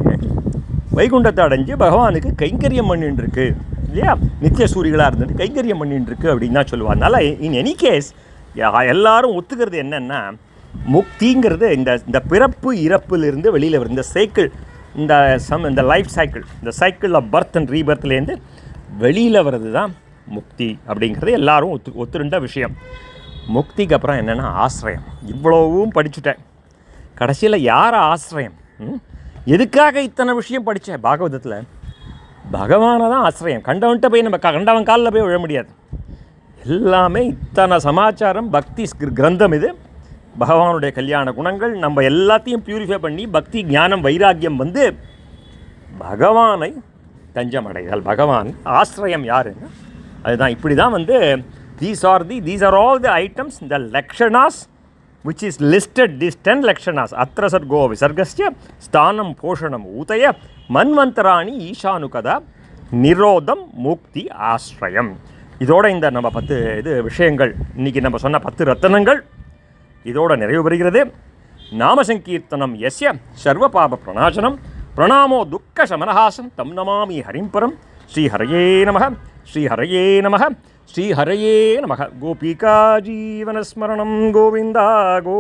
வைகுண்டத்தை அடைஞ்சு பகவானுக்கு கைங்கரியம் பண்ணிட்டுருக்கு இல்லையா? நித்திய சூரிகளாக இருந்துட்டு கைங்கரியம் பண்ணிட்டுருக்கு அப்படின்னு தான் சொல்லுவாள். அதனால் இன் எனி கேஸ் எல்லாரும் ஒத்துக்கிறது என்னென்னா, முக்திங்கிறது இந்த பிறப்பு இறப்பிலிருந்து வெளியில் வரும் இந்த சைக்கிள், இந்த லைஃப் சைக்கிள், இந்த சைக்கிள் ஆஃப் பர்த் அண்ட் ரீபர்த்லேருந்து வெளியில் வர்றது தான் முக்தி அப்படிங்கிறது எல்லாரும் ஒத்துருண்ட விஷயம். முக்திக்கு அப்புறம் என்னென்னா ஆசிரியம். இவ்வளவும் படிச்சுட்டேன், கடைசியில் யார் ஆசிரியம்? எதுக்காக இத்தனை விஷயம் படித்தேன்? பாகவதத்தில் பகவானை தான் ஆசிரியம். கண்டவன்கிட்ட போய் நம்ம கண்டவன் காலில் போய் விழ முடியாது. எல்லாமே இத்தனை சமாச்சாரம் பக்தி கிரந்தம் இது. பகவானுடைய கல்யாண குணங்கள் நம்ம எல்லாத்தையும் பியூரிஃபை பண்ணி பக்தி ஞானம் வைராக்கியம் பகவானை தஞ்சம் அடைதல். பகவான் ஆசிரியம் யாருங்க? அதுதான் இப்படி தான் these are all the items, the lakshanas which is listed, these 10 lakshanas. Atra sargo visargasya sthanam poshanam utaya manvantarani ஈஷானுகதா நிரோதம் முக்தி ஆஸ்ரயம். இதோட இந்த நம்ம 10 விஷயங்கள், இன்றைக்கி நம்ம சொன்ன 10 ரத்தனங்கள் இதோட நிறைவு பெறுகிறது. நாமசங்கீர்த்தனம் யஸ்ய சர்வ பாப பிரணாசனம் பிரணாமோ துக்க சமனஹாசம் தம் நமாமி ஹரிம்பரம். ஸ்ரீஹரயே நமः, ஸ்ரீஹரயே நமः, ஸ்ரீஹரயே நமः. கோபிகா ஜீவனஸ்மரணம் கோவிந்தா கோ.